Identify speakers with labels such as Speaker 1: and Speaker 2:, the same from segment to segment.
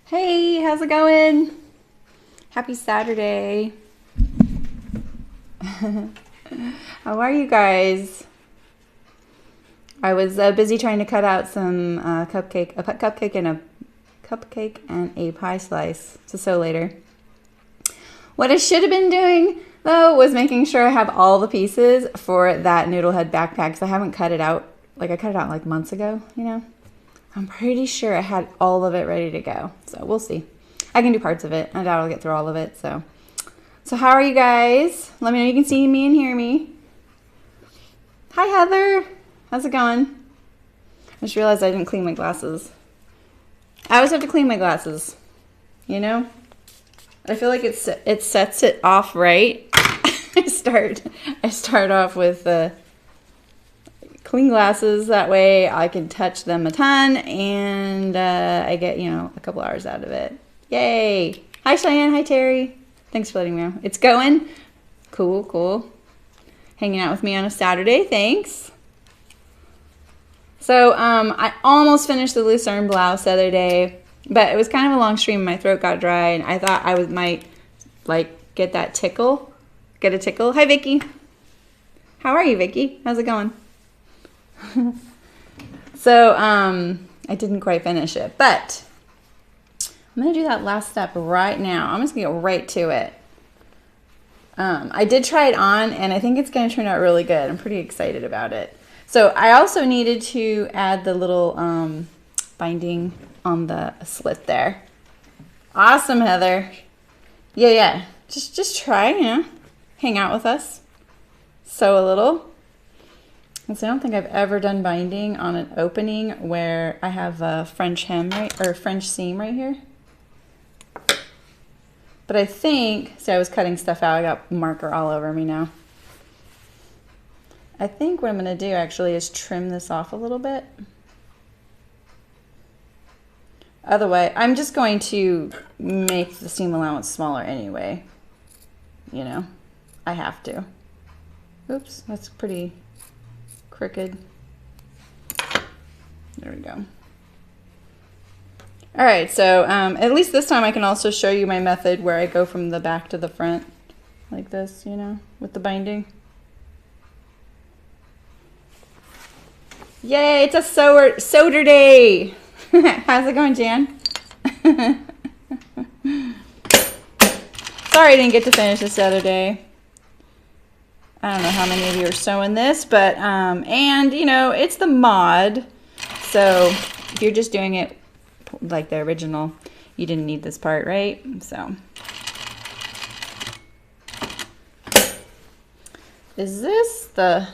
Speaker 1: Hey, how's it going? Happy Saturday. How are you guys? I was busy trying to cut out some cupcake and a pie slice to sew later. What I should have been doing though was making sure I have all the pieces for that Noodlehead backpack because I haven't cut it out. Like I cut it out like months ago, you know. I'm pretty sure I had all of it ready to go. So we'll see. I can do parts of it. I doubt I'll get through all of it. So how are you guys? Let me know you can see me and hear me. Hi, Heather. How's it going? I just realized I didn't clean my glasses. I always have to clean my glasses. You know? I feel like it sets it off right. I start off with clean glasses, that way I can touch them a ton and I get, a couple hours out of it. Yay! Hi Cheyenne, hi Terry. Thanks for letting me know. It's going. Cool. Hanging out with me on a Saturday, thanks. So I almost finished the Lucerne Blouse the other day, but it was kind of a long stream. My throat got dry and I thought I might get a tickle. Hi Vicky. How are you, Vicky? How's it going? So I didn't quite finish it, but I'm gonna do that last step right now. I'm just gonna get right to it. I did try it on and I think it's gonna turn out really good. I'm pretty excited about it. So I also needed to add the little binding on the slit there. Awesome, Heather. Yeah. Just try, hang out with us. Sew a little. So I don't think I've ever done binding on an opening where I have a French hem French seam right here. But I think, see, I was cutting stuff out. I got marker all over me now. I think what I'm going to do actually is trim this off a little bit. Otherwise, I'm just going to make the seam allowance smaller anyway. I have to. Oops, that's pretty crooked. There we go. All right, so at least this time I can also show you my method where I go from the back to the front like this, with the binding. Yay, it's a sewer day. How's it going, Jan? Sorry I didn't get to finish this the other day. I don't know how many of you are sewing this, but, it's the mod. So if you're just doing it like the original, you didn't need this part, right? So is this the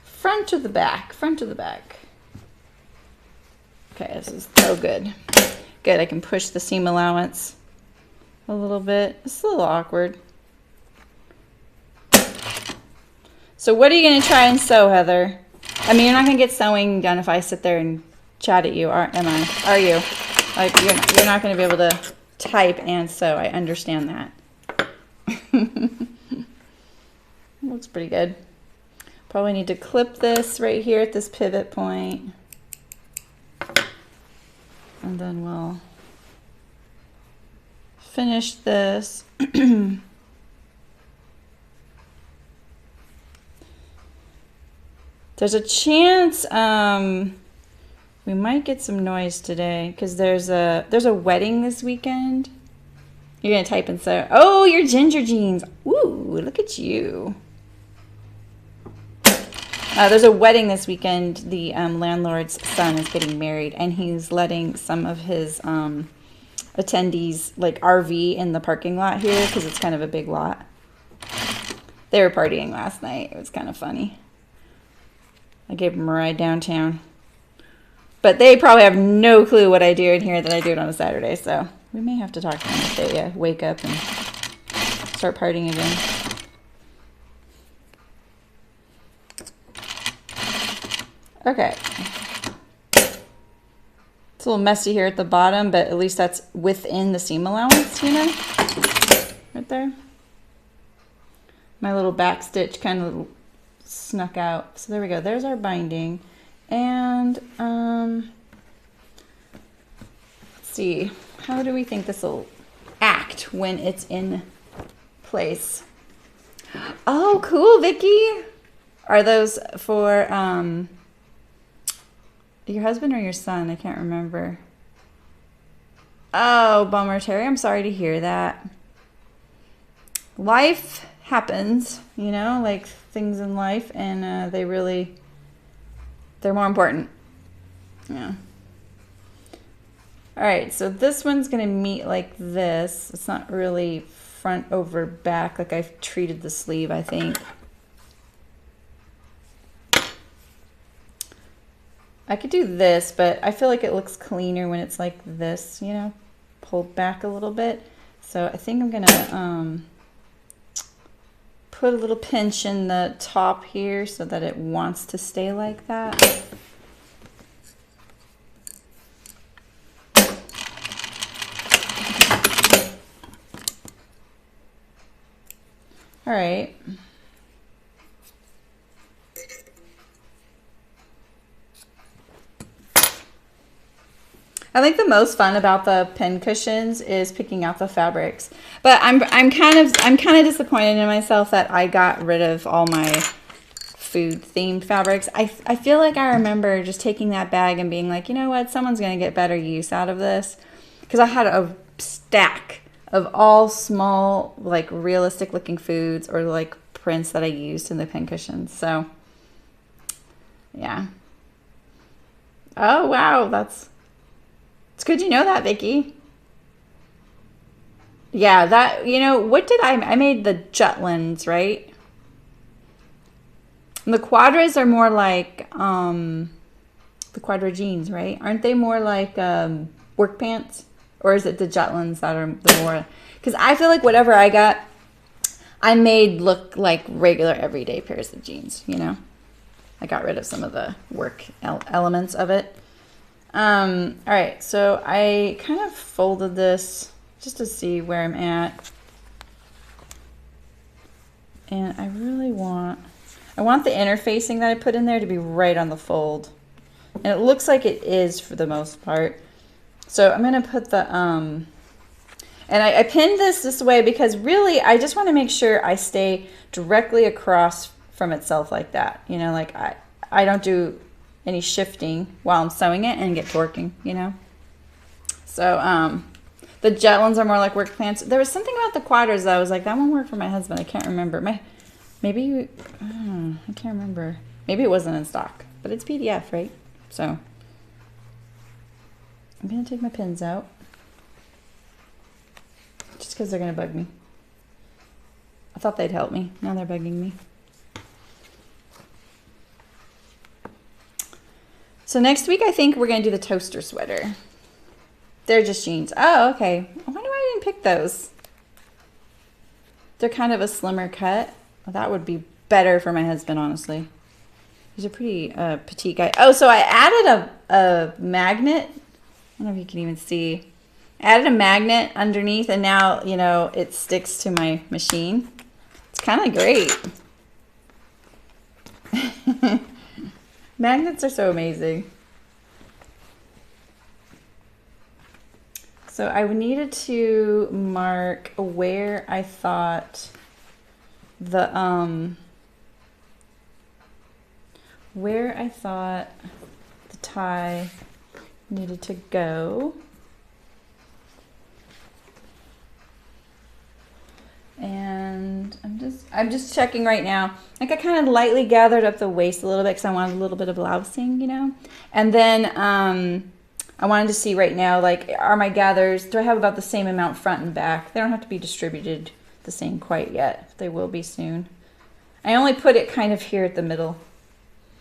Speaker 1: front or the back? Front or the back? Okay, this is so good. Good, I can push the seam allowance a little bit. It's a little awkward. So what are you going to try and sew, Heather? I mean, you're not going to get sewing done if I sit there and chat at you, am I? Are you? Like, you're not going to be able to type and sew. I understand that. Looks pretty good. Probably need to clip this right here at this pivot point. And then we'll finish this. There's a chance we might get some noise today because there's a wedding this weekend. You're gonna type and sew. Oh, your ginger jeans. Ooh, look at you. There's a wedding this weekend. The landlord's son is getting married, and he's letting some of his attendees RV in the parking lot here because it's kind of a big lot. They were partying last night. It was kind of funny. I gave them a ride downtown. But they probably have no clue what I do in here that I do it on a Saturday, so we may have to talk to them if they wake up and start partying again. Okay. It's a little messy here at the bottom, but at least that's within the seam allowance, right there. My little back stitch kind of snuck out. So there we go. There's our binding. And let's see, how do we think this will act when it's in place? Oh, cool, Vicky. Are those for your husband or your son? I can't remember. Oh, bummer, Terry. I'm sorry to hear that. Life happens, you know, like things in life, and they're more important. Yeah. All right, so this one's going to meet like this. It's not really front over back like I've treated the sleeve, I think. I could do this, but I feel like it looks cleaner when it's like this, you know, pulled back a little bit. So I think I'm going to put a little pinch in the top here so that it wants to stay like that. All right. I think the most fun about the pincushions is picking out the fabrics. But I'm kind of disappointed in myself that I got rid of all my food themed fabrics. I feel like I remember just taking that bag and being like, you know what, someone's gonna get better use out of this, because I had a stack of all small, like realistic looking foods or like prints that I used in the pincushions. So yeah. Oh wow, it's good you know that, Vicky. Yeah, that, you know, what did I made the Jutlins, right? And the Quadras are more like the Quadra jeans, right? Aren't they more like work pants? Or is it the Jutlins that are the more, because I feel like whatever I got, I made look like regular everyday pairs of jeans, you know? I got rid of some of the work elements of it. All right, so I kind of folded this just to see where I'm at. And I really want the interfacing that I put in there to be right on the fold. And it looks like it is for the most part. So I'm going to put the, and I pinned this way because really I just want to make sure I stay directly across from itself like that. You know, like I don't do any shifting while I'm sewing it and get torquing, you know. So the Jutlins are more like work pants. There was something about the Quadras that I was like, that won't work for my husband. I can't remember. I can't remember. Maybe it wasn't in stock, but it's PDF, right? So I'm going to take my pins out just because they're going to bug me. I thought they'd help me. Now they're bugging me. So next week, I think we're going to do the toaster sweater. They're just jeans. Oh, okay. I wonder why I didn't pick those. They're kind of a slimmer cut. Well, that would be better for my husband, honestly. He's a pretty petite guy. Oh, so I added a magnet. I don't know if you can even see. I added a magnet underneath, and now, you know, it sticks to my machine. It's kind of great. Magnets are so amazing. So I needed to mark where I thought the tie needed to go. And I'm just checking right now. Like I kind of lightly gathered up the waist a little bit because I wanted a little bit of blousing, you know. And then I wanted to see right now, like, are my gathers, do I have about the same amount front and back? They don't have to be distributed the same quite yet. They will be soon. I only put it kind of here at the middle.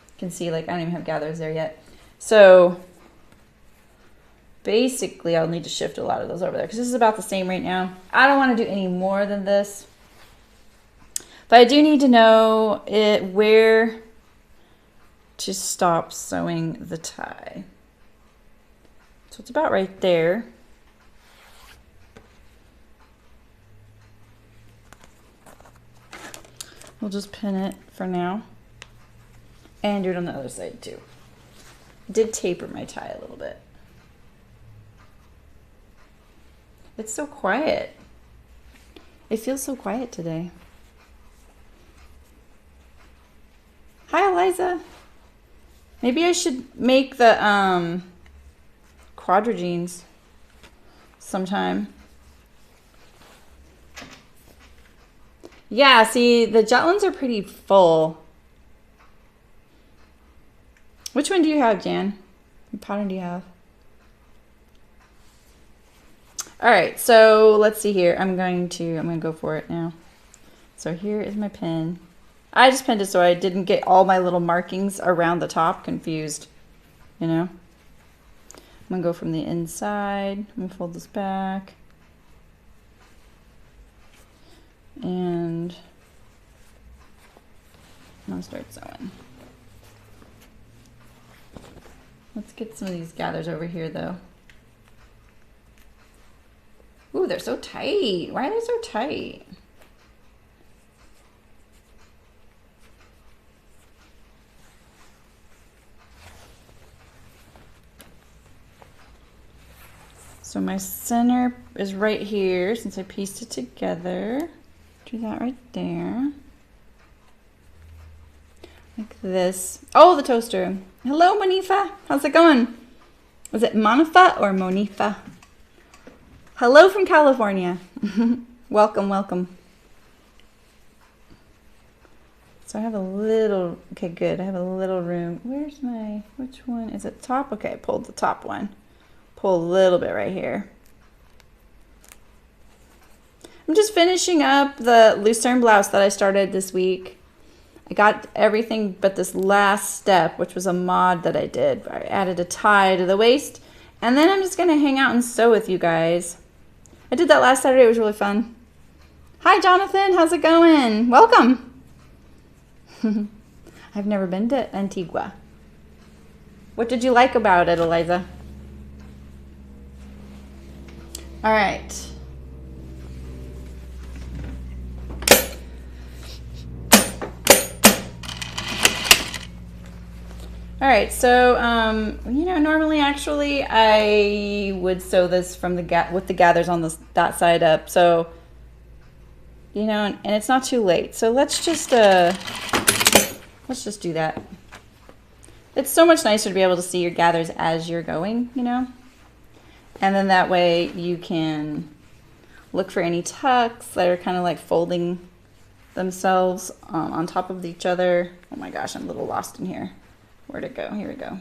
Speaker 1: You can see, like, I don't even have gathers there yet. So basically, I'll need to shift a lot of those over there because this is about the same right now. I don't want to do any more than this. But I do need to know where to stop sewing the tie. So it's about right there. We'll just pin it for now. And do it on the other side too. I did taper my tie a little bit. It's so quiet. It feels so quiet today. Hi, Eliza. Maybe I should make the quadrigines sometime. Yeah, see, the Jetlins are pretty full. Which one do you have, Jan? What pattern do you have? All right, so let's see here. I'm gonna go for it now. So here is my pin. I just pinned it so I didn't get all my little markings around the top confused, you know? I'm gonna go from the inside. I'm gonna fold this back. And I'm gonna start sewing. Let's get some of these gathers over here though. Ooh, they're so tight. Why are they so tight? So my center is right here since I pieced it together. Do that right there. Like this. Oh, the toaster. Hello, Monifa. How's it going? Is it Monifa or Monifa? Hello from California. Welcome, welcome. So I have a little, okay, good. I have a little room. Where's my, which one? Is it top? Okay, I pulled the top one. Pull a little bit right here. I'm just finishing up the Lucerne blouse that I started this week. I got everything but this last step, which was a mod that I did. I added a tie to the waist, and then I'm just gonna hang out and sew with you guys. I did that last Saturday. It was really fun. Hi, Jonathan. How's it going? Welcome. I've never been to Antigua. What did you like about it, Eliza? All right. All right, so you know, normally actually I would sew this from the with the gathers on that side up. So you know, and it's not too late. So let's just do that. It's so much nicer to be able to see your gathers as you're going, you know. And then that way you can look for any tucks that are kind of like folding themselves on top of each other. Oh my gosh, I'm a little lost in here. Where'd it go? Here we go.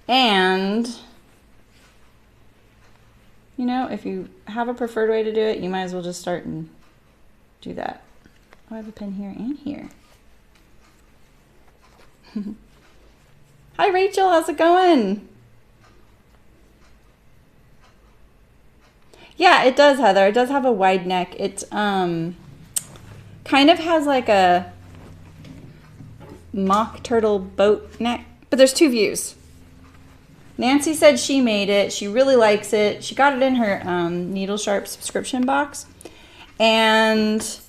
Speaker 1: And, you know, if you have a preferred way to do it, you might as well just start and do that. Oh, I have a pin here and here. Hi, Rachel. How's it going? Yeah, it does, Heather. It does have a wide neck. It kind of has like a mock turtle boat neck, but there's two views. Nancy said she made it. She really likes it. She got it in her Needle Sharp subscription box, and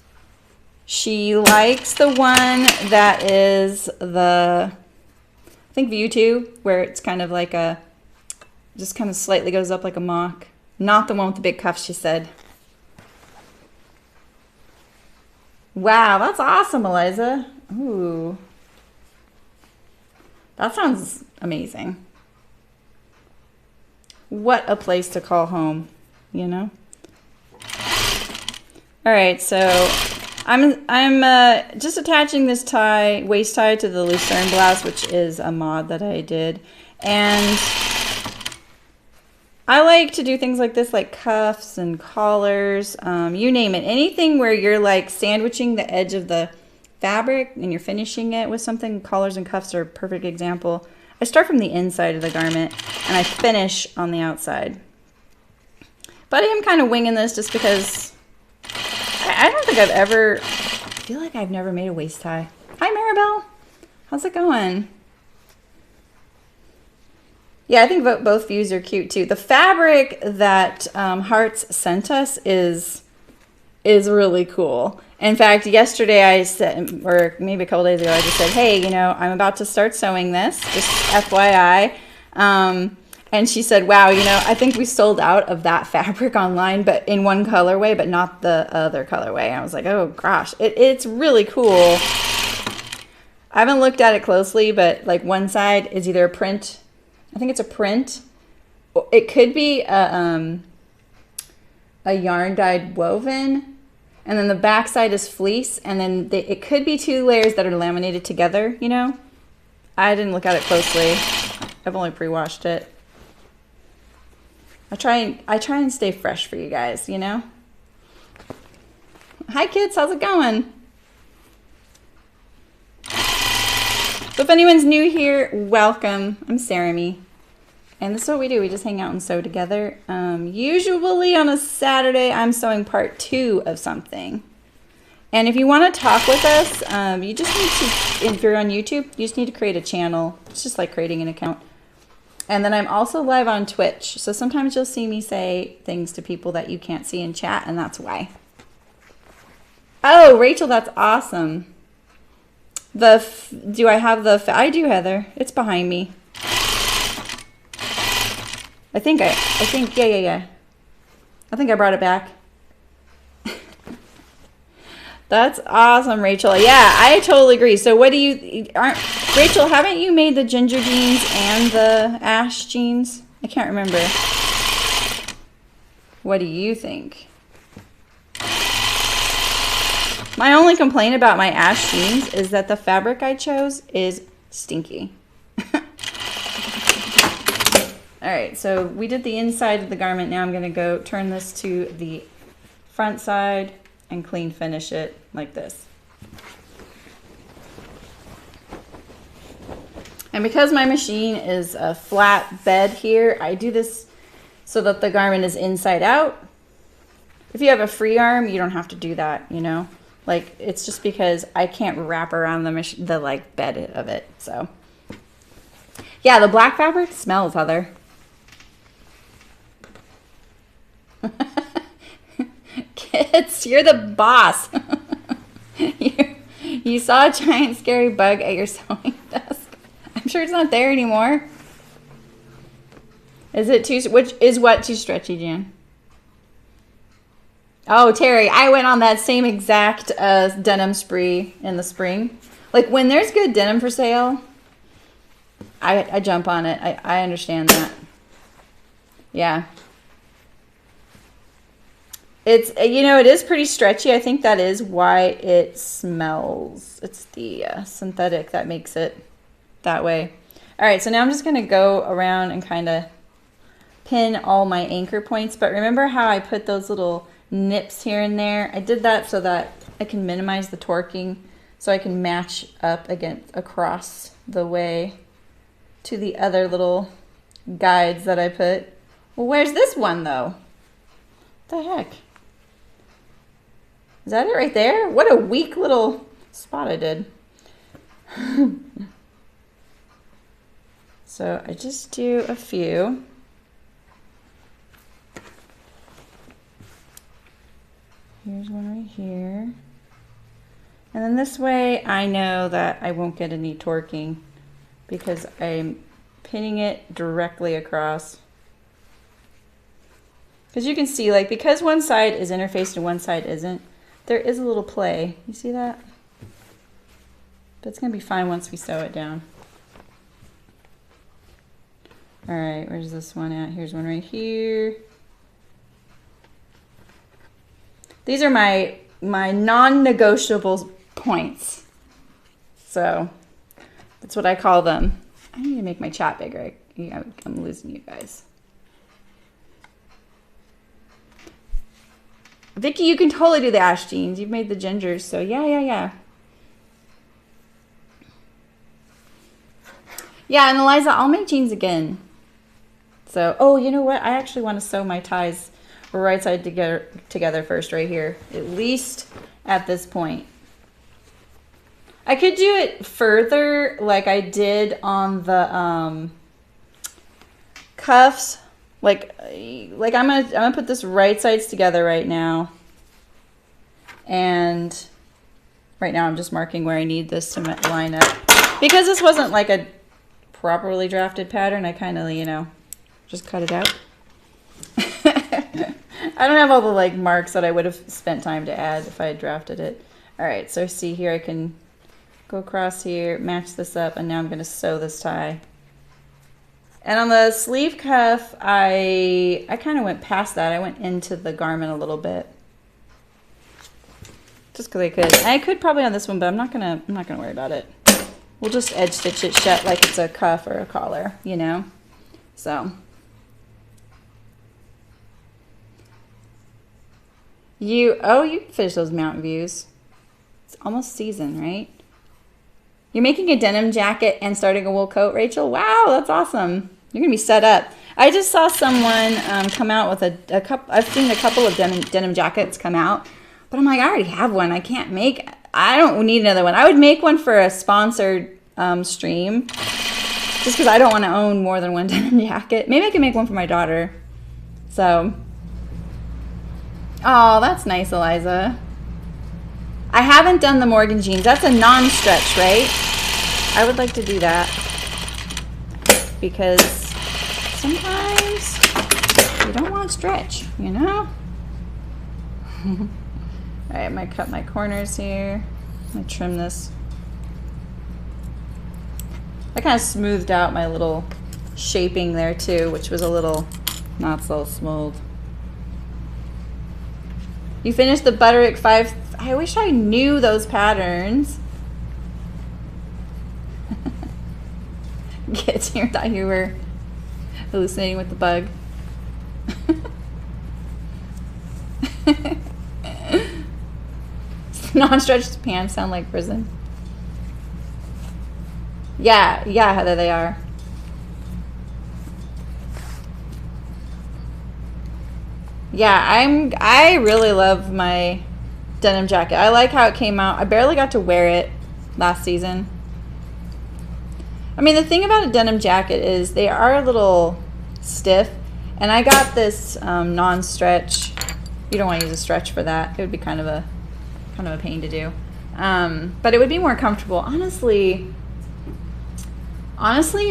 Speaker 1: she likes the one that is the, I think, view 2, where it's kind of like a, just kind of slightly goes up like a mock. Not the one with the big cuffs, she said. Wow, that's awesome, Eliza. Ooh. That sounds amazing. What a place to call home, you know? All right, so I'm just attaching this tie, waist tie, to the Lucerne blouse, which is a mod that I did. And I like to do things like this, like cuffs and collars, you name it. Anything where you're like sandwiching the edge of the fabric and you're finishing it with something. Collars and cuffs are a perfect example. I start from the inside of the garment and I finish on the outside. But I am kind of winging this just because I don't think I feel like I've never made a waist tie. Hi, Maribel. How's it going? Yeah, I think both views are cute too. The fabric that Hearts sent us is really cool. In fact, yesterday I said, or maybe a couple days ago, I just said, hey, you know, I'm about to start sewing this, just FYI. And And she said, wow, you know, I think we sold out of that fabric online, but in one colorway, but not the other colorway. And I was like, oh gosh, it's really cool. I haven't looked at it closely, but like one side is either a print. I think it's a print. It could be a yarn dyed woven. And then the back side is fleece. And then it could be 2 layers that are laminated together, you know. I didn't look at it closely. I've only pre-washed it. I try and stay fresh for you guys, you know. Hi kids, how's it going? So if anyone's new here, welcome. I'm Sarah. And this is what we do. We just hang out and sew together. Usually on a Saturday, I'm sewing part 2 of something. And if you want to talk with us, you just need to, if you're on YouTube, you just need to create a channel. It's just like creating an account. And then I'm also live on Twitch. So sometimes you'll see me say things to people that you can't see in chat, and that's why. Oh, Rachel, that's awesome. Do I have the, I do, Heather. It's behind me. I think, yeah. I think I brought it back. That's awesome, Rachel. Yeah, I totally agree. So what do you, Rachel, haven't you made the ginger jeans and the ash jeans? I can't remember. What do you think? My only complaint about my ash jeans is that the fabric I chose is stinky. All right, so we did the inside of the garment. Now I'm going to go turn this to the front side and clean finish it like this. And because my machine is a flat bed here, I do this so that the garment is inside out. If you have a free arm, you don't have to do that, you know. Like, it's just because I can't wrap around the like bed of it. So yeah, the black fabric smells, Heather. Kids, you're the boss. You saw a giant scary bug at your sewing desk. I'm sure it's not there anymore. Is it too, too stretchy, Jan? Oh, Terry, I went on that same exact denim spree in the spring. Like, when there's good denim for sale, I jump on it. I understand that. Yeah. It's, you know, it is pretty stretchy. I think that is why it smells. It's the synthetic that makes it that way. All right, so now I'm just going to go around and kind of pin all my anchor points. But remember how I put those little nips here and there? I did that so that I can minimize the torquing, so I can match up across the way to the other little guides that I put. Well, where's this one though? What the heck? Is that it right there? What a weak little spot I did. So I just do a few. Here's one right here. And then this way I know that I won't get any torquing because I'm pinning it directly across. Because you can see, like, because one side is interfaced and one side isn't, there is a little play. You see that? But it's going to be fine once we sew it down. All right, where's this one at? Here's one right here. These are my non-negotiable points. So that's what I call them. I need to make my chat bigger. I'm losing you guys. Vicky, you can totally do the ash jeans. You've made the gingers, so yeah. Yeah, and Eliza, I'll make jeans again. So, oh, you know what? I actually want to sew my ties right side together first right here, at least at this point. I could do it further like I did on the cuffs. Like I'm gonna put this right sides together right now. And right now I'm just marking where I need this to line up. Because this wasn't like a properly drafted pattern, I kind of, you know, Just cut it out. I don't have all the like marks that I would have spent time to add if I had drafted it. All right, so see here, I can go across here, match this up, and now I'm gonna sew this tie. And on the sleeve cuff, I kind of went past that. I went into the garment a little bit. Just because I could. I could probably on this one, but I'm not gonna worry about it. We'll just edge stitch it shut like it's a cuff or a collar, you know? So. You can finish those Mountain Views. It's almost season, right? You're making a denim jacket and starting a wool coat, Rachel? Wow, that's awesome. You're going to be set up. I just saw someone come out with a couple. I've seen a couple of denim jackets come out, but I'm like, I already have one. I don't need another one. I would make one for a sponsored stream just because I don't want to own more than one denim jacket. Maybe I can make one for my daughter. So, oh, that's nice, Eliza. I haven't done the Morgan jeans. That's a non-stretch, right? I would like to do that because sometimes you don't want to stretch, you know? All right, I'm gonna cut my corners here. I'm gonna trim this. I kind of smoothed out my little shaping there too, which was a little not so smooth. You finished the Butterick 5. I wish I knew those patterns. Get here, thought you were hallucinating with the bug. Non-stretched pants sound like prison. Yeah, Heather, they are. Yeah, I really love my denim jacket. I like how it came out. I barely got to wear it last season. I mean, the thing about a denim jacket is they are a little stiff, and I got this non-stretch. You don't want to use a stretch for that. It would be kind of a pain to do. But it would be more comfortable. Honestly,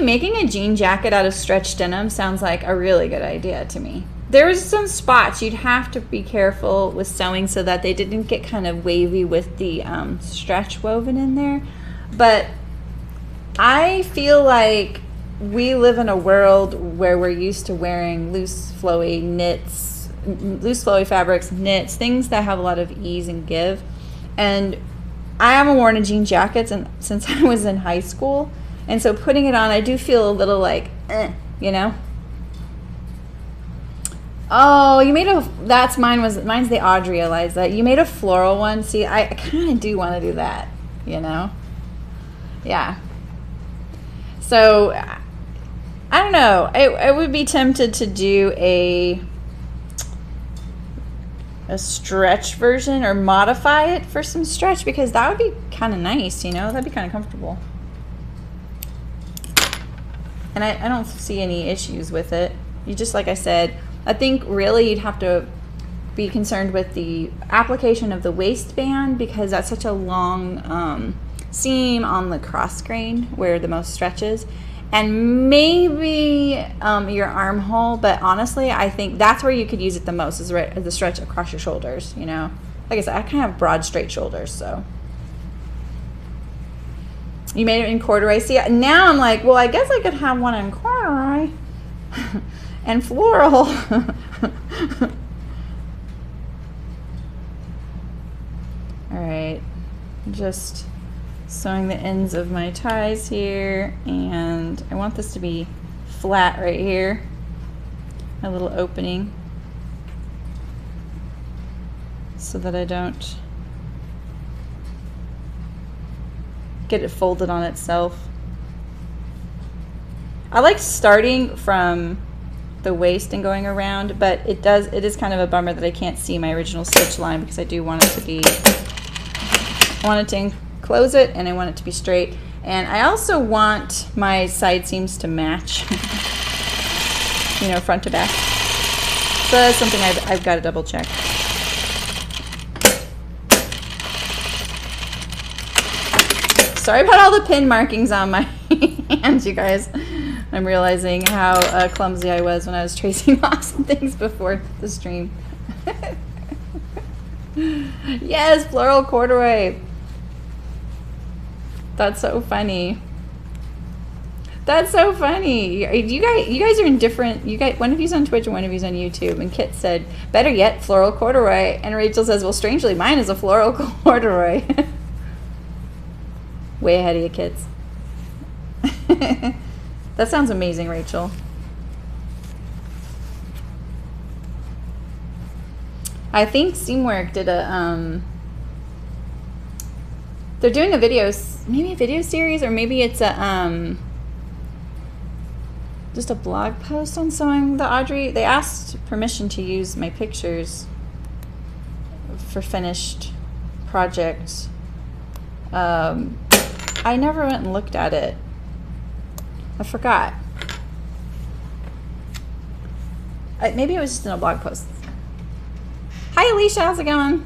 Speaker 1: making a jean jacket out of stretched denim sounds like a really good idea to me. There's some spots you'd have to be careful with sewing so that they didn't get kind of wavy with the stretch woven in there. But I feel like we live in a world where we're used to wearing loose flowy fabrics, knits, things that have a lot of ease and give. And I haven't worn a jean jacket since I was in high school. And so putting it on, I do feel a little like, you know? Oh, you made mine's the Audrey, Eliza. You made a floral one. See, I kind of do want to do that, you know? Yeah. So, I don't know. I would be tempted to do a stretch version or modify it for some stretch because that would be kind of nice, you know? That'd be kind of comfortable. And I don't see any issues with it. You just, like I said, I think really you'd have to be concerned with the application of the waistband because that's such a long seam on the cross grain where the most stretches, and maybe your armhole, but honestly I think that's where you could use it the most is right the stretch across your shoulders, you know. Like I said, I kind of have broad straight shoulders, so. You made it in corduroy. See, now I'm like, well, I guess I could have one in corduroy and floral. All right, just sewing the ends of my ties here, and I want this to be flat right here, a little opening, so that I don't get it folded on itself. I like starting from the waist and going around, but it is kind of a bummer that I can't see my original stitch line because I do want it to be, I want it to enclose it and I want it to be straight, and I also want my side seams to match, you know, front to back. So that's something I've got to double check. Sorry about all the pin markings on my hands, you guys. I'm realizing how clumsy I was when I was tracing off some things before the stream. Yes, floral corduroy. That's so funny. That's so funny. You guys are in different. You guys, one of you's on Twitch and one of you's on YouTube. And Kit said, "Better yet, floral corduroy." And Rachel says, "Well, strangely, mine is a floral corduroy." Way ahead of you, kids. That sounds amazing, Rachel. I think Steamwork did a they're doing a video, maybe a video series, or maybe it's a just a blog post on sewing the Audrey. They asked permission to use my pictures for finished projects. I never went and looked at it. I forgot. Maybe it was just in a blog post. Hi Alicia, how's it going?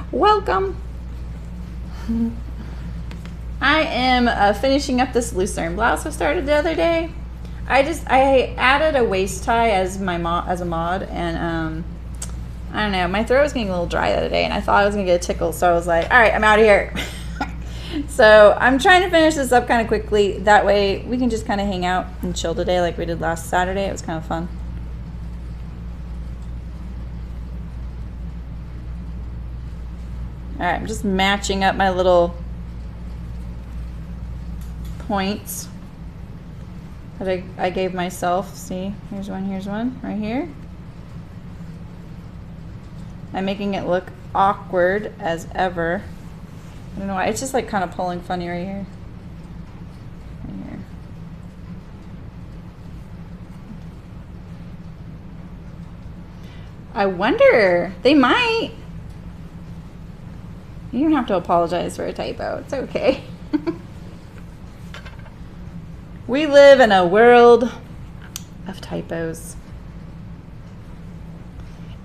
Speaker 1: Welcome. I am finishing up this Lucerne blouse I started the other day. I added a waist tie as a mod, and I don't know, my throat was getting a little dry the other day, and I thought I was gonna get a tickle, so I was like, all right, I'm out of here. So I'm trying to finish this up kind of quickly. That way we can just kind of hang out and chill today like we did last Saturday. It was kind of fun. All right, I'm just matching up my little points that I gave myself. See, here's one right here. I'm making it look awkward as ever. I don't know why, it's just like kind of pulling funny right here. Right here. I wonder, they might. You don't have to apologize for a typo, it's okay. We live in a world of typos.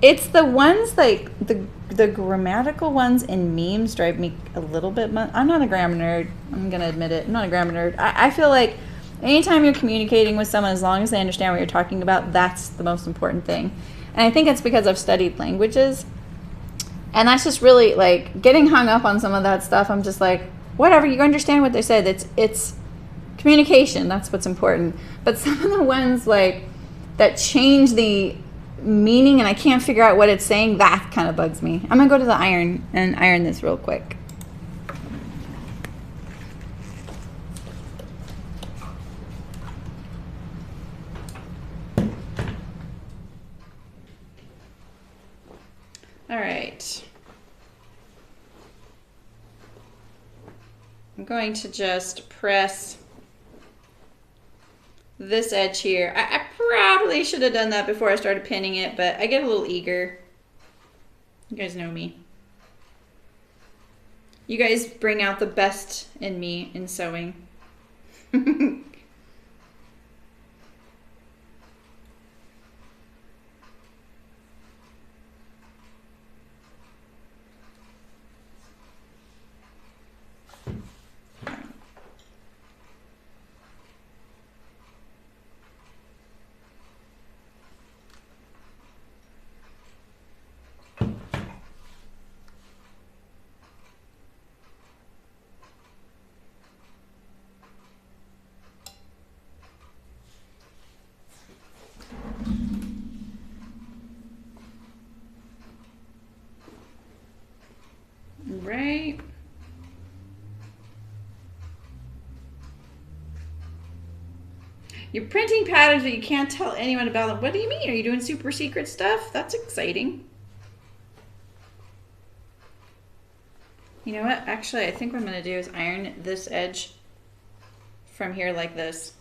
Speaker 1: It's the ones like the grammatical ones in memes drive me a little bit. I'm not a grammar nerd. I'm gonna admit it. I'm not a grammar nerd. I feel like anytime you're communicating with someone, as long as they understand what you're talking about, that's the most important thing. And I think it's because I've studied languages, and that's just really like getting hung up on some of that stuff. I'm just like, whatever. You understand what they said. It's communication. That's what's important. But some of the ones like that change the meaning and I can't figure out what it's saying, that kind of bugs me. I'm gonna go to the iron and iron this real quick. All right. I'm going to just press this edge here. I probably should have done that before I started pinning it, but I get a little eager. You guys know me. You guys bring out the best in me in sewing. Right. You're printing patterns but you can't tell anyone about them. What do you mean? Are you doing super secret stuff? That's exciting. You know what? Actually, I think what I'm going to do is iron this edge from here like this.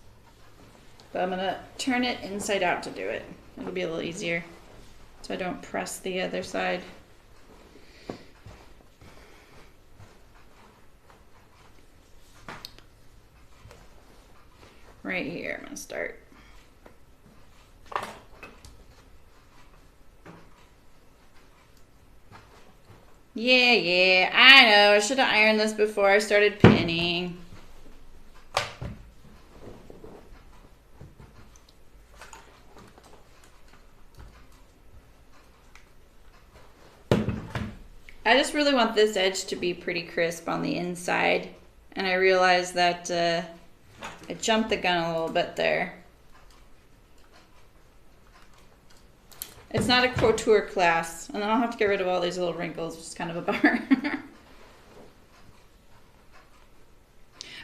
Speaker 1: But I'm going to turn it inside out to do it. It'll be a little easier so I don't press the other side. Right here, I'm gonna start. Yeah, I know. I should have ironed this before I started pinning. I just really want this edge to be pretty crisp on the inside. And I realized that I jumped the gun a little bit there. It's not a couture class, and then I'll have to get rid of all these little wrinkles, which is kind of a bummer.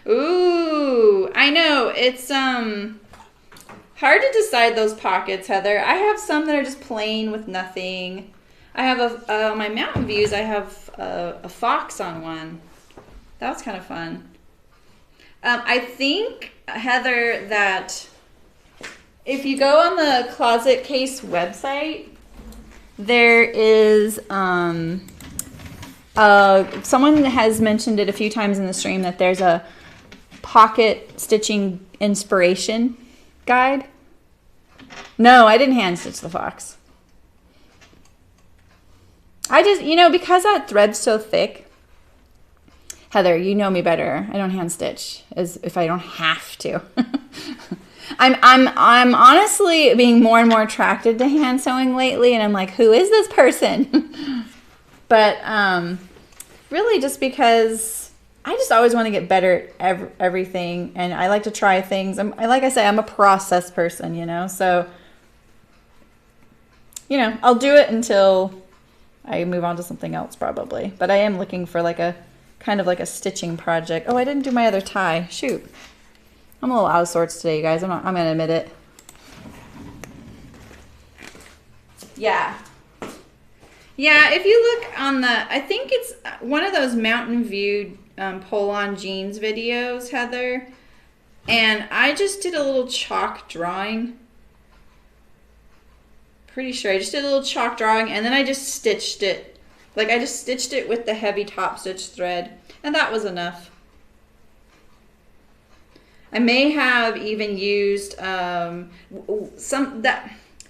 Speaker 1: Ooh, I know, it's hard to decide those pockets, Heather. I have some that are just plain with nothing. I have my mountain views, I have a fox on one. That was kind of fun. I think, Heather, that if you go on the Closet Case website, there is, someone has mentioned it a few times in the stream that there's a pocket stitching inspiration guide. No, I didn't hand stitch the fox. I just, you know, because that thread's so thick, Heather, you know me better. I don't hand stitch as if I don't have to. I'm honestly being more and more attracted to hand sewing lately, and I'm like, who is this person? But really just because I just always want to get better at everything, and I like to try things. Like I say, I'm a process person, you know, so, you know, I'll do it until I move on to something else probably. But I am looking for like a kind of like a stitching project. Oh, I didn't do my other tie. Shoot. I'm a little out of sorts today, you guys. I'm gonna admit it. Yeah. Yeah, if you look on the, I think it's one of those Mountain View pull-on jeans videos, Heather. And I just did a little chalk drawing. Pretty sure I just did a little chalk drawing, and then I just stitched it. Like, I just stitched it with the heavy top stitch thread, and that was enough. I may have even used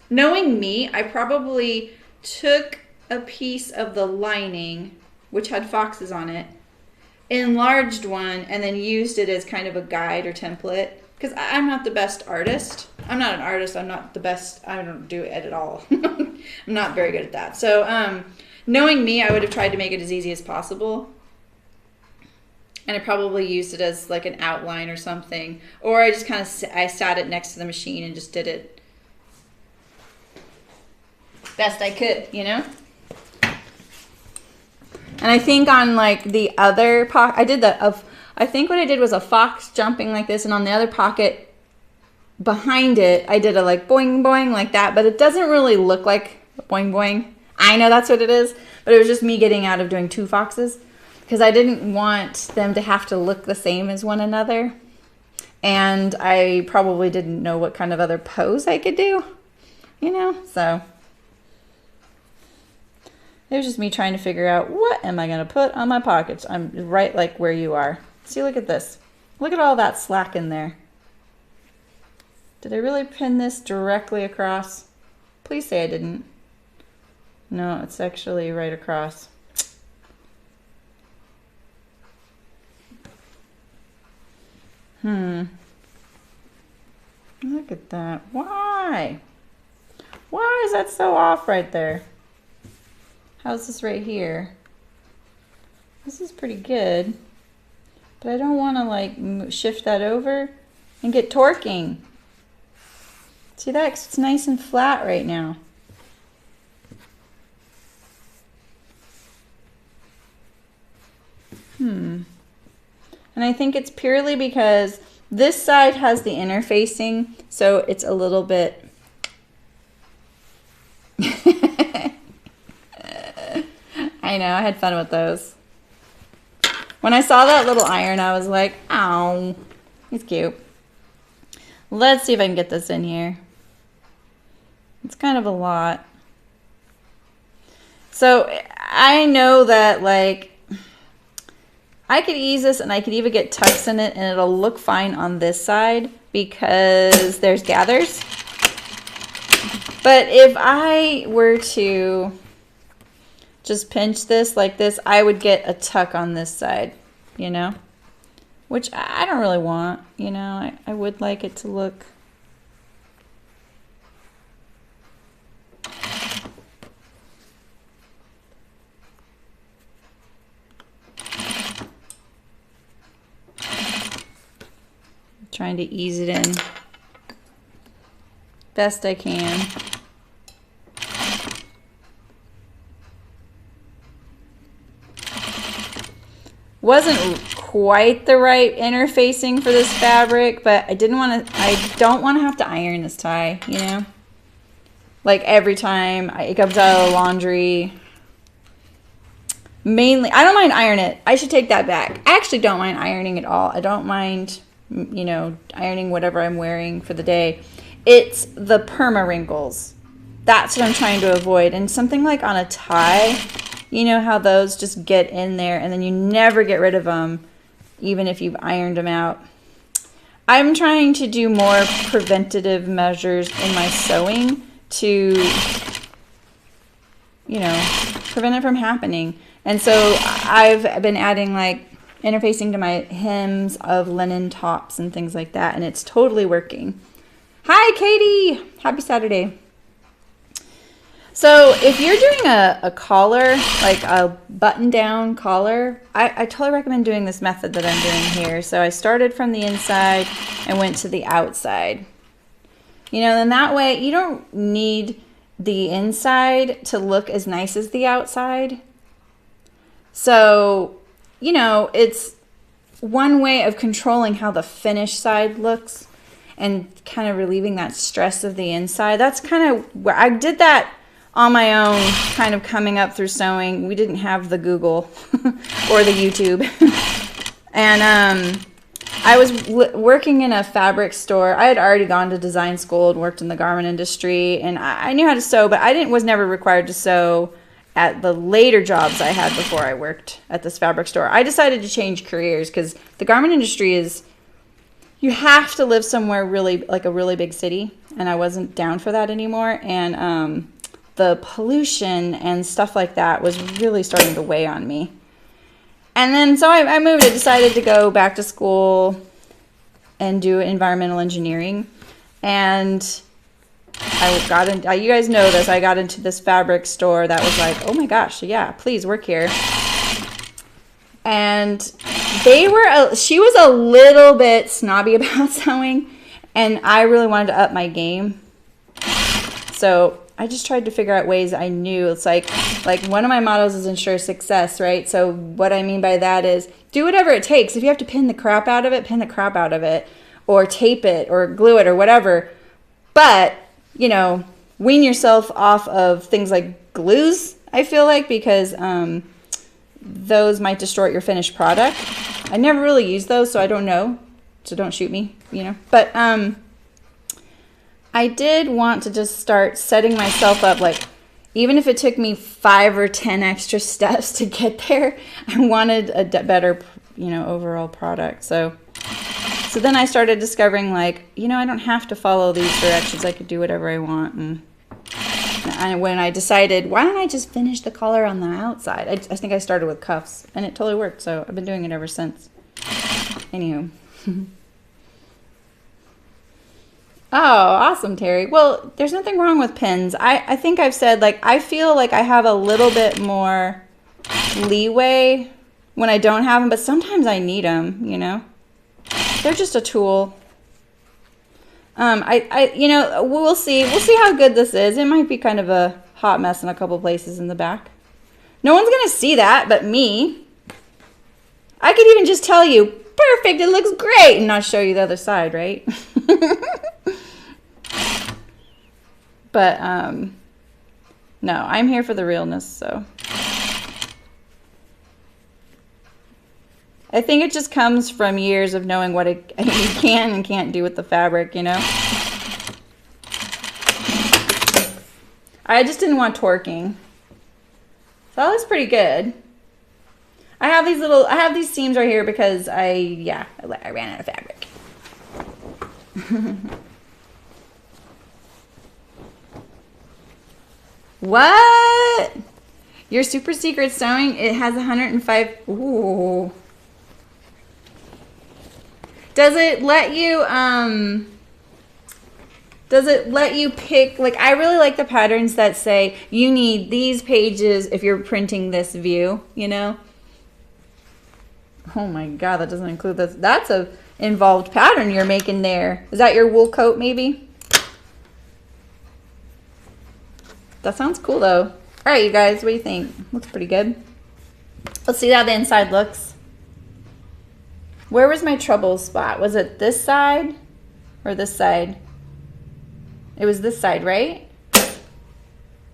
Speaker 1: knowing me, I probably took a piece of the lining, which had foxes on it, enlarged one, and then used it as kind of a guide or template. Because I'm not the best artist. I'm not an artist. I'm not the best. I don't do it at all. I'm not very good at that. So, knowing me, I would have tried to make it as easy as possible. And I probably used it as like an outline or something. Or I just kind of, I sat it next to the machine and just did it best I could, you know? And I think on like the other pocket, I think what I did was a fox jumping like this, and on the other pocket behind it, I did a like boing boing like that, but it doesn't really look like boing boing. I know that's what it is, but it was just me getting out of doing two foxes because I didn't want them to have to look the same as one another. And I probably didn't know what kind of other pose I could do, you know, so it was just me trying to figure out what am I going to put on my pockets. I'm right like where you are. See, look at this. Look at all that slack in there. Did I really pin this directly across? Please say I didn't. No, it's actually right across. Look at that. Why? Why is that so off right there? How's this right here? This is pretty good. But I don't want to like shift that over and get torquing. See that? 'Cause it's nice and flat right now. And I think it's purely because this side has the interfacing, so it's a little bit I know, I had fun with those. When I saw that little iron, I was like, "Ow, he's cute." Let's see if I can get this in here. It's kind of a lot. So I know that like I could ease this and I could even get tucks in it and it'll look fine on this side because there's gathers. But if I were to just pinch this like this, I would get a tuck on this side, you know, which I don't really want, you know. I would like it to look Trying to ease it in best I can. Wasn't quite the right interfacing for this fabric, but I don't want to have to iron this tie, you know? Like every time it comes out of the laundry. Mainly, I don't mind ironing it. I should take that back. I actually don't mind ironing at all. I don't mind, you know, ironing whatever I'm wearing for the day. It's the perma wrinkles. That's what I'm trying to avoid. And something like on a tie, you know how those just get in there and then you never get rid of them, even if you've ironed them out. I'm trying to do more preventative measures in my sewing to, you know, prevent it from happening. And so I've been adding like interfacing to my hems of linen tops and things like that, and it's totally working. Hi, Katie. Happy Saturday. So if you're doing a collar, like a button-down collar, I totally recommend doing this method that I'm doing here. So I started from the inside and went to the outside. You know, and that way you don't need the inside to look as nice as the outside. So, you know, it's one way of controlling how the finished side looks and kind of relieving that stress of the inside. That's kind of where I did that on my own, kind of coming up through sewing. We didn't have the Google or the YouTube. And I was working in a fabric store. I had already gone to design school and worked in the garment industry, and I knew how to sew, but I was never required to sew at the later jobs I had before I worked at this fabric store. I decided to change careers because the garment industry is, you have to live somewhere really, like a really big city, and I wasn't down for that anymore. And the pollution and stuff like that was really starting to weigh on me. And then so I moved. I decided to go back to school and do environmental engineering. And I got in, you guys know this, I got into this fabric store that was like, oh my gosh, yeah, please work here. And she was a little bit snobby about sewing, and I really wanted to up my game. So I just tried to figure out ways I knew. It's like one of my mottos is ensure success, right? So what I mean by that is do whatever it takes. If you have to pin the crap out of it, pin the crap out of it, or tape it or glue it or whatever. But, you know, wean yourself off of things like glues, I feel like, because those might distort your finished product. I never really use those, so I don't know. So don't shoot me, you know. But I did want to just start setting myself up, like, even if it took me 5 or 10 extra steps to get there, I wanted a better, you know, overall product. So then I started discovering, like, you know, I don't have to follow these directions. I could do whatever I want. And when I decided, why don't I just finish the collar on the outside? I think I started with cuffs, and it totally worked. So I've been doing it ever since. Anywho. Oh, awesome, Terry. Well, there's nothing wrong with pins. I think I've said, like, I feel like I have a little bit more leeway when I don't have them, but sometimes I need them, you know? They're just a tool. You know, we'll see. We'll see how good this is. It might be kind of a hot mess in a couple places in the back. No one's going to see that but me. I could even just tell you, perfect, it looks great, and not show you the other side, right? But, no, I'm here for the realness, so. I think it just comes from years of knowing what you can and can't do with the fabric, you know? I just didn't want torquing. So that looks pretty good. I have these seams right here because I ran out of fabric. What? Your super secret sewing, it has 105. Ooh. Does it let you pick, like, I really like the patterns that say you need these pages if you're printing this view, you know? Oh my God, that doesn't include this. involved pattern you're making there. Is that your wool coat maybe? That sounds cool though. All right, you guys, what do you think? Looks pretty good. Let's see how the inside looks. Where was my trouble spot? Was it this side or this side? It was this side, right?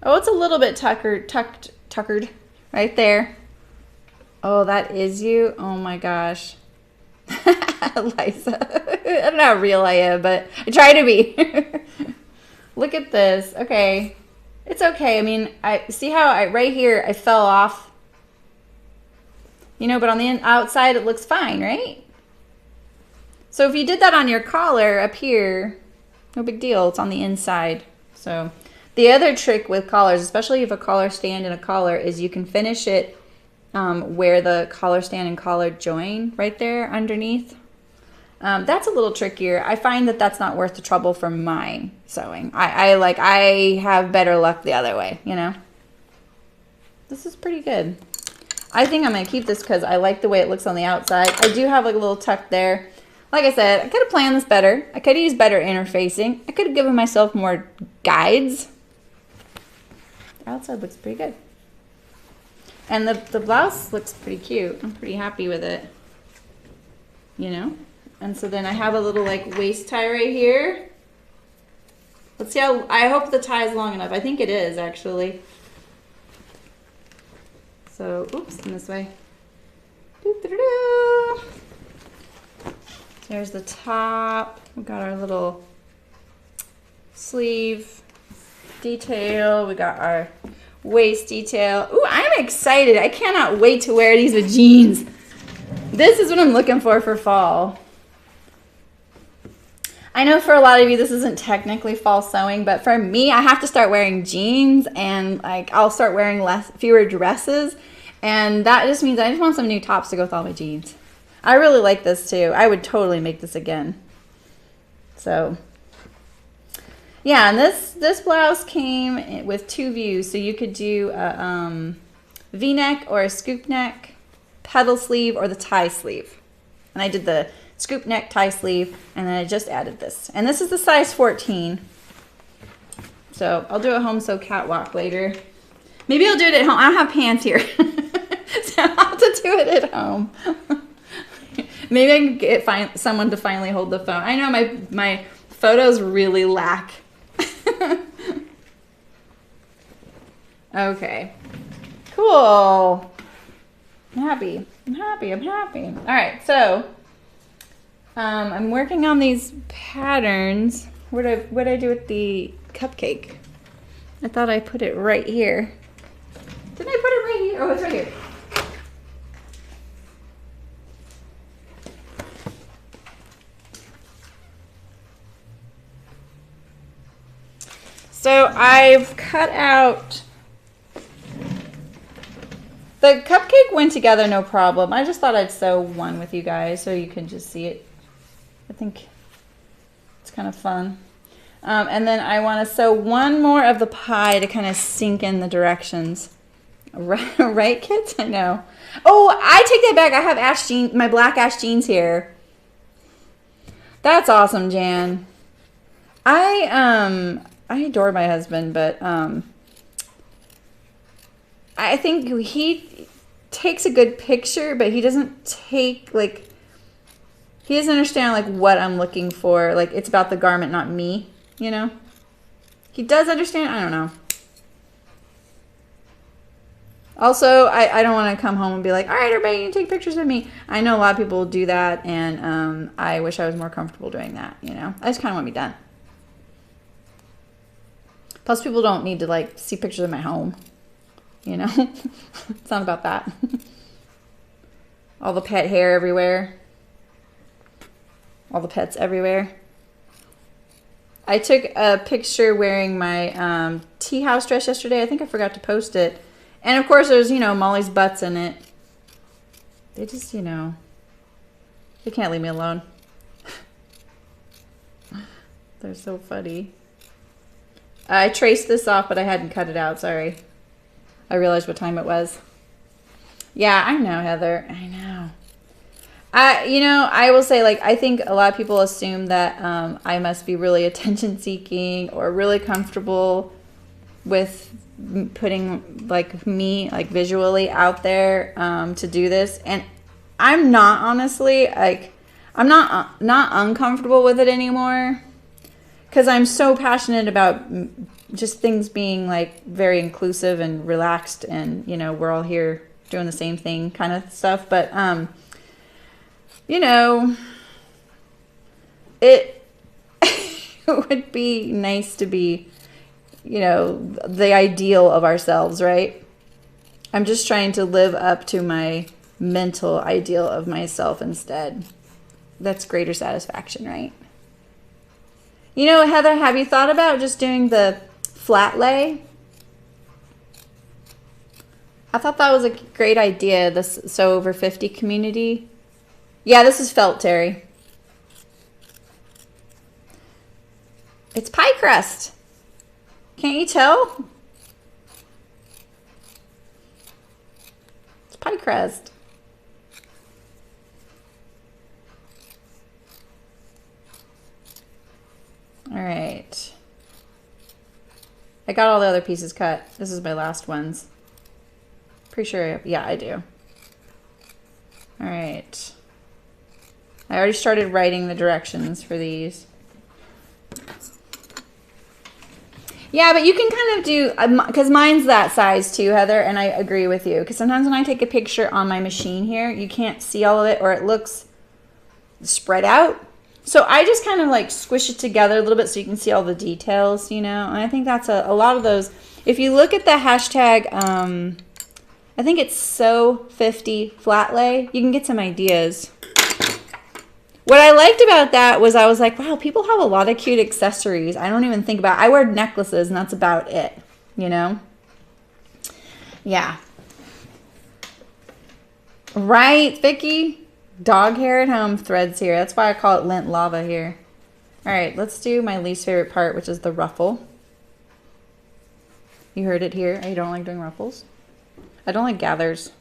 Speaker 1: Oh, it's a little bit tuckered right there. Oh, that is you? Oh my gosh. Liza. I don't know how real I am, but I try to be. Look at this. Okay. It's okay. I mean, I see how right here I fell off. You know, but on the outside it looks fine, right? So if you did that on your collar up here, no big deal. It's on the inside. So the other trick with collars, especially if a collar stand and a collar, is you can finish it where the collar stand and collar join right there underneath. That's a little trickier. I find that that's not worth the trouble for my sewing. I have better luck the other way, you know. This is pretty good. I think I'm gonna keep this because I like the way it looks on the outside. I do have like a little tuck there. Like I said, I could have planned this better. I could have used better interfacing. I could have given myself more guides. The outside looks pretty good. And the blouse looks pretty cute. I'm pretty happy with it. You know? And so then I have a little like waist tie right here. Let's see how, I hope the tie is long enough. I think it is actually. So, oops, in this way. Doo-doo-doo-doo. There's the top. We got our little sleeve detail. We got our waist detail. Ooh, I'm excited. I cannot wait to wear these with jeans. This is what I'm looking for fall. I know for a lot of you this isn't technically fall sewing, but for me, I have to start wearing jeans, and like I'll start wearing fewer dresses, and that just means I just want some new tops to go with all my jeans. I really like this too. I would totally make this again. So yeah, and this blouse came with two views, so you could do a V-neck or a scoop neck, pedal sleeve, or the tie sleeve. And I did the scoop neck tie sleeve, and then I just added this. And this is the size 14. So I'll do a home sew catwalk later. Maybe I'll do it at home. I don't have pants here. So I'll have to do it at home. Maybe I can get someone to finally hold the phone. I know my photos really lack. Okay. Cool. I'm happy. I'm happy. I'm happy. All right, so I'm working on these patterns. What did I do with the cupcake? I thought I put it right here. Didn't I put it right here? Oh, it's right here. So I've cut out, the cupcake went together no problem. I just thought I'd sew one with you guys so you can just see it. I think it's kind of fun. And then I want to sew one more of the pie to kind of sink in the directions. Right, kids? I know. Oh, I take that back. I have my black ash jeans here. That's awesome, Jan. I adore my husband, but I think he takes a good picture, but he doesn't take, like, he doesn't understand, like, what I'm looking for. Like, it's about the garment, not me, you know? He does understand. I don't know. Also, I don't want to come home and be like, all right, everybody, you take pictures of me. I know a lot of people do that, and I wish I was more comfortable doing that, you know? I just kind of want to be done. Plus, people don't need to, like, see pictures of my home, you know? It's not about that. All the pet hair everywhere. All the pets everywhere. I took a picture wearing my tea house dress yesterday. I think I forgot to post it. And, of course, there's, you know, Molly's butts in it. They just, you know, they can't leave me alone. They're so funny. I traced this off, but I hadn't cut it out. Sorry. I realized what time it was. Yeah, I know, Heather. I know. I will say, like, I think a lot of people assume that I must be really attention seeking or really comfortable with putting like me like visually out there to do this, and I'm not, honestly. Like, I'm not uncomfortable with it anymore because I'm so passionate about just things being like very inclusive and relaxed, and we're all here doing the same thing kind of stuff. But it would be nice to be, the ideal of ourselves, right? I'm just trying to live up to my mental ideal of myself instead. That's greater satisfaction, right? Heather, have you thought about just doing the flat lay? I thought that was a great idea, this Sew Over 50 community. Yeah, this is felt, Terry. It's pie crust. Can't you tell? It's pie crust. All right. I got all the other pieces cut. This is my last ones. Pretty sure, yeah, I do. All right. I already started writing the directions for these. Yeah, but you can kind of do, because mine's that size too, Heather, and I agree with you. Because sometimes when I take a picture on my machine here, you can't see all of it, or it looks spread out. So I just kind of like squish it together a little bit so you can see all the details, and I think that's a lot of those. If you look at the hashtag, I think it's Sew50 flat lay, you can get some ideas. What I liked about that was I was like, wow, people have a lot of cute accessories. I don't even think about it. I wear necklaces and that's about it, Yeah. Right, Vicky? Dog hair at home threads here. That's why I call it lint lava here. All right, let's do my least favorite part, which is the ruffle. You heard it here. I don't like doing ruffles. I don't like gathers.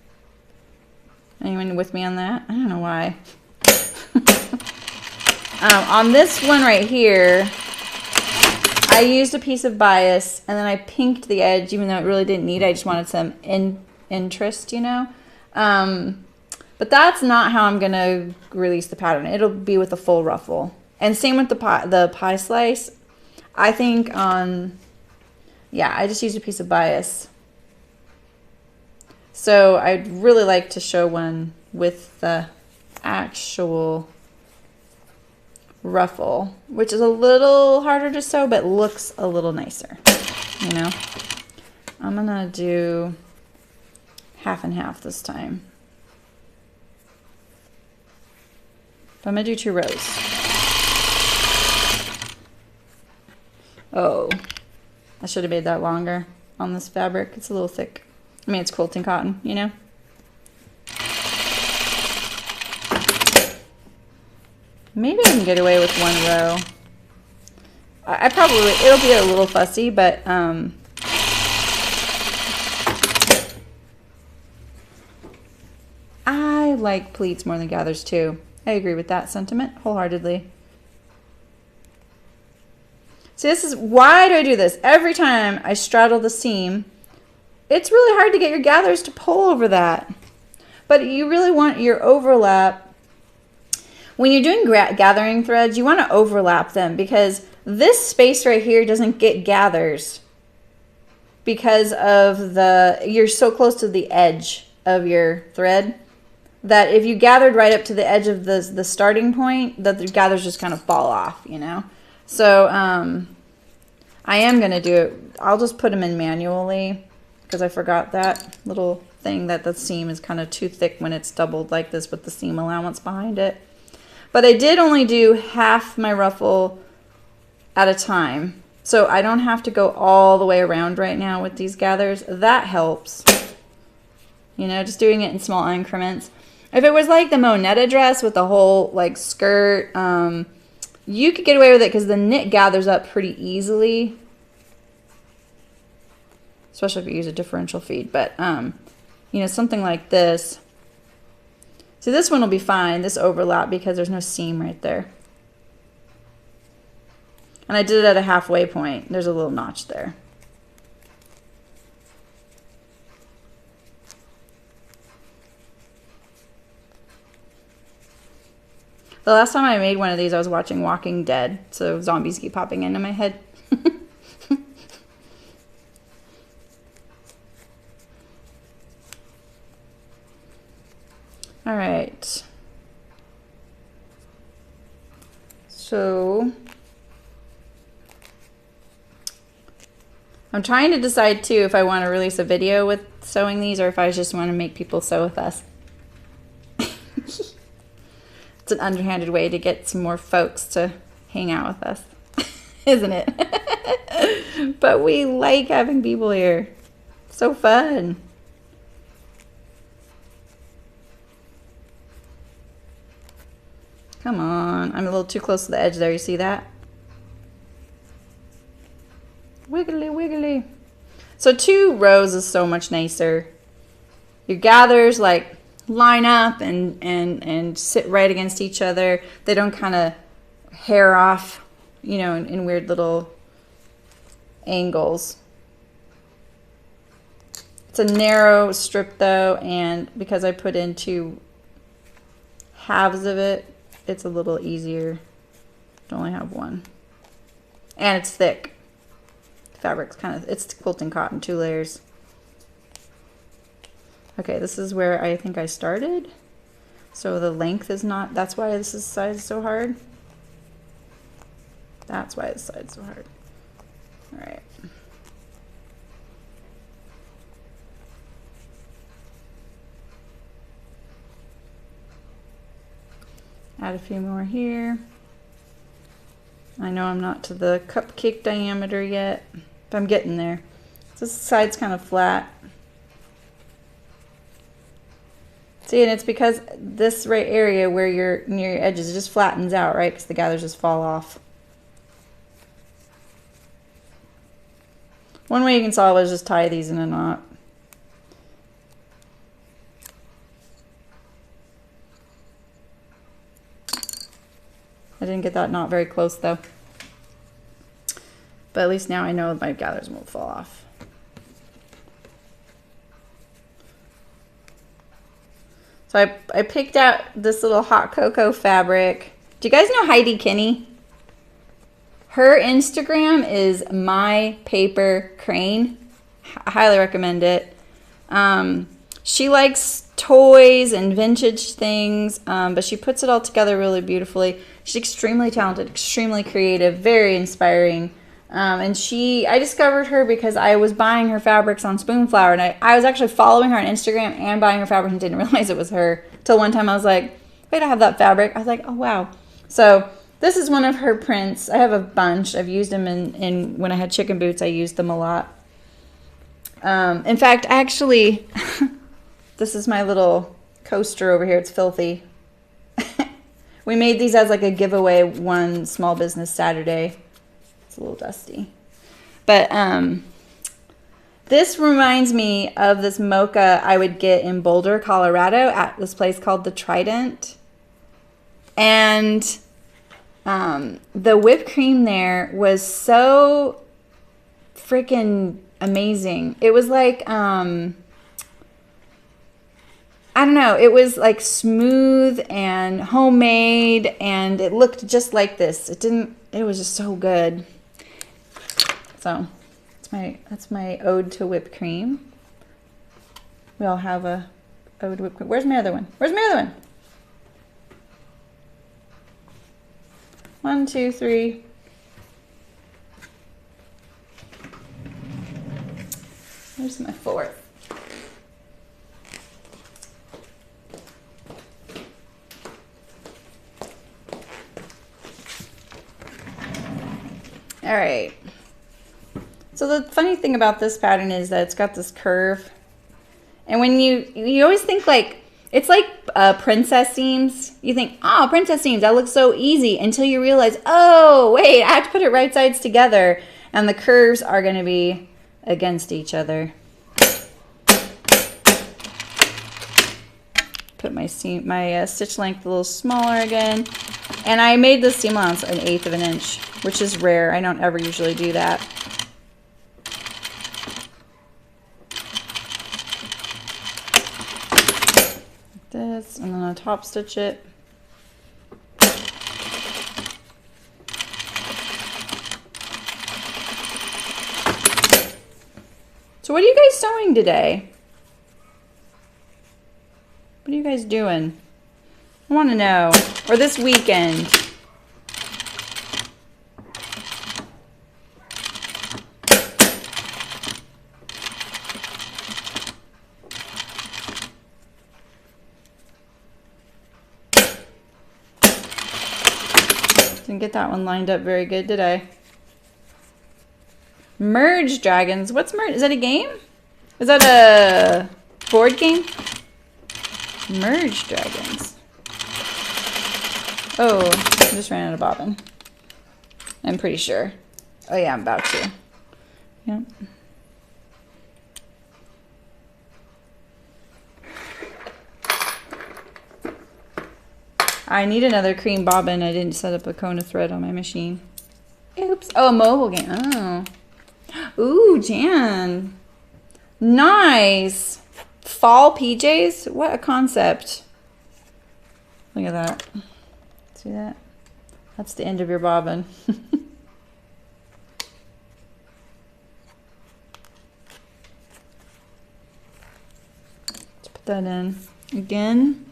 Speaker 1: Anyone with me on that? I don't know why. On this one right here, I used a piece of bias and then I pinked the edge, even though it really didn't need it. I just wanted some interest, But that's not how I'm going to release the pattern. It'll be with a full ruffle. And same with the pie slice. I think yeah, I just used a piece of bias. So I'd really like to show one with the actual ruffle, which is a little harder to sew, but looks a little nicer, I'm gonna do half and half this time. But I'm gonna do 2 rows. Oh, I should have made that longer on this fabric. It's a little thick. I mean, it's quilting cotton, Maybe I can get away with 1 row. I probably, it'll be a little fussy, but I like pleats more than gathers too. I agree with that sentiment wholeheartedly. So this is, why do I do this? Every time I straddle the seam, it's really hard to get your gathers to pull over that. But you really want your overlap. When you're doing gathering threads, you want to overlap them because this space right here doesn't get gathers because of you're so close to the edge of your thread that if you gathered right up to the edge of the starting point, the gathers just kind of fall off, So I am going to do it. I'll just put them in manually because I forgot that little thing that the seam is kind of too thick when it's doubled like this with the seam allowance behind it. But I did only do half my ruffle at a time. So I don't have to go all the way around right now with these gathers. That helps. Just doing it in small increments. If it was like the Monetta dress with the whole like skirt, you could get away with it because the knit gathers up pretty easily. Especially if you use a differential feed. But, something like this. So this one will be fine, this overlap, because there's no seam right there. And I did it at a halfway point. There's a little notch there. The last time I made one of these, I was watching Walking Dead, so zombies keep popping into my head. All right. So I'm trying to decide too if I want to release a video with sewing these or if I just want to make people sew with us. It's an underhanded way to get some more folks to hang out with us, isn't it? But we like having people here. So fun. Come on. I'm a little too close to the edge there. You see that? Wiggly, wiggly. So 2 rows is so much nicer. Your gathers like line up and sit right against each other. They don't kind of hair off, you know, in weird little angles. It's a narrow strip though, and because I put in 2 halves of it, it's a little easier to only have one. And it's thick. The fabric's it's quilting cotton, 2 layers. Okay, this is where I think I started. So the length is not, that's why this side is so hard. That's why this side's so hard. All right. Add a few more here. I know I'm not to the cupcake diameter yet, but I'm getting there. So this side's kind of flat. See, and it's because this right area where you're near your edges, it just flattens out, right? Because the gathers just fall off. One way you can solve it is just tie these in a knot. I didn't get that knot very close though. But at least now I know my gathers won't fall off. So I picked out this little hot cocoa fabric. Do you guys know Heidi Kinney? Her Instagram is My Paper Crane. I highly recommend it. She likes toys and vintage things, but she puts it all together really beautifully. She's extremely talented, extremely creative, very inspiring. And I discovered her because I was buying her fabrics on Spoonflower, and I was actually following her on Instagram and buying her fabric and didn't realize it was her. Till one time I was like, wait, I have that fabric. I was like, oh wow. So this is one of her prints. I have a bunch. I've used them in when I had chicken boots. I used them a lot. In fact, actually, this is my little coaster over here. It's filthy. We made these as like a giveaway one Small Business Saturday. It's a little dusty. But this reminds me of this mocha I would get in Boulder, Colorado at this place called the Trident. And the whipped cream there was so freaking amazing. It was like, I don't know, it was like smooth and homemade, and it looked just like this. It was just so good. So that's my ode to whipped cream. We all have a ode to whipped cream. Where's my other one? Where's my other one? 1, 2, 3. Where's my 4th? All right. So the funny thing about this pattern is that it's got this curve. And when you always think like, it's like princess seams. You think, oh, princess seams, that looks so easy, until you realize, oh, wait, I have to put it right sides together. And the curves are going to be against each other. put my stitch length a little smaller again. And I made the seam allowance 1/8 of an inch, which is rare. I don't ever usually do that. Like this, and then I'll top stitch it. So what are you guys sewing today? What are you guys doing? I want to know. Or this weekend. Didn't get that one lined up very good, did I? Merge Dragons. What's Merge? Is that a game? Is that a board game? Merge Dragons. Oh, I just ran out of bobbin. I'm pretty sure. Oh yeah, I'm about to. Yep. I need another cream bobbin. I didn't set up a cone of thread on my machine. Oops. Oh, a mobile game. Oh. Ooh, Jan. Nice. Fall PJs? What a concept. Look at that. See that? That's the end of your bobbin. Let's put that in again.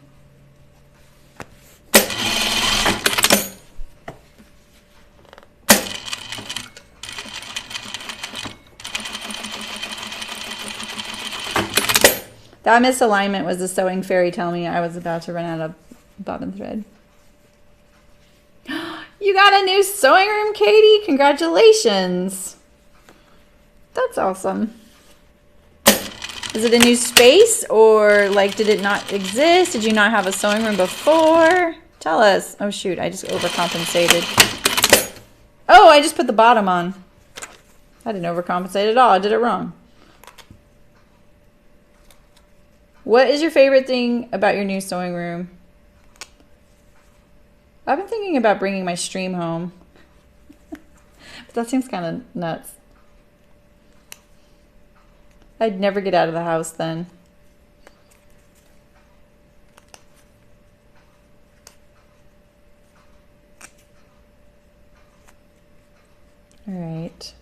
Speaker 1: That misalignment was the sewing fairy telling me I was about to run out of bobbin thread. You got a new sewing room, Katie! Congratulations! That's awesome. Is it a new space, or like did it not exist? Did you not have a sewing room before? Tell us. Oh shoot, I just overcompensated. Oh, I just put the bottom on. I didn't overcompensate at all. I did it wrong. What is your favorite thing about your new sewing room? I've been thinking about bringing my stream home. But that seems kind of nuts. I'd never get out of the house then. All right.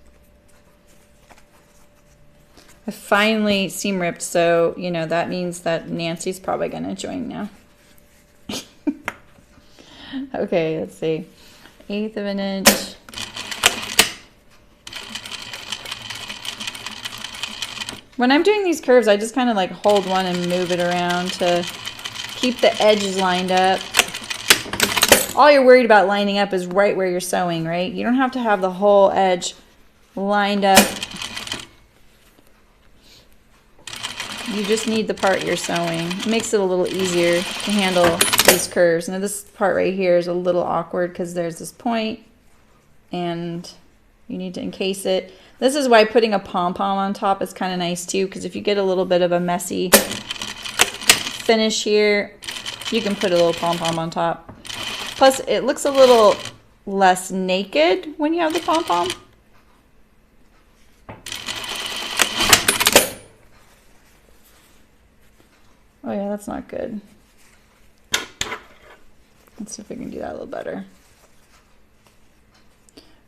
Speaker 1: I finally seam ripped, so, you know, that means that Nancy's probably going to join now. Okay, let's see. 1/8 of an inch. When I'm doing these curves, I just kind of like hold one and move it around to keep the edges lined up. All you're worried about lining up is right where you're sewing, right? You don't have to have the whole edge lined up. You just need the part you're sewing. It makes it a little easier to handle these curves. Now this part right here is a little awkward because there's this point and you need to encase it. This is why putting a pom-pom on top is kind of nice too, because if you get a little bit of a messy finish here, you can put a little pom-pom on top. Plus it looks a little less naked when you have the pom-pom. Oh yeah, that's not good. Let's see if we can do that a little better.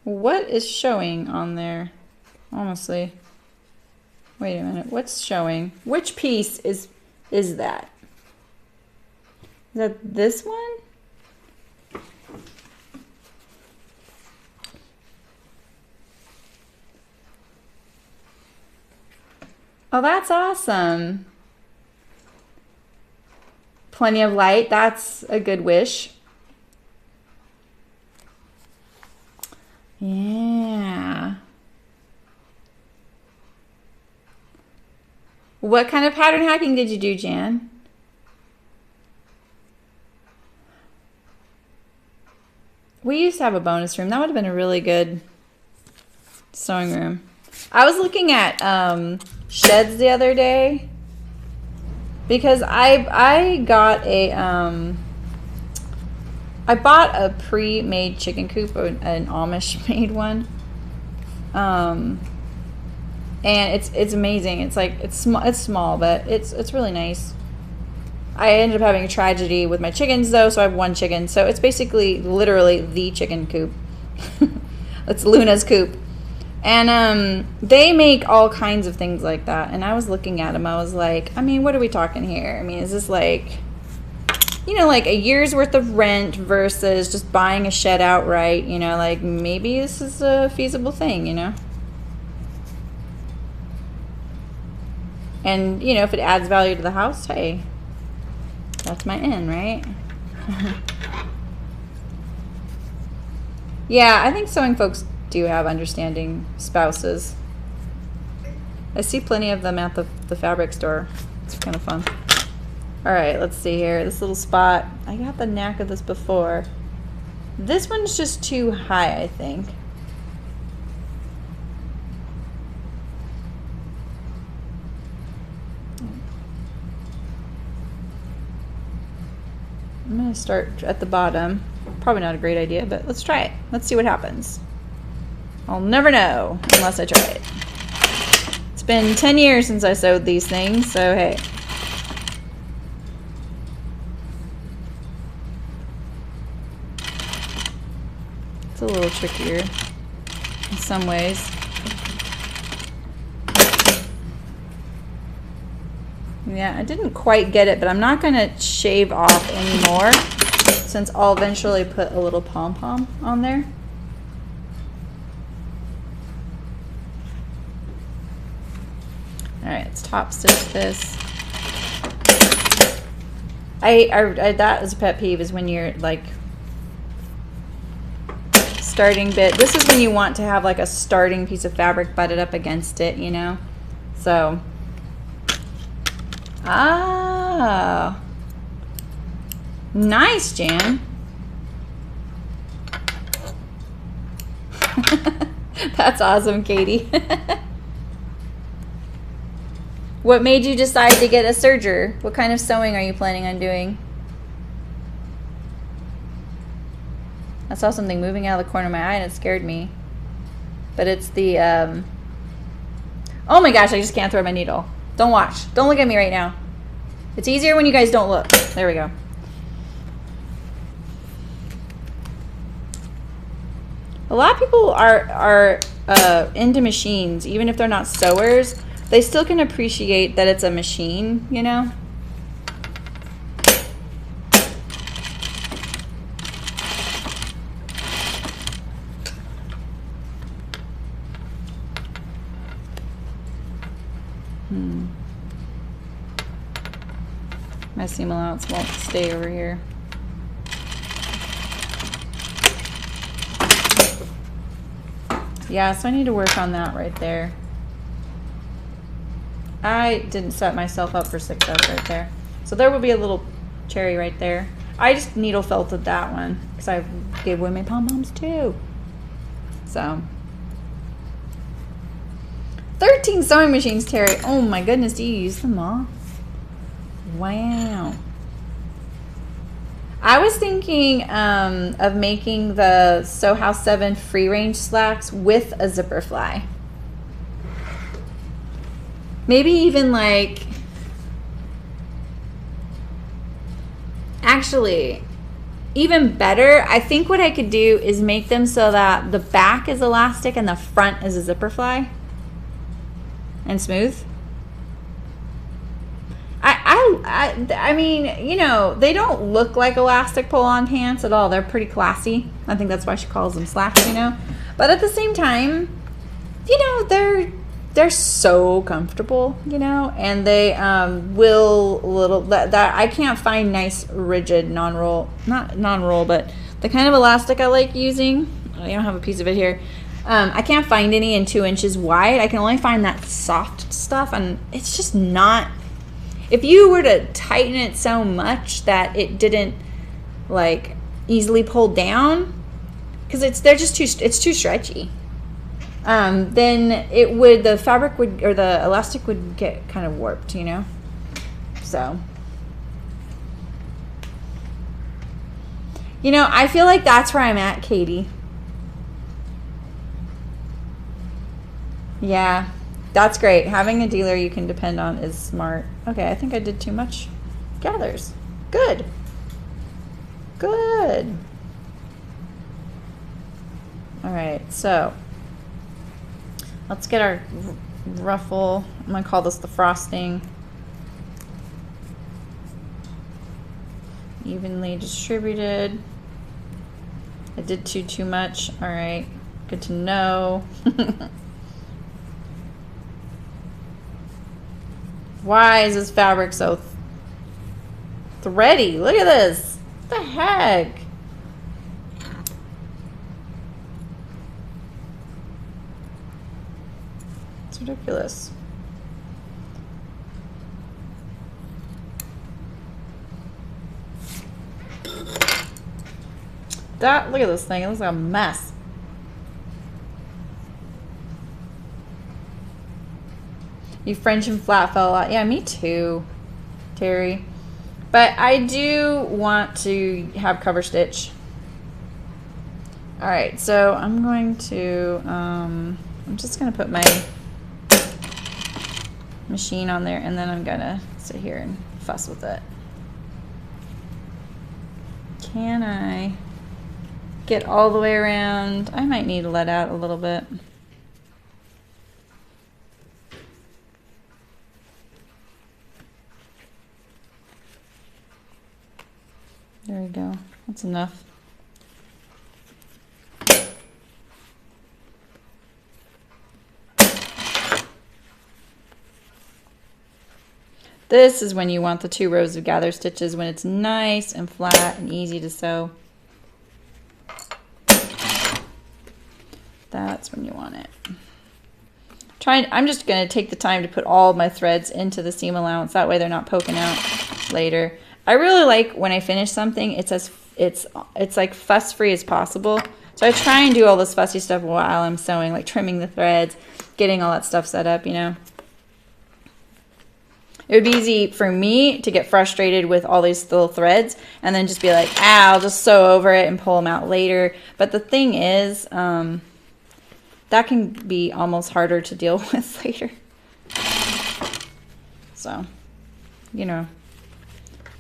Speaker 1: What is showing on there? Honestly. Wait a minute, what's showing? Which piece is that? Is that this one? Oh, that's awesome. Plenty of light, that's a good wish. Yeah. What kind of pattern hacking did you do, Jan? We used to have a bonus room. That would have been a really good sewing room. I was looking at sheds the other day. because I got a I bought a pre-made chicken coop, an Amish made one, and it's amazing. It's like it's small, but it's really nice. I ended up having a tragedy with my chickens though, so I have one chicken. So it's basically literally the chicken coop. It's Luna's coop. And they make all kinds of things like that. And I was looking at them, I was like, I mean, what are we talking here? I mean, is this like, you know, like a year's worth of rent versus just buying a shed outright? You know, like maybe this is a feasible thing, you know? And, you know, if it adds value to the house, hey, that's my in, right? Yeah, I think sewing folks do have understanding spouses. I see plenty of them at the fabric store. It's kind of fun. All right, let's see here. This little spot, I got the knack of this before. This one's just too high, I think. I'm gonna start at the bottom. Probably not a great idea, but let's try it. Let's see what happens. I'll never know unless I try it. It's been 10 years since I sewed these things, so hey. It's a little trickier in some ways. Yeah, I didn't quite get it, but I'm not gonna shave off anymore since I'll eventually put a little pom-pom on there. All right, let's top stitch this. That is a pet peeve, is when you're like starting bit. This is when you want to have like a starting piece of fabric butted up against it, you know? So, nice, Jan. That's awesome, Katie. What made you decide to get a serger? What kind of sewing are you planning on doing? I saw something moving out of the corner of my eye and it scared me. But it's the, oh my gosh, I just can't throw my needle. Don't watch. Don't look at me right now. It's easier when you guys don't look. There we go. A lot of people are into machines, even if they're not sewers. They still can appreciate that it's a machine, you know? My seam allowance won't stay over here. Yeah, so I need to work on that right there. I didn't set myself up for success right there. So there will be a little cherry right there. I just needle felted that one because I gave away my pom-poms too. So 13 sewing machines, Terry. Oh my goodness, do you use them all? Wow. I was thinking of making the Sew House 7 free range slacks with a zipper fly. Maybe even like, actually, even better, I think what I could do is make them so that the back is elastic and the front is a zipper fly and smooth. I mean, you know, they don't look like elastic pull-on pants at all. They're pretty classy. I think that's why she calls them slacks, you know. But at the same time, you know, they're so comfortable, you know, and they will little that I can't find nice rigid non-roll, not non-roll, but the kind of elastic I like using. I don't have a piece of it here. I can't find any in 2 inches wide. I can only find that soft stuff, and it's just not. If you were to tighten it so much that it didn't like easily pull down, because it's too stretchy, then the fabric would, or the elastic would get kind of warped, you know. So, you know, I feel like that's where I'm at, Katie. Yeah, that's great. Having a dealer you can depend on is smart. Okay, I think I did too much gathers. Good. Good. All right, so let's get our ruffle. I'm gonna call this the frosting. Evenly distributed. I did too much. All right, good to know. Why is this fabric so thready? Look at this. What the heck? It's ridiculous. Look at this thing. It looks like a mess. You French and flat fell a lot. Yeah, me too, Terry. But I do want to have cover stitch. All right, so I'm going to, I'm just going to put my machine on there, and then I'm going to sit here and fuss with it. Can I get all the way around? I might need to let out a little bit. There we go. That's enough. This is when you want the 2 rows of gather stitches, when it's nice and flat and easy to sew. That's when you want it. I'm just going to take the time to put all of my threads into the seam allowance. That way they're not poking out later. I really like when I finish something, it's like fuss free as possible. So I try and do all this fussy stuff while I'm sewing, like trimming the threads, getting all that stuff set up, you know. It would be easy for me to get frustrated with all these little threads and then just be like, ah, I'll just sew over it and pull them out later. But the thing is, that can be almost harder to deal with later. So, you know.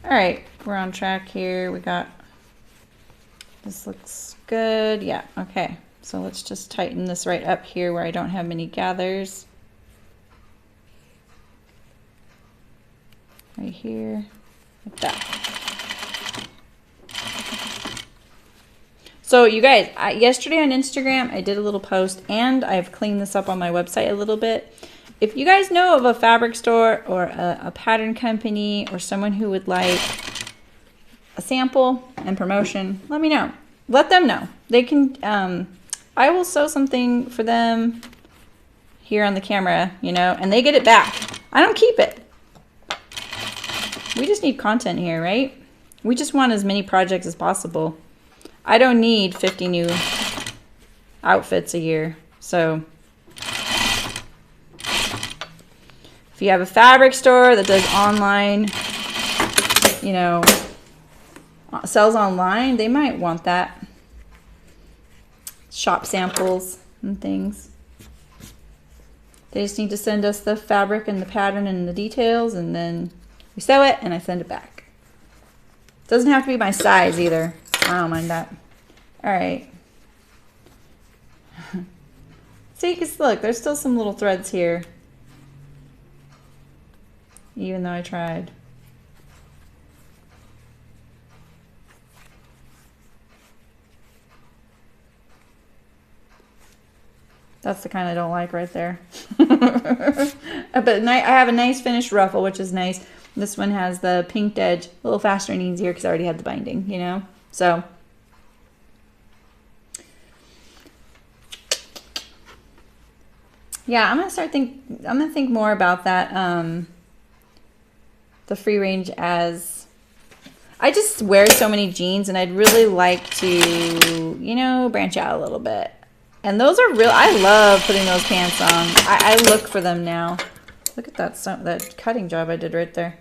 Speaker 1: All right, we're on track here. We got, this looks good. Yeah, okay. So let's just tighten this right up here where I don't have many gathers. Right here, like that. So you guys, yesterday on Instagram, I did a little post, and I've cleaned this up on my website a little bit. If you guys know of a fabric store or a pattern company or someone who would like a sample and promotion, let me know. Let them know. They can, I will sew something for them here on the camera, you know, and they get it back. I don't keep it. We just need content here, right? We just want as many projects as possible. I don't need 50 new outfits a year. So if you have a fabric store that does online, you know, sells online, they might want that. Shop samples and things. They just need to send us the fabric and the pattern and the details, and then we sew it and I send it back. Doesn't have to be my size either. I don't mind that. All right. See, because look, there's still some little threads here, even though I tried. That's the kind I don't like right there. But I have a nice finished ruffle, which is nice. This one has the pinked edge, a little faster and easier because I already had the binding, you know? So, yeah, I'm gonna think more about that, the free range, as I just wear so many jeans and I'd really like to, you know, branch out a little bit. And those are real, I love putting those pants on. I look for them now. Look at that cutting job I did right there.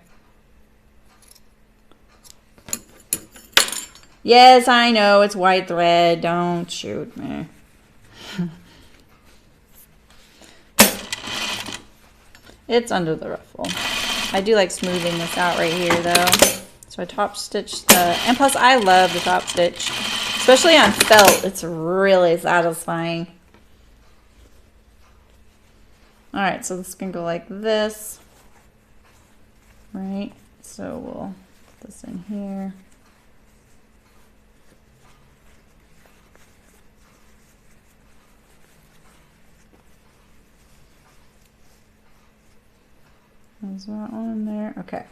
Speaker 1: Yes, I know, it's white thread. Don't shoot me. It's under the ruffle. I do like smoothing this out right here though. So I top stitch and plus I love the top stitch, especially on felt. It's really satisfying. All right, so this can go like this, right? So we'll put this in here. There's that one there. Okay.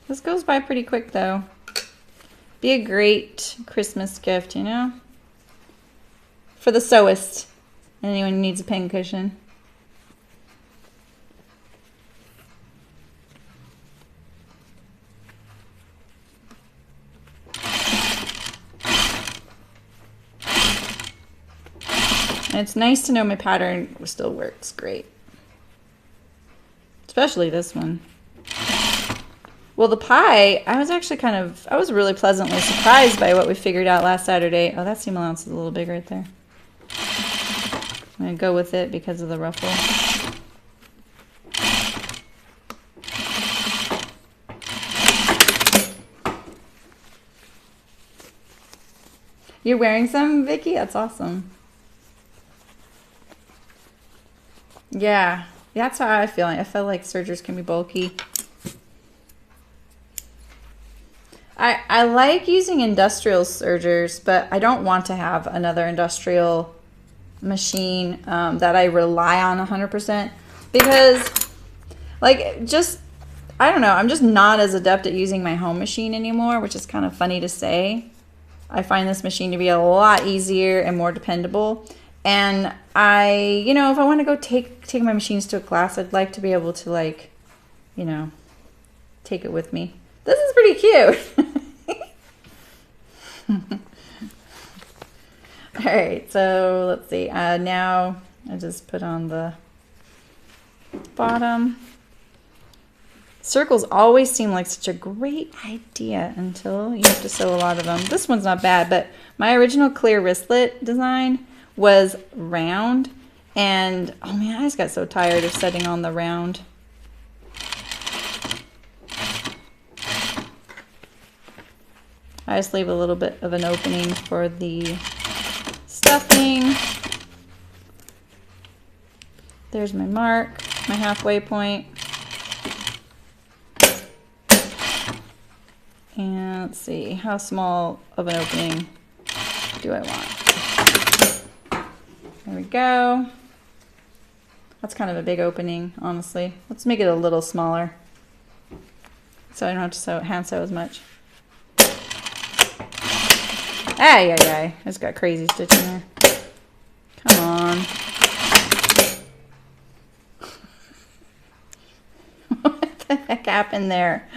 Speaker 1: This goes by pretty quick though. Be a great Christmas gift, you know? For the sewist. Anyone who needs a pincushion. And it's nice to know my pattern still works great. Especially this one. Well, the pie, I was actually I was really pleasantly surprised by what we figured out last Saturday. Oh, that seam allowance is a little big right there. I'm going to go with it because of the ruffle. You're wearing some, Vicky? That's awesome. Yeah, that's how I feel. I feel like sergers can be bulky. I like using industrial sergers, but I don't want to have another industrial machine that I rely on 100% because, like, I don't know, I'm just not as adept at using my home machine anymore, which is kind of funny to say. I find this machine to be a lot easier and more dependable. And you know, if I want to go take my machines to a class, I'd like to be able to, like, you know, take it with me. This is pretty cute. All right, so let's see. Now I just put on the bottom. Circles always seem like such a great idea until you have to sew a lot of them. This one's not bad, but my original clear wristlet design was round, and oh man, I just got so tired of setting on the round. I just leave a little bit of an opening for the stuffing. There's my mark, my halfway point. And let's see, how small of an opening do I want? There we go. That's kind of a big opening, honestly. Let's make it a little smaller so I don't have to hand sew as much. Ay, ay, ay. I just got crazy stitching there. Come on. What the heck happened there?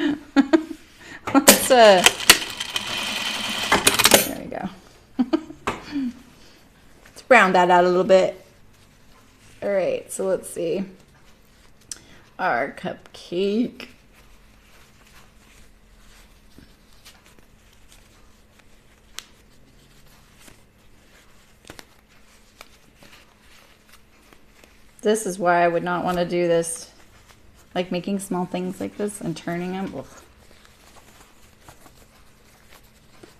Speaker 1: Let's, there we go. Let's round that out a little bit. All right, so let's see. Our cupcake. This is why I would not want to do this, like making small things like this and turning them. Ugh.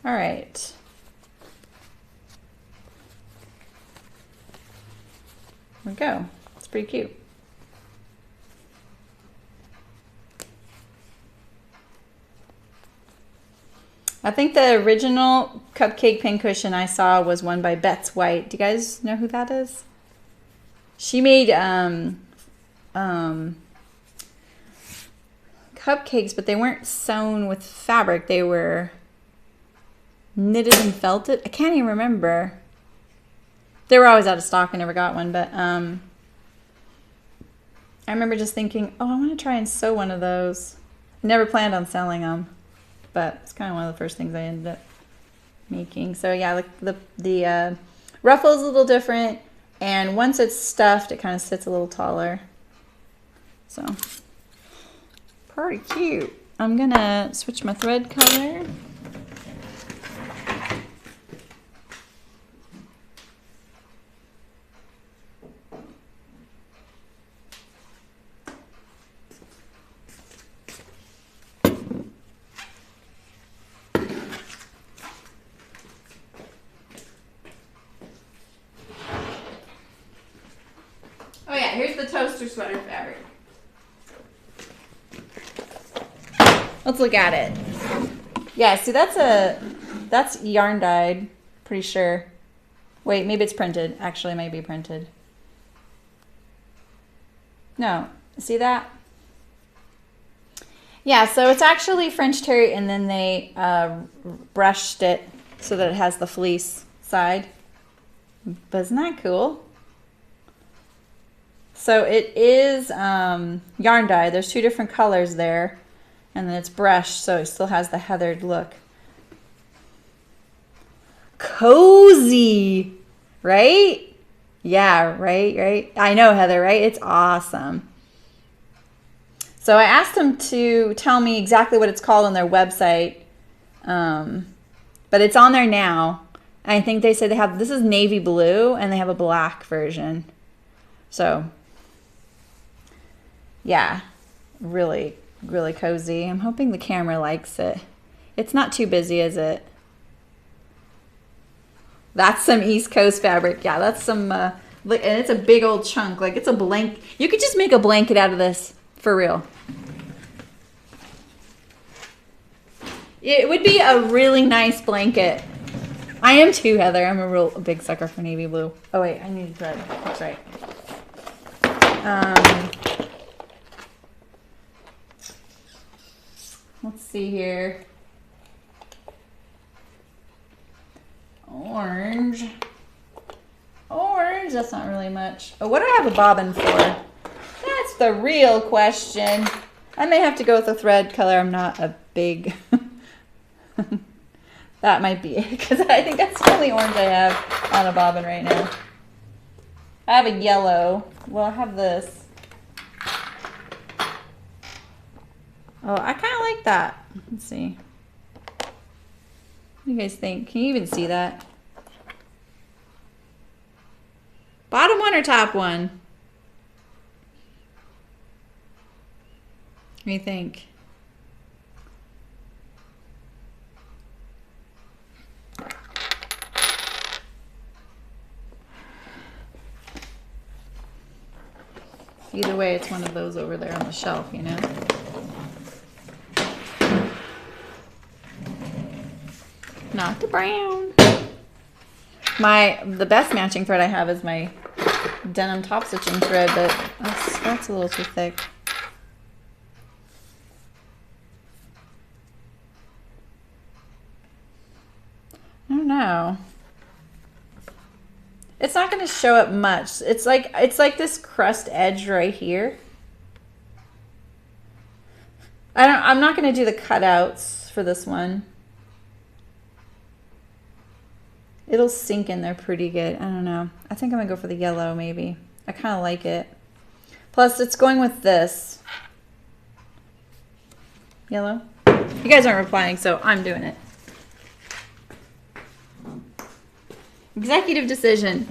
Speaker 1: All right. There we go. It's pretty cute. I think the original cupcake pincushion I saw was one by Betts White. Do you guys know who that is? She made cupcakes, but they weren't sewn with fabric. They were knitted and felted. I can't even remember. They were always out of stock. I never got one, but I remember just thinking, oh, I want to try and sew one of those. Never planned on selling them, but it's kind of one of the first things I ended up making. So yeah, like the ruffle is a little different. And once it's stuffed, it kind of sits a little taller. So pretty cute. I'm gonna switch my thread color. Oh yeah, here's the toaster sweater fabric. Let's look at it. Yeah, see that's yarn dyed, pretty sure. Wait, maybe it's printed. Actually, it might be printed. No, see that? Yeah, so it's actually French terry, and then they brushed it so that it has the fleece side. But isn't that cool? So it is yarn dye. There's two different colors there. And then it's brushed, so it still has the heathered look. Cozy, right? Yeah, right. I know, Heather, right? It's awesome. So I asked them to tell me exactly what it's called on their website. But it's on there now. I think they said they have, this is navy blue, and they have a black version. So, yeah, really cozy. I'm hoping the camera likes it. It's not too busy, is it? That's some East Coast fabric. Yeah, that's some, and it's a big old chunk. Like, it's a blanket. You could just make a blanket out of this, for real. It would be a really nice blanket. I am too, Heather. I'm a big sucker for navy blue. Oh, wait, I need thread. That's right. Let's see here. Orange, that's not really much. Oh, what do I have a bobbin for? That's the real question. I may have to go with a thread color. I'm not a big, that might be it, because I think that's the only orange I have on a bobbin right now. I have a yellow. Well, I have this. Oh, I kind of like that. Let's see. What do you guys think? Can you even see that? Bottom one or top one? What do you think? Either way, it's one of those over there on the shelf, you know? Not the brown. The best matching thread I have is my denim top stitching thread, but that's a little too thick. I don't know. It's not going to show up much. It's like this crust edge right here. I'm not going to do the cutouts for this one. It'll sink in there pretty good. I don't know. I think I'm going to go for the yellow maybe. I kind of like it. Plus, it's going with this. Yellow? You guys aren't replying, so I'm doing it. Executive decision.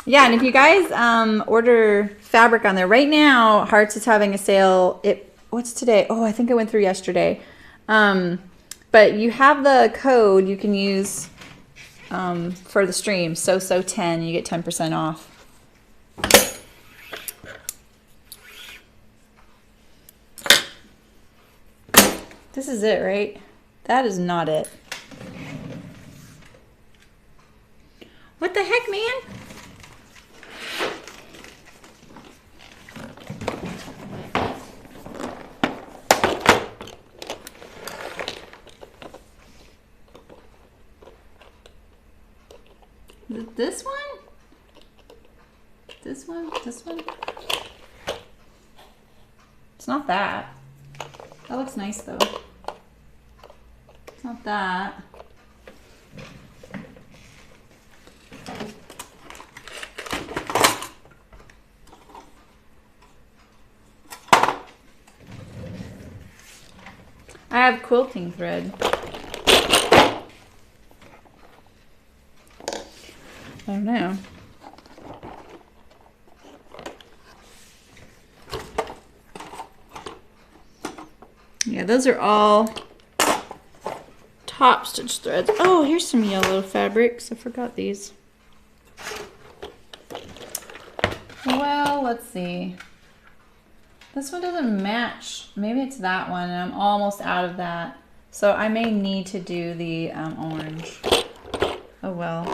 Speaker 1: Yeah, and if you guys order fabric on there right now, Hearts is having a sale. What's today? Oh, I think I went through yesterday. But you have the code you can use for the stream, so 10. You get 10% off. This is it, right? That is not it. What the heck, man? This one? This one? This one? It's not that. That looks nice though. It's not that. have quilting thread. I don't know. Yeah, those are all top stitch threads. Oh, here's some yellow fabrics. I forgot these. Well, let's see. This one doesn't match. Maybe it's that one, and I'm almost out of that. So I may need to do the orange. Oh well.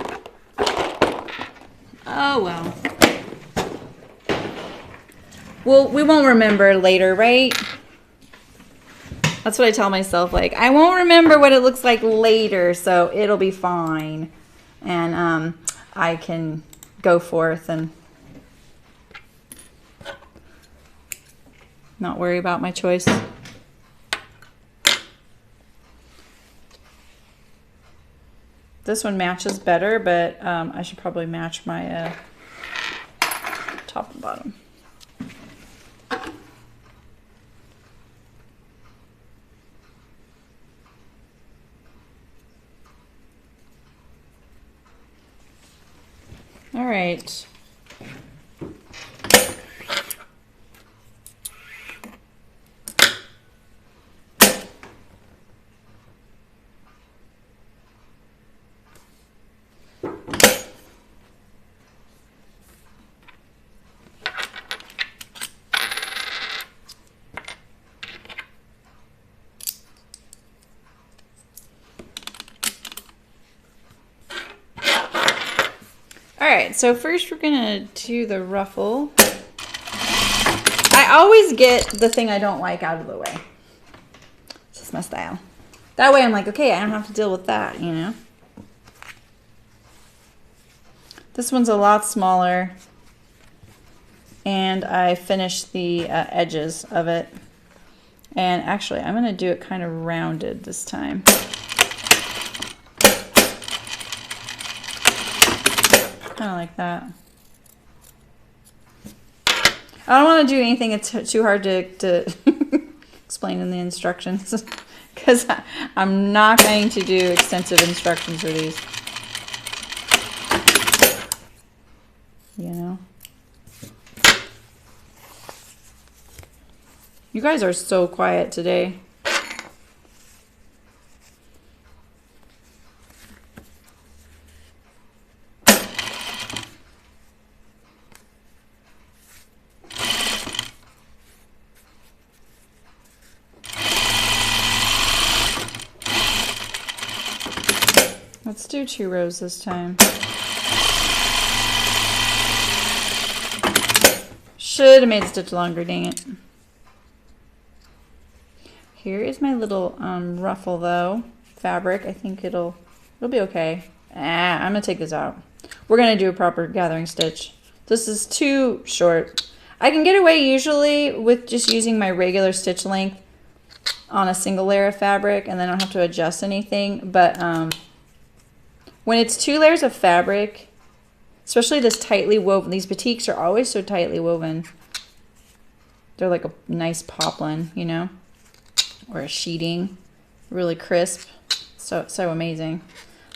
Speaker 1: Oh well. Well, we won't remember later, right? That's what I tell myself. Like, I won't remember what it looks like later, so it'll be fine. And I can go forth and not worry about my choice. This one matches better, but I should probably match my top and bottom. All right. Alright, so first we're gonna do the ruffle. I always get the thing I don't like out of the way. It's just my style. That way I'm like, okay, I don't have to deal with that, you know? This one's a lot smaller. And I finished the edges of it. And actually, I'm gonna do it kind of rounded this time. Kind of like that. I don't want to do anything that's too hard to explain in the instructions because I'm not going to do extensive instructions for these. You know? You guys are so quiet today. Let's do 2 rows this time. Should have made the stitch longer, dang it. Here is my little ruffle though, fabric. I think it'll be okay. I'm gonna take this out. We're gonna do a proper gathering stitch. This is too short. I can get away usually with just using my regular stitch length on a single layer of fabric and then I don't have to adjust anything, but when it's 2 layers of fabric, especially this tightly woven, these batiks are always so tightly woven. They're like a nice poplin, you know, or a sheeting, really crisp, so amazing.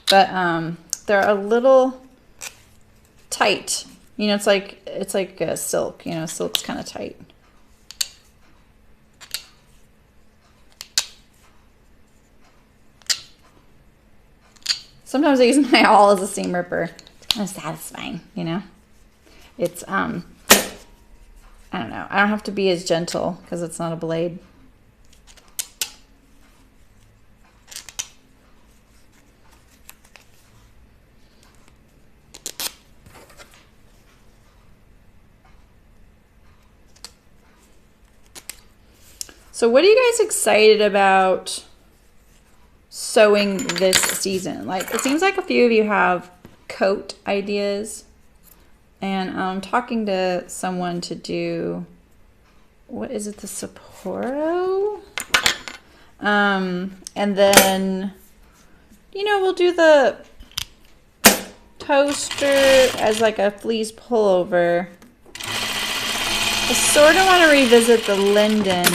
Speaker 1: But they're a little tight, you know. It's like a silk, you know. Silk's kind of tight. Sometimes I use my awl as a seam ripper. It's kind of satisfying, you know. It's I don't know. I don't have to be as gentle because it's not a blade. So what are you guys excited about sewing this season? Like, it seems like a few of you have coat ideas, and I'm talking to someone to do, what is it, the Sapporo? And then, you know, we'll do the toaster as like a fleece pullover. I sort of want to revisit the linden.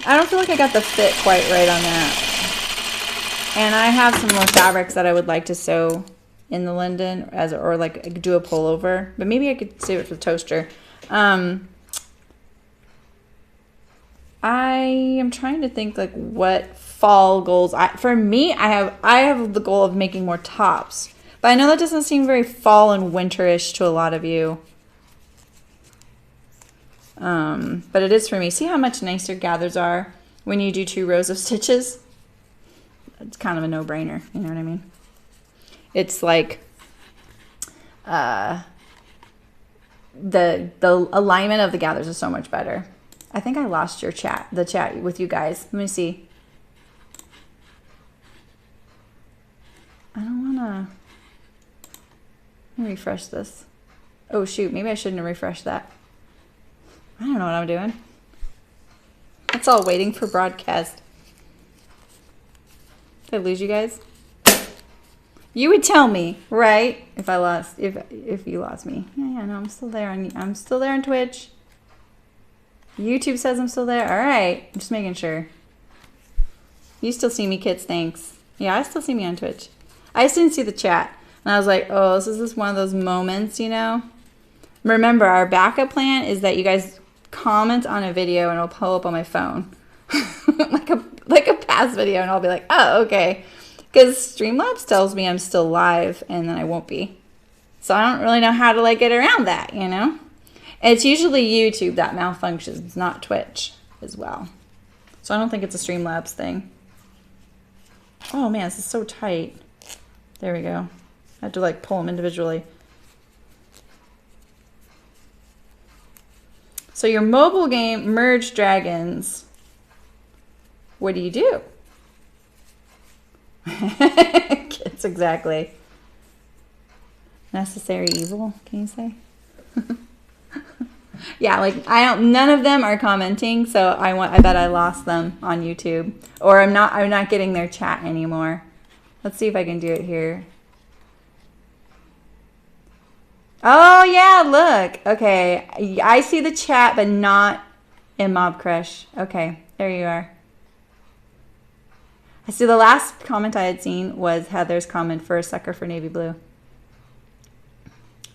Speaker 1: I don't feel like I got the fit quite right on that. And I have some more fabrics that I would like to sew in the linden or like do a pullover, but maybe I could sew it with toaster. I am trying to think like what fall goals. For me, I have the goal of making more tops, but I know that doesn't seem very fall and winterish to a lot of you. But it is for me. See how much nicer gathers are when you do 2 rows of stitches? It's kind of a no-brainer, you know what I mean? It's like the alignment of the gathers is so much better. I think I lost the chat with you guys. Let me see. I don't wanna. Let me refresh this. Oh shoot, maybe I shouldn't have refreshed that. I don't know what I'm doing. It's all waiting for broadcast. Did I lose you guys? You would tell me, right? If you lost me. Yeah, no, I'm still there. I'm still there on Twitch. YouTube says I'm still there. All right, I'm just making sure. You still see me, kids? Thanks. Yeah, I still see me on Twitch. I just didn't see the chat, and I was like, oh, this is just one of those moments, you know. Remember, our backup plan is that you guys comment on a video, and it'll pull up on my phone, like a past video, and I'll be like, oh, okay. Because Streamlabs tells me I'm still live, and then I won't be. So I don't really know how to like get around that, you know? And it's usually YouTube that malfunctions, not Twitch as well. So I don't think it's a Streamlabs thing. Oh man, this is so tight. There we go. I have to like pull them individually. So your mobile game, Merge Dragons, what do you do? Kids, exactly. Necessary evil, can you say? Yeah, like none of them are commenting, so I bet I lost them on YouTube, or I'm not getting their chat anymore. Let's see if I can do it here. Oh yeah, look. Okay, I see the chat, but not in Mob Crush. Okay, there you are. I see the last comment I had seen was Heather's comment for a sucker for navy blue.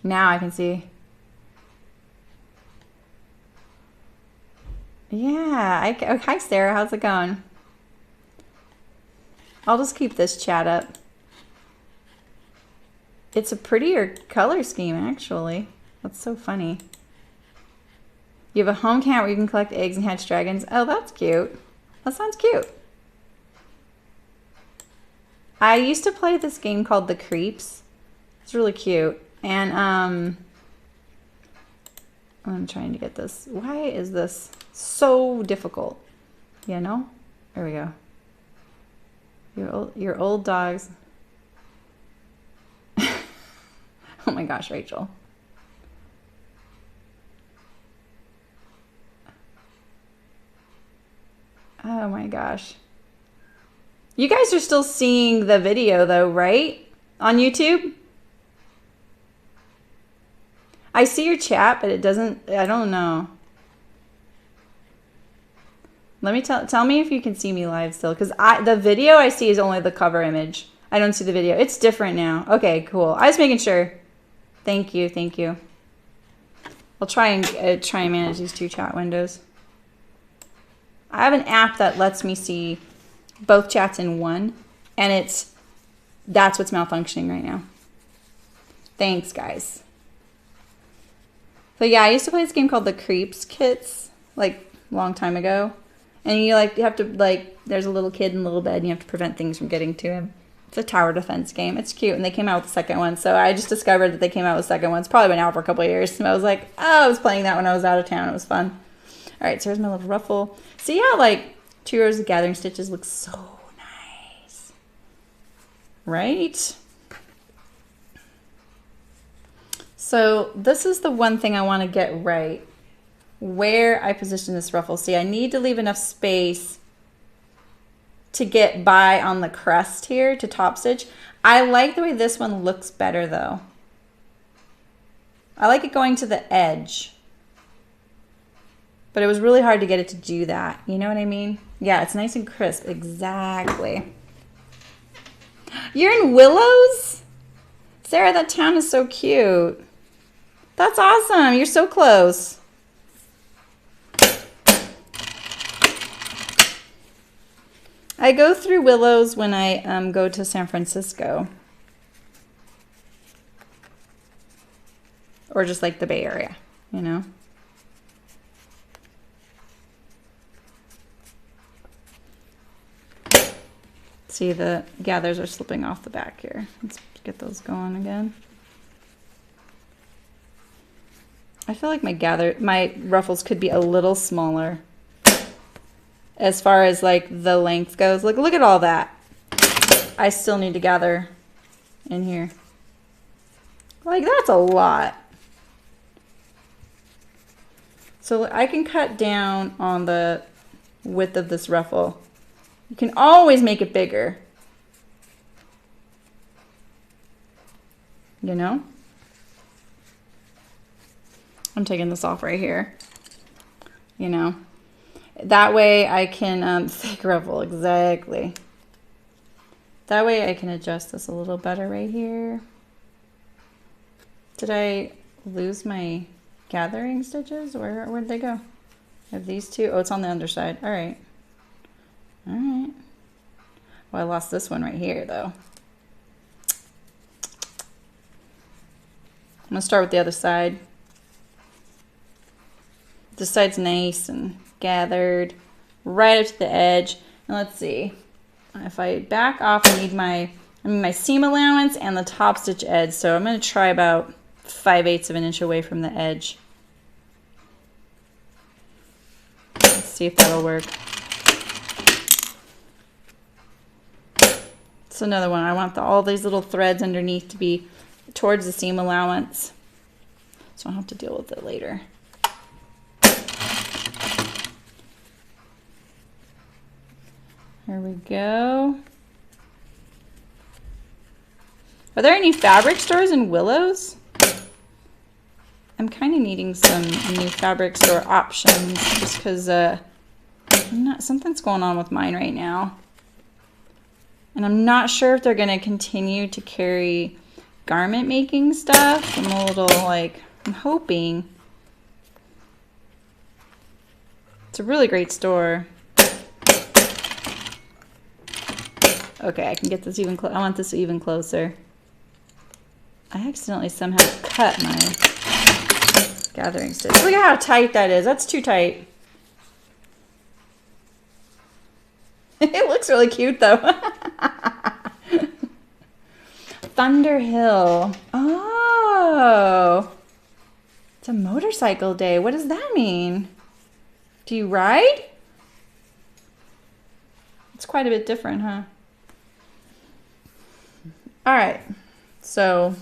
Speaker 1: Now I can see. Yeah, oh, hi Sarah, how's it going? I'll just keep this chat up. It's a prettier color scheme, actually. That's so funny. You have a home camp where you can collect eggs and hatch dragons. Oh, that's cute. That sounds cute. I used to play this game called The Creeps. It's really cute. And I'm trying to get this. Why is this so difficult? You know? There we go. Your old dogs. Oh my gosh, Rachel. Oh my gosh. You guys are still seeing the video though, right? On YouTube? I see your chat, but it doesn't, I don't know. Let me tell me if you can see me live still, because the video I see is only the cover image. I don't see the video. It's different now. Okay, cool. I was making sure. Thank you, thank you. I'll try and manage these 2 chat windows. I have an app that lets me see both chats in one, and that's what's malfunctioning right now. Thanks, guys. So yeah, I used to play this game called The Creeps Kits, like a long time ago. And you have to there's a little kid in a little bed and you have to prevent things from getting to him. It's a tower defense game. It's cute, and they came out with the second one. So I just discovered that they came out with the second one. It's probably been out for a couple of years. And I was like, oh, I was playing that when I was out of town. It was fun. All right, so here's my little ruffle. See how like 2 rows of gathering stitches look so nice, right? So this is the one thing I want to get right, where I position this ruffle. See, I need to leave enough space to get by on the crest here to top stitch. I like the way this one looks better though. I like it going to the edge. But it was really hard to get it to do that. You know what I mean? Yeah, it's nice and crisp. Exactly. You're in Willows? Sarah, that town is so cute. That's awesome. You're so close. I go through Willows when I go to San Francisco. Or just like the Bay Area, you know? See, the gathers are slipping off the back here. Let's get those going again. I feel like my ruffles could be a little smaller as far as like the length goes. Look at all that. I still need to gather in here. Like, that's a lot. So I can cut down on the width of this ruffle. You can always make it bigger. You know? I'm taking this off right here. You know? That way I can, thick ruffle, exactly. That way I can adjust this a little better right here. Did I lose my gathering stitches? Where'd they go? I have these two. Oh, it's on the underside. All right. All right. Well, I lost this one right here, though. I'm going to start with the other side. This side's nice and gathered right up to the edge. And let's see. If I back off, I need my seam allowance and the top stitch edge. So I'm going to try about 5/8 of an inch away from the edge. Let's see if that'll work. It's another one. I want all these little threads underneath to be towards the seam allowance, so I don't have to deal with it later. Here we go. Are there any fabric stores in Willows? I'm kind of needing some new fabric store options just because something's going on with mine right now. And I'm not sure if they're going to continue to carry garment making stuff. I'm a little like, I'm hoping. It's a really great store. Okay, I can get this even closer. I want this even closer. I accidentally somehow cut my gathering stitch. Look at how tight that is. That's too tight. It looks really cute though. Thunderhill. Oh. It's a motorcycle day. What does that mean? Do you ride? It's quite a bit different, huh? All right. So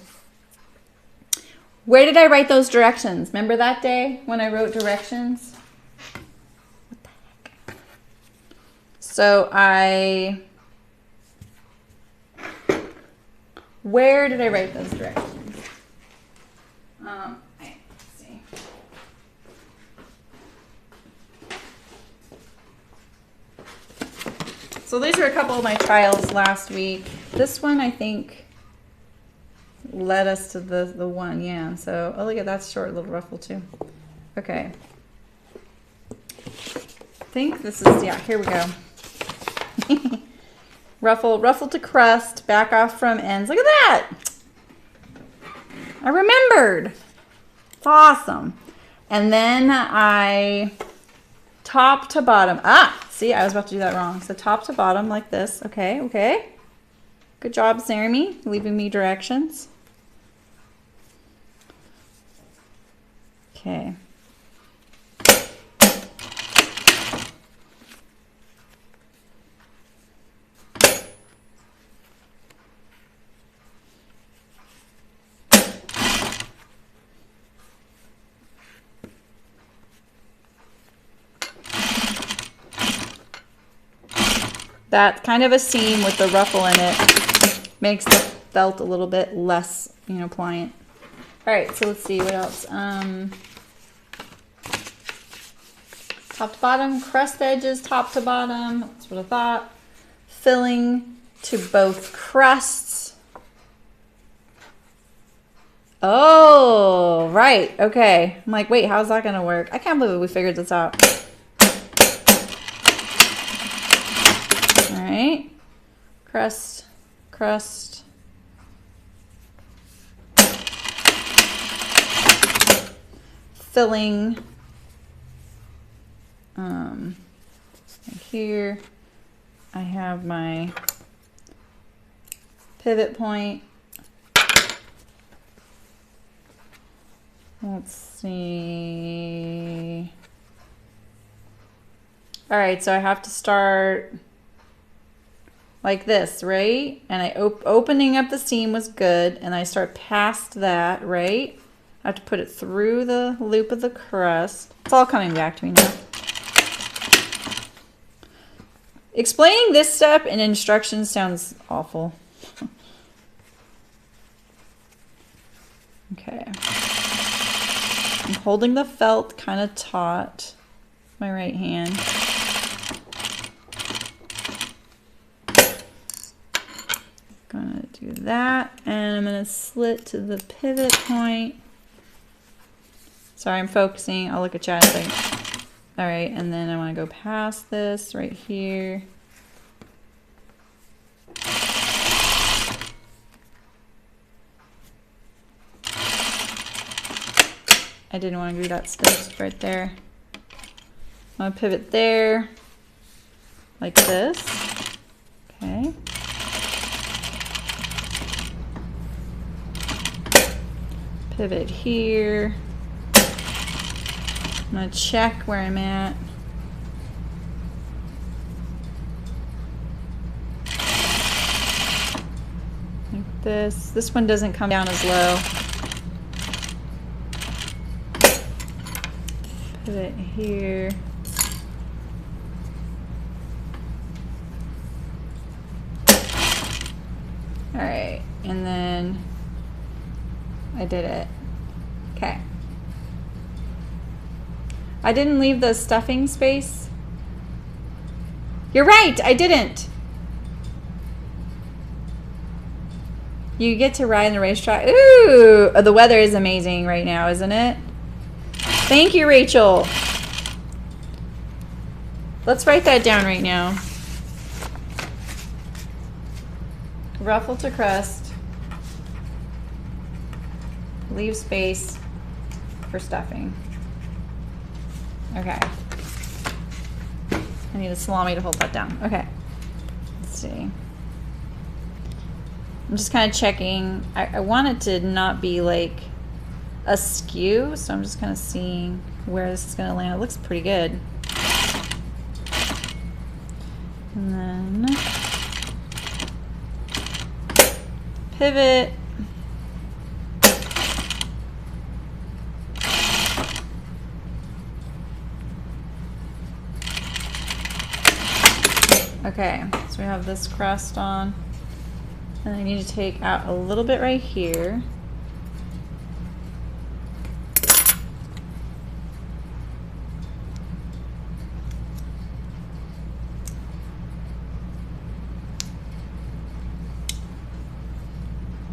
Speaker 1: where did I write those directions? Remember that day when I wrote directions? What the heck? So where did I write those directions? Let's see. So these are a couple of my trials last week. This one, I think, led us to the one, yeah. So, oh, look at that short little ruffle too. Okay. I think this is, yeah, here we go. ruffle to crust, back off from ends. Look at that. I remembered. It's awesome. And then I top to bottom. See, I was about to do that wrong. So top to bottom like this. Okay, okay. Good job, Jeremy, leaving me directions. Okay. That kind of a seam with the ruffle in it makes the felt a little bit less, pliant. All right, so let's see what else. Top to bottom, crust edges, top to bottom. That's what I thought. Filling to both crusts. Oh, right. Okay. I'm like, wait, how's that going to work? I can't believe we figured this out. All right. Crust, crust. Filling. Right here. I have my pivot point. Let's see. All right, so I have to start like this, right? And opening up the seam was good, and I start past that, right? I have to put it through the loop of the crust. It's all coming back to me now. Explaining this step in instructions sounds awful. Okay. I'm holding the felt kind of taut, my right hand. Gonna do that, and I'm gonna slit to the pivot point. Sorry, I'm focusing. I'll look at chat in a second. All right, and then I want to go past this right here. I didn't want to do that stitch right there. I'm going to pivot there, like this. Okay. Pivot here. I'm going to check where I'm at. Like this. This one doesn't come down as low. Pivot here. All right, and then I did it. Okay. I didn't leave the stuffing space. You're right, I didn't. You get to ride in the racetrack. Ooh, the weather is amazing right now, isn't it? Thank you, Rachel. Let's write that down right now. Ruffle to crust. Leave space for stuffing. Okay. I need a salami to hold that down. Okay. Let's see. I'm just kind of checking. I want it to not be like askew, so I'm just kind of seeing where this is going to land. It looks pretty good. And then pivot. Okay, so we have this crust on, and I need to take out a little bit right here.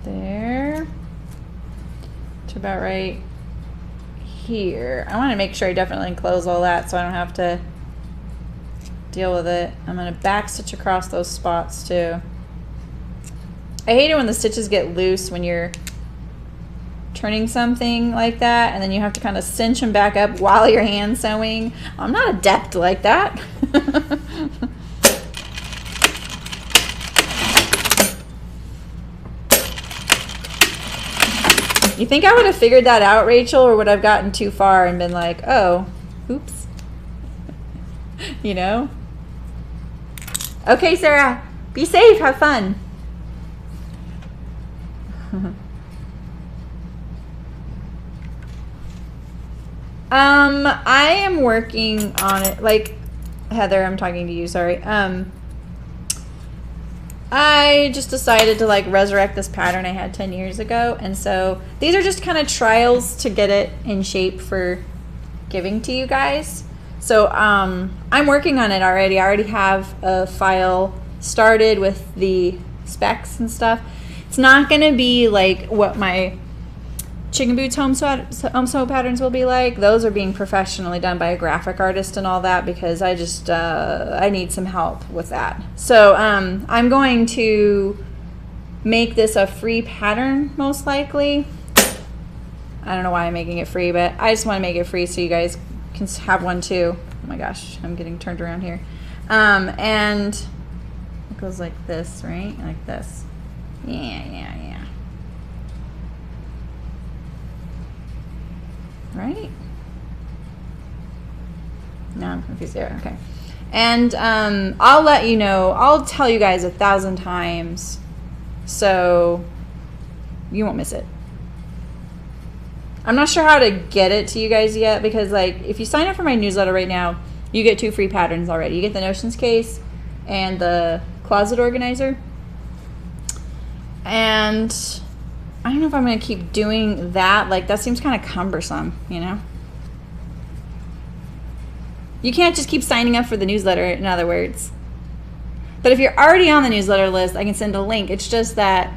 Speaker 1: There, to about right here. I want to make sure I definitely enclose all that so I don't have to deal with it. I'm going to back stitch across those spots too. I hate it when the stitches get loose when you're turning something like that, and then you have to kind of cinch them back up while you're hand sewing. I'm not adept like that. You think I would have figured that out, Rachel, or would I have gotten too far and been like, oh, oops. You know? Okay, Sarah, be safe, have fun. I am working on it. Like, Heather, I'm talking to you, sorry. I just decided to like resurrect this pattern I had 10 years ago. And so these are just kind of trials to get it in shape for giving to you guys. So I'm working on it already. I already have a file started with the specs and stuff. It's not going to be like what my chicken boots home sew patterns will be like. Those are being professionally done by a graphic artist and all that, because I just I need some help with that. So I'm going to make this a free pattern, most likely. I don't know why I'm making it free, but I just want to make it free so you guys can have one too. Oh my gosh, I'm getting turned around here. And it goes like this, right? Like this. Yeah. Right? Now I'm confused there. Okay. And I'll let you know. I'll tell you guys 1,000 times so you won't miss it. I'm not sure how to get it to you guys yet, because like if you sign up for my newsletter right now, you get 2 free patterns already. You get the notions case and the closet organizer. And I don't know if I'm going to keep doing that. Like that seems kind of cumbersome, you know? You can't just keep signing up for the newsletter, in other words. But if you're already on the newsletter list, I can send a link. It's just that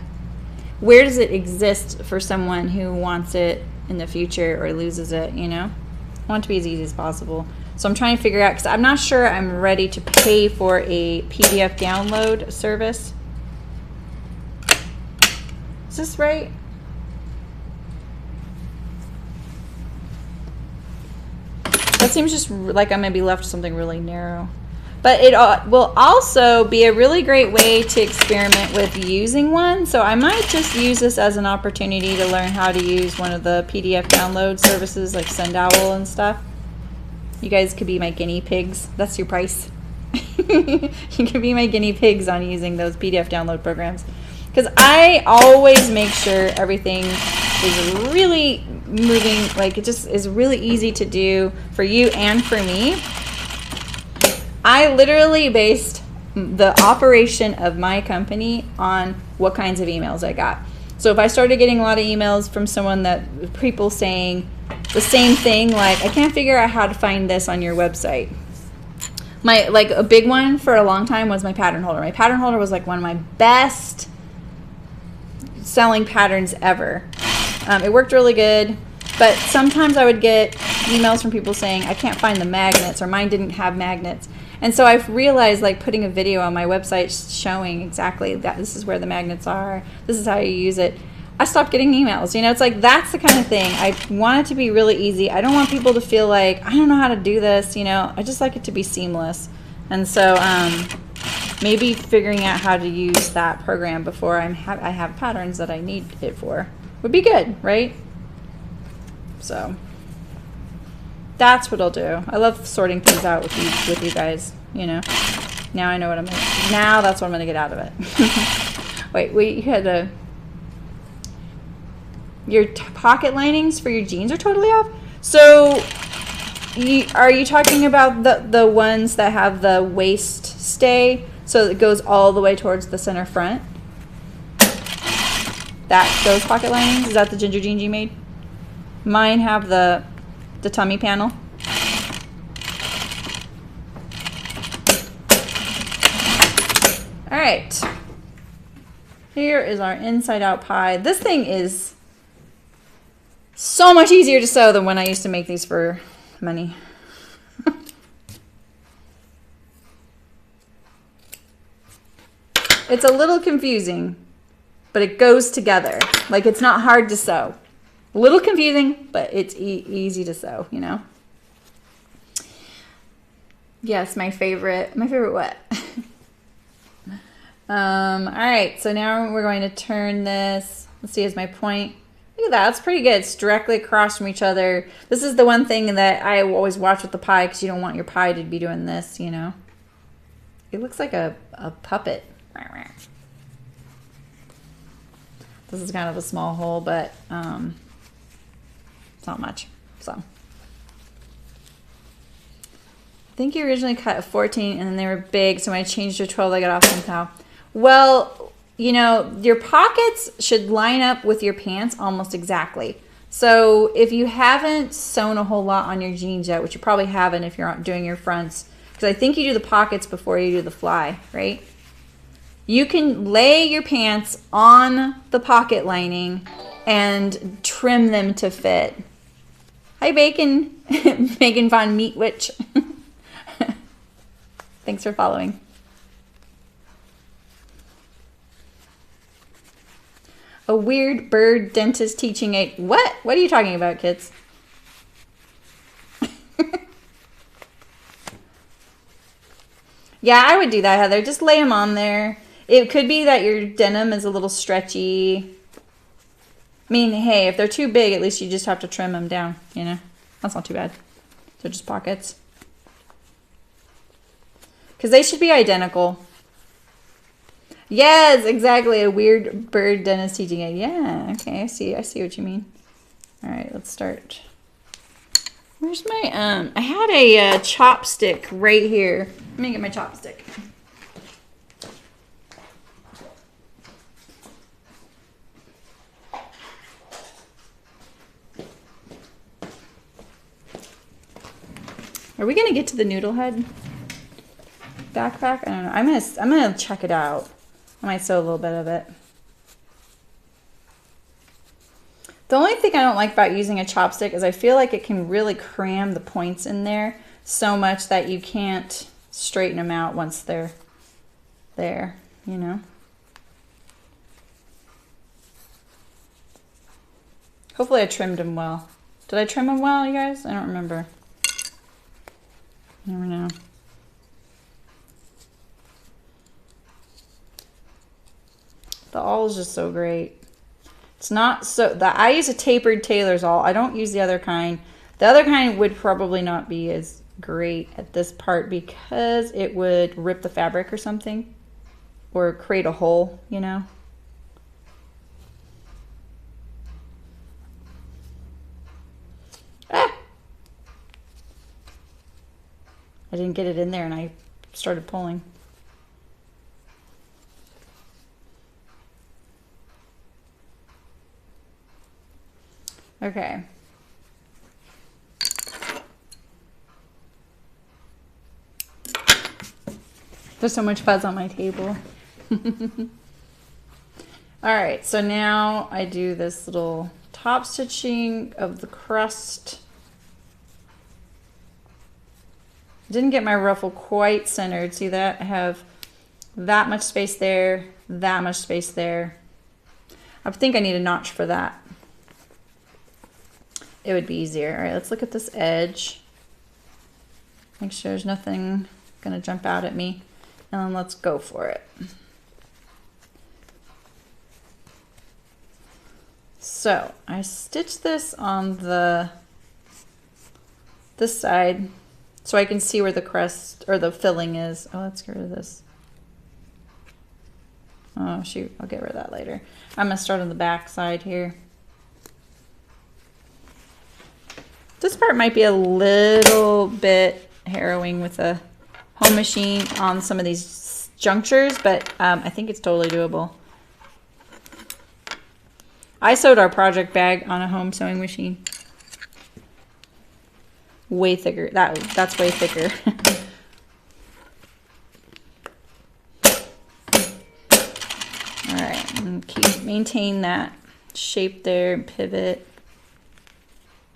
Speaker 1: where does it exist for someone who wants it in the future or loses it, you know? I want it to be as easy as possible. So I'm trying to figure out, because I'm not sure I'm ready to pay for a PDF download service. Is this right? That seems just like I'm going to be left with something really narrow. But it will also be a really great way to experiment with using one. So I might just use this as an opportunity to learn how to use one of the PDF download services like Sendowl and stuff. You guys could be my guinea pigs. That's your price. You can be my guinea pigs on using those PDF download programs. Because I always make sure everything is really moving, like it just is really easy to do for you and for me. I literally based the operation of my company on what kinds of emails I got. So if I started getting a lot of emails from someone that people saying the same thing, like I can't figure out how to find this on your website. Like a big one for a long time was my pattern holder. My pattern holder was like one of my best selling patterns ever. It worked really good, but sometimes I would get emails from people saying I can't find the magnets, or mine didn't have magnets. And so I've realized, like, putting a video on my website showing exactly that this is where the magnets are, this is how you use it, I stopped getting emails. You know, it's like that's the kind of thing. I want it to be really easy. I don't want people to feel like I don't know how to do this, you know. I just like it to be seamless. And so maybe figuring out how to use that program before I have patterns that I need it for would be good, right? So that's what I'll do. I love sorting things out with you guys, you know. Now I know what now that's what I'm gonna get out of it. Wait, you had your pocket linings for your jeans are totally off. So are you talking about the ones that have the waist stay, so it goes all the way towards the center front? Those pocket linings, is that the ginger jeans you made? Mine have the tummy panel. All right, here is our inside out pie. This thing is so much easier to sew than when I used to make these for money. It's a little confusing, but it goes together. Like, it's not hard to sew. A little confusing, but it's easy to sew, you know? Yes, my favorite what? All right, so now we're going to turn this. Let's see, is my point. Look at that, that's pretty good. It's directly across from each other. This is the one thing that I always watch with the pie, because you don't want your pie to be doing this, you know? It looks like a puppet. This is kind of a small hole, but it's not much. So I think you originally cut a 14 and then they were big, so when I changed to 12 I got off somehow. Well, you know, your pockets should line up with your pants almost exactly. So if you haven't sewn a whole lot on your jeans yet, which you probably haven't if you're doing your fronts, because I think you do the pockets before you do the fly, right? You can lay your pants on the pocket lining and trim them to fit. Hi, Bacon. Megan Von Meat Witch. Thanks for following. A weird bird dentist teaching aid. What? What are you talking about, kids? Yeah, I would do that, Heather. Just lay them on there. It could be that your denim is a little stretchy. I mean, hey, if they're too big, at least you just have to trim them down, you know? That's not too bad. So just pockets. Because they should be identical. Yes, exactly. A weird bird dentist teaching aid. Yeah, okay, I see what you mean. All right, let's start. Where's my, I had a chopstick right here. Let me get my chopstick. Are we gonna get to the Noodlehead backpack? I don't know. I'm gonna check it out. I might sew a little bit of it. The only thing I don't like about using a chopstick is I feel like it can really cram the points in there so much that you can't straighten them out once they're there, you know? Hopefully I trimmed them well. Did I trim them well, you guys? I don't remember. Never know. The awl is just so great. It's not so, I use a tapered tailor's awl. I don't use the other kind. The other kind would probably not be as great at this part because it would rip the fabric or something, or create a hole, you know. Ah! I didn't get it in there and I started pulling. Okay. There's so much fuzz on my table. All right, so now I do this little top stitching of the crust. Didn't get my ruffle quite centered. See that? I have that much space there, that much space there. I think I need a notch for that. It would be easier. All right, let's look at this edge. Make sure there's nothing gonna jump out at me. And then let's go for it. So I stitched this on this side so I can see where the crust or the filling is. Oh, let's get rid of this. Oh shoot, I'll get rid of that later. I'm gonna start on the back side here. This part might be a little bit harrowing with a home machine on some of these junctures, but I think it's totally doable. I sewed our project bag on a home sewing machine. Way thicker. That's way thicker. All right, and maintain that shape there and pivot.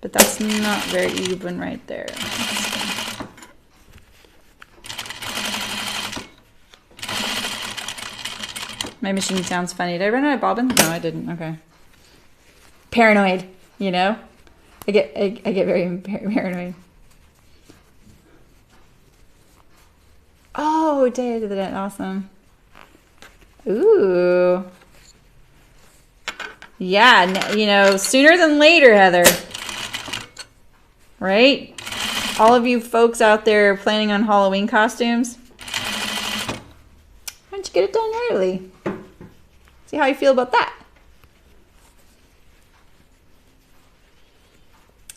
Speaker 1: But that's not very even right there. My machine sounds funny. Did I run out of bobbins? No, I didn't. Okay. Paranoid, you know? I get very paranoid. Oh, Day did that. Awesome. Ooh. Yeah, you know, sooner than later, Heather. Right? All of you folks out there planning on Halloween costumes, why don't you get it done early? See how you feel about that.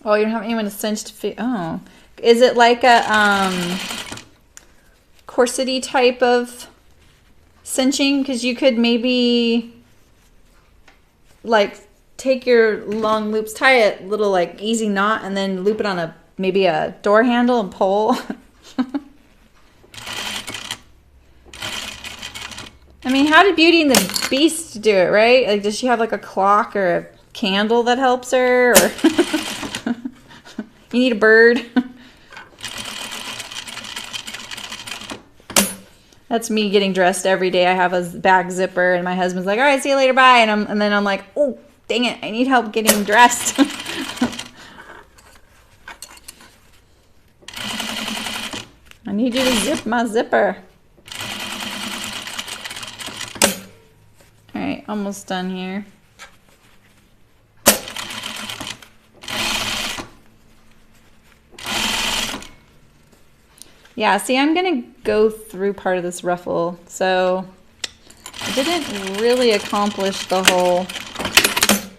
Speaker 1: Oh, you don't have anyone to cinch to fit. Oh, is it like a corsety type of cinching? Because you could maybe like take your long loops, tie a little like easy knot, and then loop it on maybe a door handle and pull. I mean, how did Beauty and the Beast do it, right? Like, does she have like a clock or a candle that helps her? Or you need a bird? That's me getting dressed every day. I have a bag zipper, and my husband's like, all right, see you later, bye. And then I'm like, oh, dang it, I need help getting dressed. I need you to zip my zipper. All right, almost done here. Yeah, see, I'm gonna go through part of this ruffle, so I didn't really accomplish the whole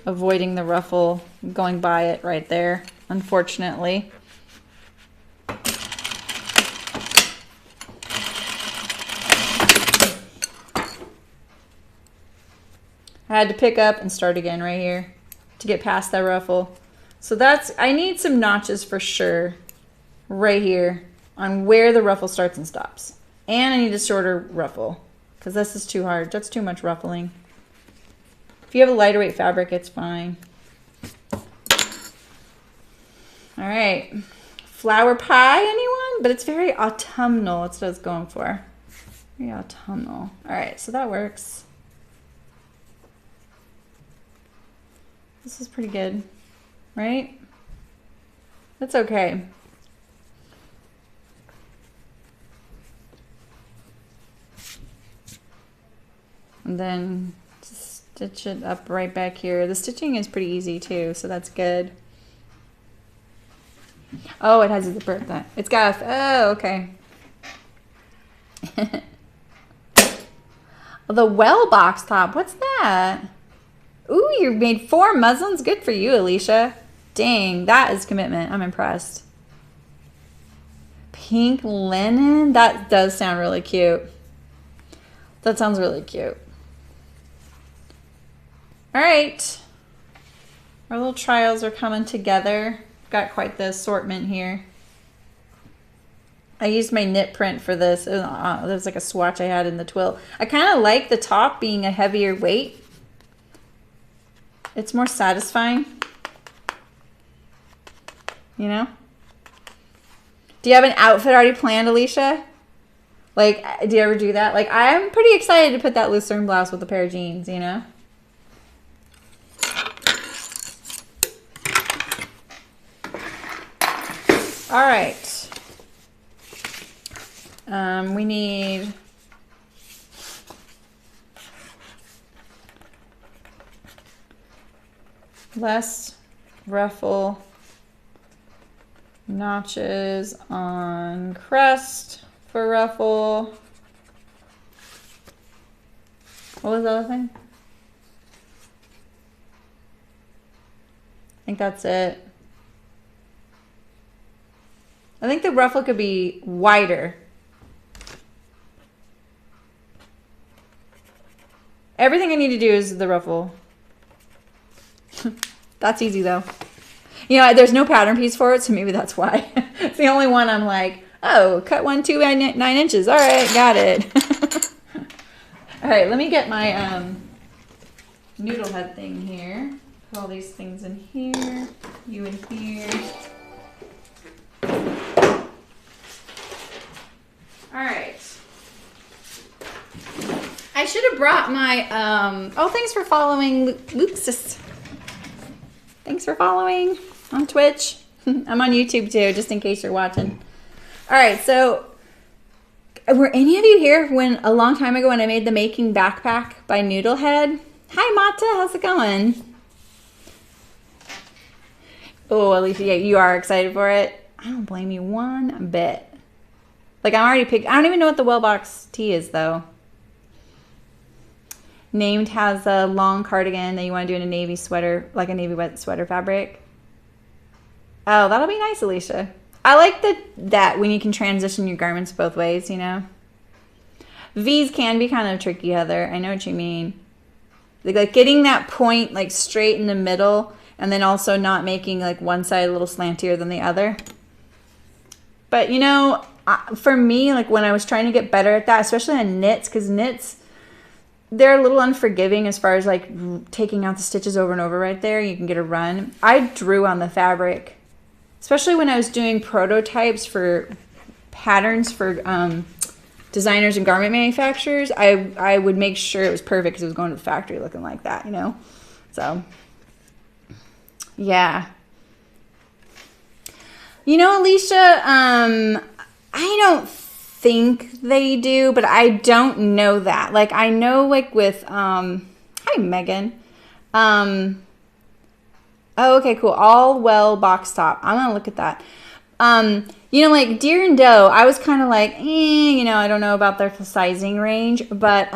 Speaker 1: avoiding the ruffle, going by it right there, unfortunately. I had to pick up and start again right here to get past that ruffle. So I need some notches for sure right here on where the ruffle starts and stops. And I need a shorter ruffle because this is too hard. That's too much ruffling. If you have a lighter weight fabric, it's fine. All right. Flower pie, anyone? But it's very autumnal. That's what I was going for. Very autumnal. All right, so that works. This is pretty good, right? That's okay. And then stitch it up right back here. The stitching is pretty easy too, so that's good. Oh, it has a zipper at that. It's got oh, okay. The well box top, what's that? Ooh, you made 4 muslins. Good for you, Alicia. Dang, that is commitment. I'm impressed. Pink linen? That does sound really cute. That sounds really cute. All right. Our little trials are coming together. Got quite the assortment here. I used my knit print for this. There's like a swatch I had in the twill. I kind of like the top being a heavier weight. It's more satisfying, you know? Do you have an outfit already planned, Alicia? Like, do you ever do that? Like, I'm pretty excited to put that Lucerne blouse with a pair of jeans, you know? All right. We need... less ruffle notches on crest for ruffle. What was the other thing? I think that's it. I think the ruffle could be wider. Everything I need to do is the ruffle. That's easy though. You know, there's no pattern piece for it, so maybe that's why. It's the only one I'm like, oh, cut 1 2 9 inches. All right, got it. All right, let me get my Noodlehead thing here. Put all these things in here, you in here. All right. I should have brought my, oh, thanks for following, Luxus. Thanks for following on Twitch. I'm on YouTube too, just in case you're watching. All right, so were any of you here when a long time ago when I made the Making Back Pack by Noodlehead? Hi, Mata, how's it going? Oh, Alicia, yeah, you are excited for it. I don't blame you one bit. Like, I'm already picked. I don't even know what the Wellbox tee is though. Named has a long cardigan that you want to do in a navy sweater, like a navy wet sweater fabric. Oh, that'll be nice, Alicia. I like that when you can transition your garments both ways, you know. V's can be kind of tricky, Heather. I know what you mean. Like getting that point like straight in the middle, and then also not making like one side a little slantier than the other. But you know, for me, like when I was trying to get better at that, especially on knits, because knits, they're a little unforgiving as far as like taking out the stitches over and over right there. You can get a run. I drew on the fabric, especially when I was doing prototypes for patterns for designers and garment manufacturers. I would make sure it was perfect because it was going to the factory looking like that, you know? So, yeah. You know, Alicia, I don't think they do, but I don't know that. Like, I know, like, with, hi, Megan. Oh, okay, cool. All well box top. I'm going to look at that. You know, like Deer and Doe, I was kind of like, you know, I don't know about their sizing range, but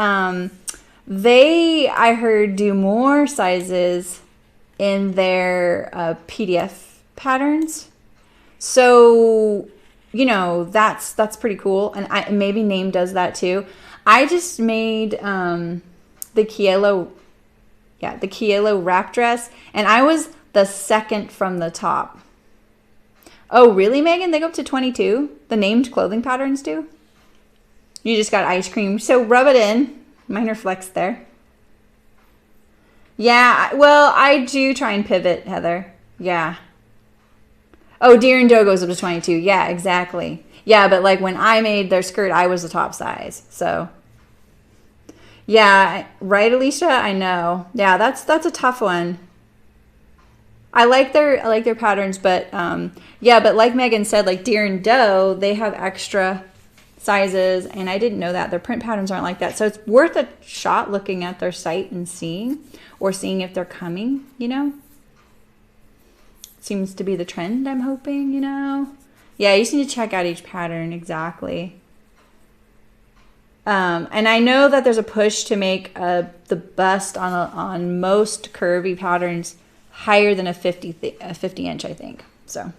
Speaker 1: they, I heard, do more sizes in their PDF patterns. So, you know, that's pretty cool. And maybe Name does that too. I just made the Kielo wrap dress, and I was the second from the top. Oh, really, Megan? They go up to 22? The named clothing patterns do? You just got ice cream. So rub it in. Minor flex there. Yeah, well, I do try and pivot, Heather. Yeah. Oh, Deer and Doe goes up to 22. Yeah, exactly. Yeah, but like when I made their skirt, I was the top size. So, yeah, right, Alicia? I know. Yeah, that's a tough one. I like their patterns, but yeah, but like Megan said, like Deer and Doe, they have extra sizes, and I didn't know that their print patterns aren't like that. So it's worth a shot looking at their site and seeing if they're coming. You know, seems to be the trend. I'm hoping. You know, yeah, you just need to check out each pattern exactly. And I know that there's a push to make the bust on most curvy patterns higher than a 50 inch, I think. So,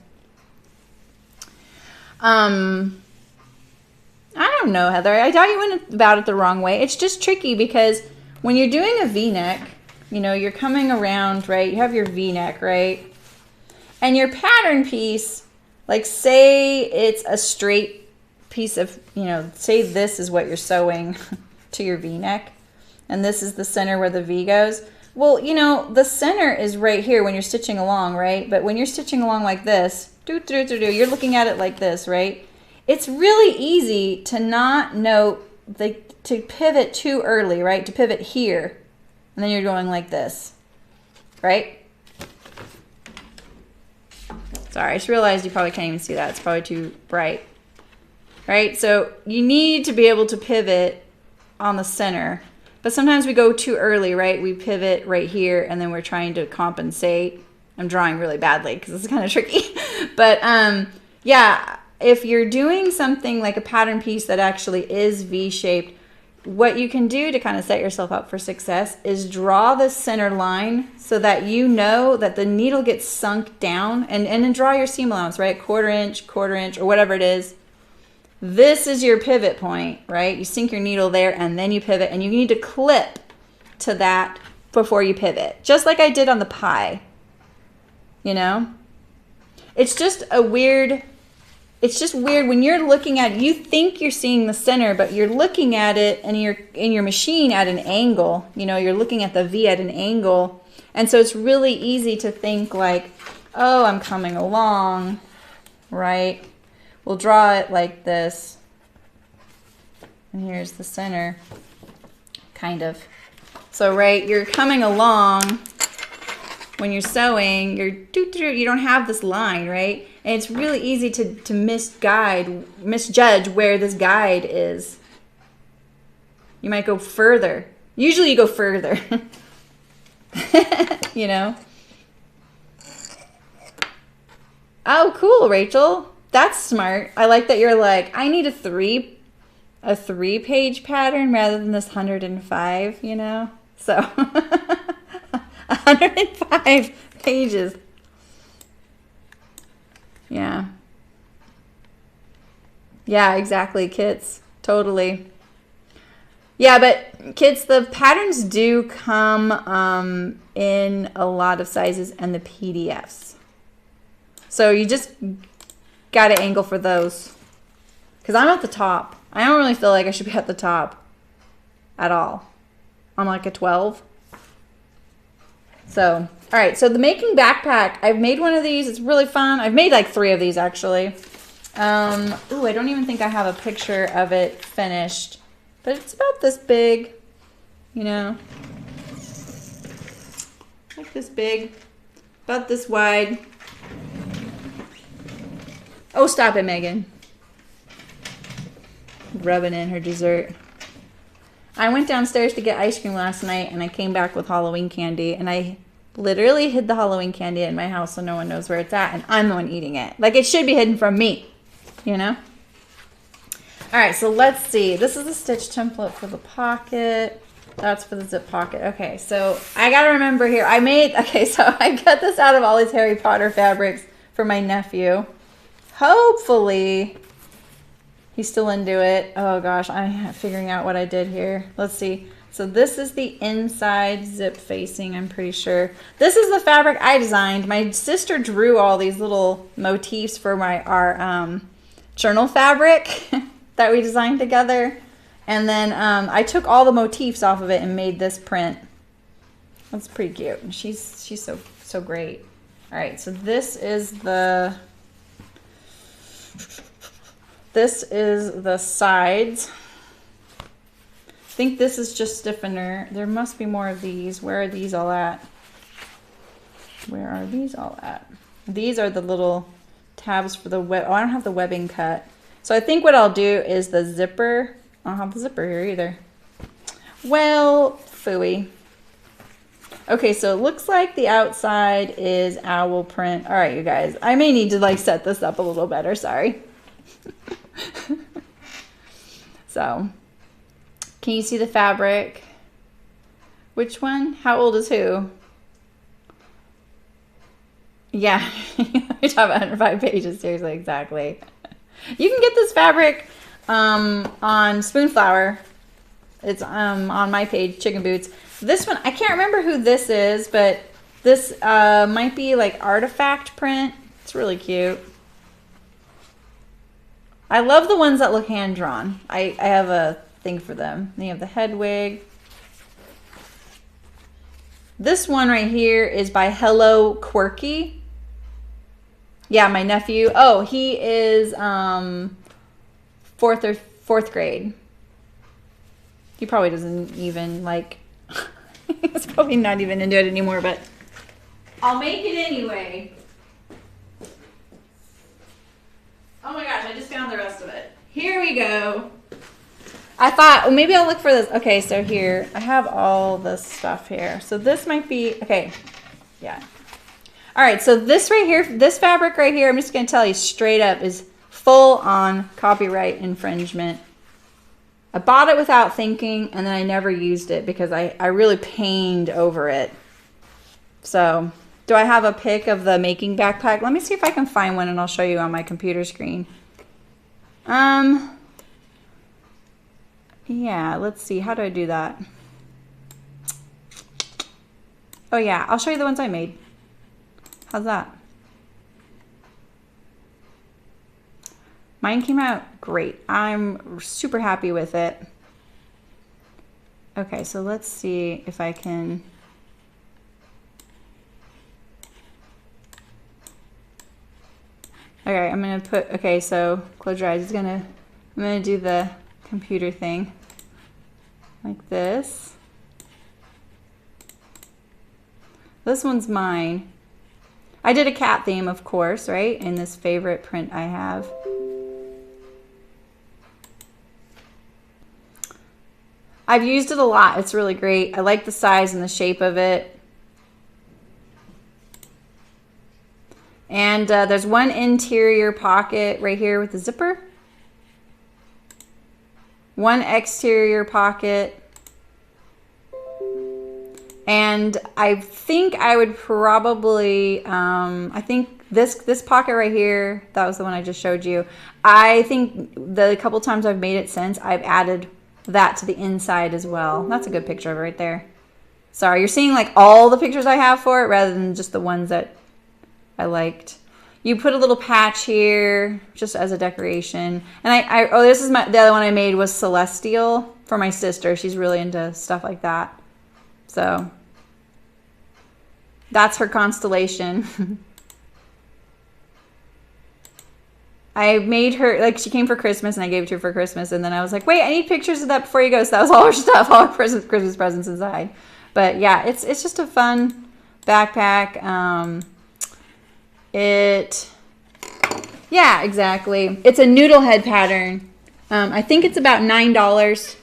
Speaker 1: I don't know, Heather. I thought you went about it the wrong way. It's just tricky because when you're doing a V-neck, you know, you're coming around, right? You have your V-neck, right? And your pattern piece, like say it's a straight piece of, you know, say this is what you're sewing to your V-neck, and this is the center where the V goes. Well, you know, the center is right here when you're stitching along, right? But when you're stitching along like this, you're looking at it like this, right? It's really easy to not note, to pivot too early, right? To pivot here, and then you're going like this, right? Sorry, I just realized you probably can't even see that. It's probably too bright, right? So you need to be able to pivot on the center. But sometimes we go too early, right? We pivot right here, and then we're trying to compensate. I'm drawing really badly because this is kind of tricky. But yeah, if you're doing something like a pattern piece that actually is V-shaped, what you can do to kind of set yourself up for success is draw the center line so that you know that the needle gets sunk down, and then draw your seam allowance, right? Quarter inch, or whatever it is. This is your pivot point, right? You sink your needle there and then you pivot, and you need to clip to that before you pivot, just like I did on the pie, you know? It's just weird when you're looking at it, you think you're seeing the center, but you're looking at it and you're in your machine at an angle, you know, you're looking at the V at an angle. And so it's really easy to think like, oh, I'm coming along, right? We'll draw it like this, and here's the center, kind of. So, right, you're coming along when you're sewing, you don't have this line, right? And it's really easy to misjudge where this guide is. You might go further. Usually you go further, you know? Oh, cool, Rachel. That's smart. I like that you're like, I need a three-page pattern rather than this 105, you know? So 105 pages. Yeah. Yeah, exactly, kits. Totally. Yeah, but kids, the patterns do come in a lot of sizes and the PDFs. So you just got to angle for those. Because I'm at the top. I don't really feel like I should be at the top at all. I'm like a 12. So, all right. So the making backpack, I've made one of these. It's really fun. I've made like 3 of these actually. Ooh, I don't even think I have a picture of it finished. But it's about this big, you know. Like this big. About this wide. Oh, stop it, Megan. Rubbing in her dessert. I went downstairs to get ice cream last night and I came back with Halloween candy and I literally hid the Halloween candy in my house so no one knows where it's at and I'm the one eating it. Like it should be hidden from me, you know? All right, so let's see. This is the stitch template for the pocket. That's for the zip pocket. Okay, so I gotta remember here. So I got this out of all these Harry Potter fabrics for my nephew. Hopefully he's still into it. Oh gosh, I'm figuring out what I did here. Let's see. So this is the inside zip facing, I'm pretty sure. This is the fabric I designed. My sister drew all these little motifs for our journal fabric that we designed together. And then I took all the motifs off of it and made this print. That's pretty cute. She's so great. All right, so this is the sides. I think this is just stiffener. There must be more of these. Where are these all at? Where are these all at? These are the little tabs for the web. Oh, I don't have the webbing cut. So I think what I'll do is the zipper. I don't have the zipper here either. Well, phooey. Okay, so it looks like the outside is owl print. All right, you guys. I may need to like set this up a little better. Sorry. So, can you see the fabric? Which one? How old is who? Yeah, we talk about 105 pages. Seriously, exactly. You can get this fabric on Spoonflower. It's on my page, Chicken Boots. This one, I can't remember who this is, but this might be like artifact print. It's really cute. I love the ones that look hand-drawn. I have a thing for them. They have the head wig. This one right here is by Hello Quirky. Yeah, my nephew. Oh, he is fourth grade. He probably doesn't even like, he's probably not even into it anymore, but I'll make it anyway. Oh my gosh, I just found the rest of it. Here we go. I thought, well, maybe I'll look for this. Okay, so here, I have all this stuff here. So this might be, okay, yeah. All right, so this right here, this fabric right here, I'm just gonna tell you straight up, is full on copyright infringement. I bought it without thinking, and then I never used it because I really pained over it. So, do I have a pic of the making backpack? Let me see if I can find one and I'll show you on my computer screen. Yeah, let's see. How do I do that? Oh yeah, I'll show you the ones I made. How's that? Mine came out great. I'm super happy with it. Okay, so let's see if I can... Okay, I'm gonna put, okay, so close your eyes. I'm gonna do the computer thing like this. This one's mine. I did a cat theme, of course, right? In this favorite print I have. I've used it a lot. It's really great. I like the size and the shape of it. And there's one interior pocket right here with the zipper. One exterior pocket. And I think I would probably, I think this pocket right here, that was the one I just showed you. I think the couple times I've made it since, I've added that to the inside as well. That's a good picture of it right there. Sorry, you're seeing like all the pictures I have for it rather than just the ones that I liked. You put a little patch here just as a decoration. And oh, this is the other one I made was Celestial for my sister. She's really into stuff like that. So that's her constellation. I made her, like, she came for Christmas and I gave it to her for Christmas. And then I was like, wait, I need pictures of that before you go. So that was all her stuff, all her Christmas presents inside. But yeah, it's just a fun backpack. Yeah, exactly. It's a Noodlehead pattern. I think it's about $9.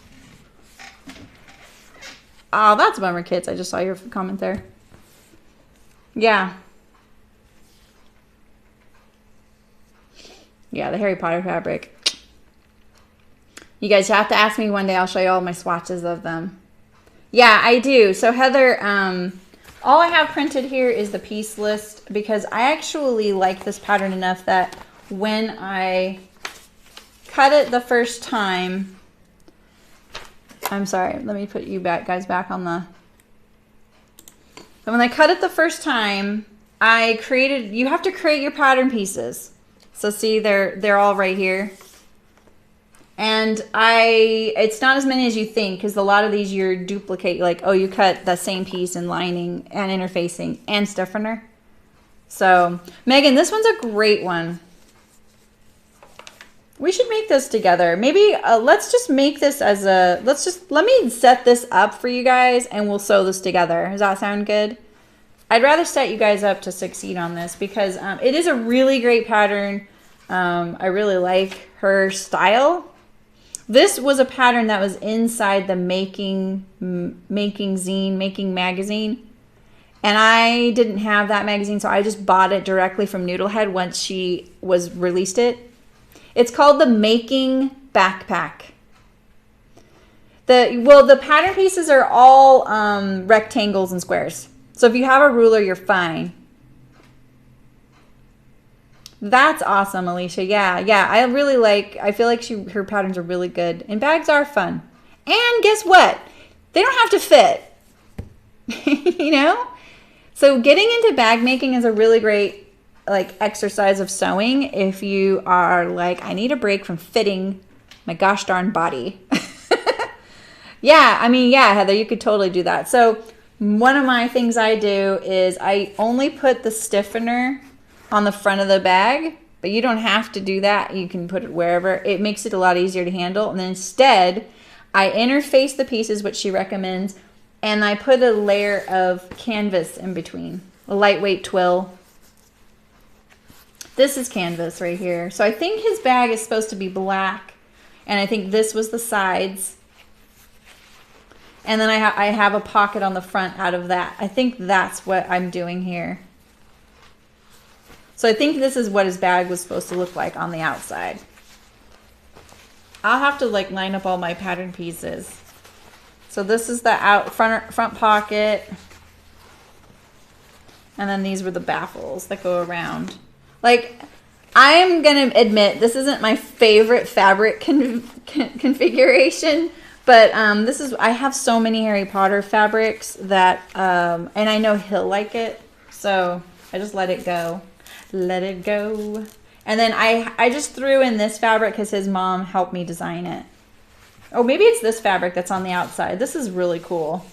Speaker 1: Oh, that's a bummer, kids. I just saw your comment there. Yeah. Yeah, the Harry Potter fabric. You guys have to ask me one day. I'll show you all my swatches of them. Yeah, I do. So Heather, all I have printed here is the piece list because I actually like this pattern enough that when I cut it the first time, I'm sorry, let me put you guys back on the, when I cut it the first time, you have to create your pattern pieces. So see, they're all right here. And it's not as many as you think because a lot of these you're duplicate, like, oh, you cut the same piece and lining and interfacing and stiffener. So Megan, this one's a great one. We should make this together. Maybe let's just make this as let me set this up for you guys and we'll sew this together. Does that sound good? I'd rather set you guys up to succeed on this because it is a really great pattern. I really like her style. This was a pattern that was inside the Making magazine. And I didn't have that magazine, so I just bought it directly from Noodlehead once she released it. It's called the Making Back Pack. The pattern pieces are all rectangles and squares. So if you have a ruler, you're fine. That's awesome, Alicia. Yeah. I feel like her patterns are really good. And bags are fun. And guess what? They don't have to fit. You know? So getting into bag making is a really great exercise of sewing if you are like, I need a break from fitting my gosh darn body. Yeah, I mean, yeah, Heather, you could totally do that. So one of my things I do is I only put the stiffener on the front of the bag, but you don't have to do that. You can put it wherever. It makes it a lot easier to handle. And then instead, I interface the pieces, which she recommends, and I put a layer of canvas in between, a lightweight twill. This is canvas right here. So I think his bag is supposed to be black, and I think this was the sides. And then I have a pocket on the front out of that. I think that's what I'm doing here. So I think this is what his bag was supposed to look like on the outside. I'll have to line up all my pattern pieces. So this is the front pocket. And then these were the baffles that go around. I'm going to admit this isn't my favorite fabric configuration, but I have so many Harry Potter fabrics that, and I know he'll like it, so I just let it go. Let it go. And then I just threw in this fabric because his mom helped me design it. Oh, maybe it's this fabric that's on the outside. This is really cool.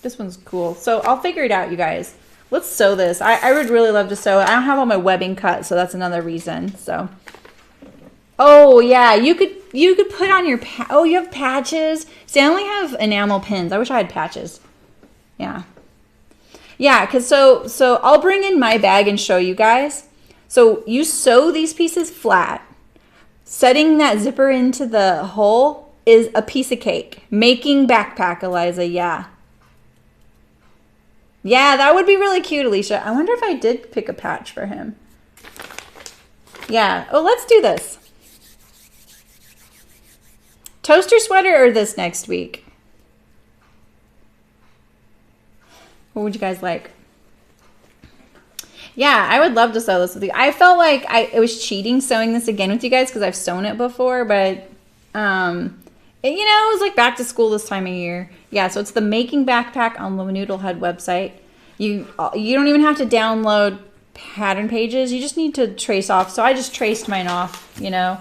Speaker 1: This one's cool. So I'll figure it out, you guys. Let's sew this. I would really love to sew it. I don't have all my webbing cut, so that's another reason. So, oh yeah, you could put on your oh, you have patches. See, I only have enamel pins. I wish I had patches. Yeah, yeah. Cause so I'll bring in my bag and show you guys. So you sew these pieces flat. Setting that zipper into the hole is a piece of cake. Making backpack, Eliza. Yeah. Yeah, that would be really cute, Alicia. I wonder if I did pick a patch for him. Yeah. Oh, let's do this. Toaster sweater or this next week? What would you guys like? Yeah, I would love to sew this with you. I felt like it was cheating sewing this again with you guys because I've sewn it before, but And, you know, it was like back to school this time of year. Yeah, so it's the Making Backpack on the Noodlehead website. You don't even have to download pattern pages. You just need to trace off. So I just traced mine off, you know.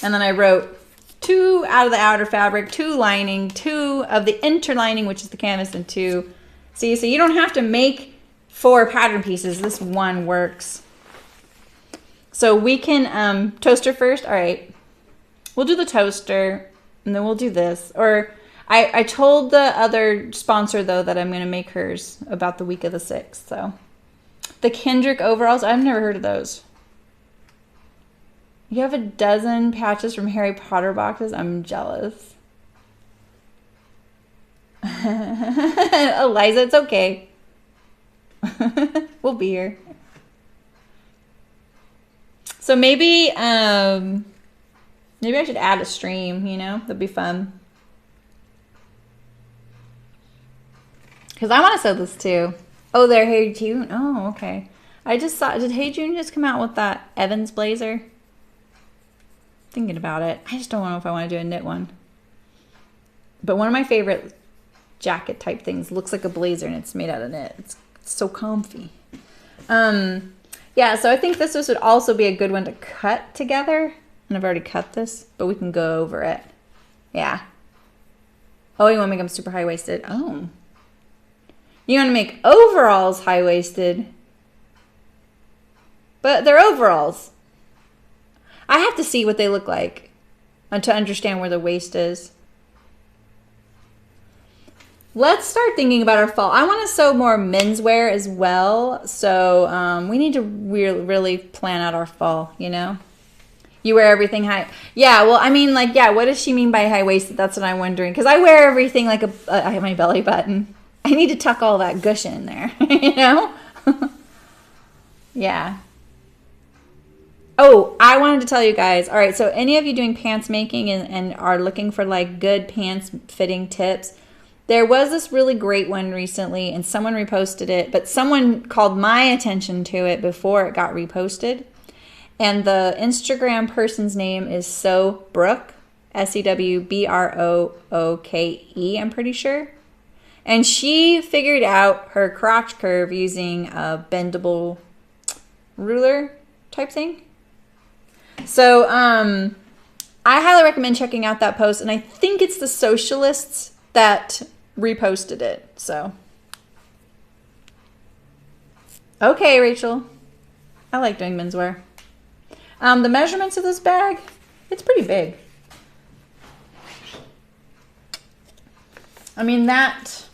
Speaker 1: And then I wrote 2 out of the outer fabric, 2 lining, 2 of the interlining, which is the canvas, and 2. See, so you don't have to make 4 pattern pieces. This one works. So we can toaster first. All right. We'll do the toaster. And then we'll do this. Or I told the other sponsor, though, that I'm going to make hers about the week of the 6th. So the Kendrick overalls, I've never heard of those. You have a dozen patches from Harry Potter boxes? I'm jealous. Eliza, it's okay. We'll be here. So maybe I should add a stream, you know? That'd be fun. Because I want to sew this too. Oh, there, Hey June. Oh, okay. I just saw, did Hey June just come out with that Evans blazer? Thinking about it. I just don't know if I want to do a knit one. But one of my favorite jacket type things looks like a blazer and it's made out of knit. It's so comfy. Yeah, so I think this would also be a good one to cut together. And I've already cut this, but we can go over it. Yeah. Oh, you want to make them super high-waisted? Oh. You want to make overalls high-waisted. But they're overalls. I have to see what they look like to understand where the waist is. Let's start thinking about our fall. I want to sew more menswear as well. So we need to really plan out our fall, you know? You wear everything high. Yeah, well, I mean, like, yeah, what does she mean by high-waisted? That's what I'm wondering. Because I wear everything like I have my belly button. I need to tuck all that gush in there, you know? Yeah. Oh, I wanted to tell you guys. All right, so any of you doing pants making and are looking for, like, good pants fitting tips, there was this really great one recently, and someone reposted it, but someone called my attention to it before it got reposted. And the Instagram person's name is Sewbrooke, Sewbrooke, I'm pretty sure. And she figured out her crotch curve using a bendable ruler type thing. So I highly recommend checking out that post. And I think it's the Socialists that reposted it. So, okay, Rachel. I like doing menswear. The measurements of this bag, it's pretty big. I mean, that,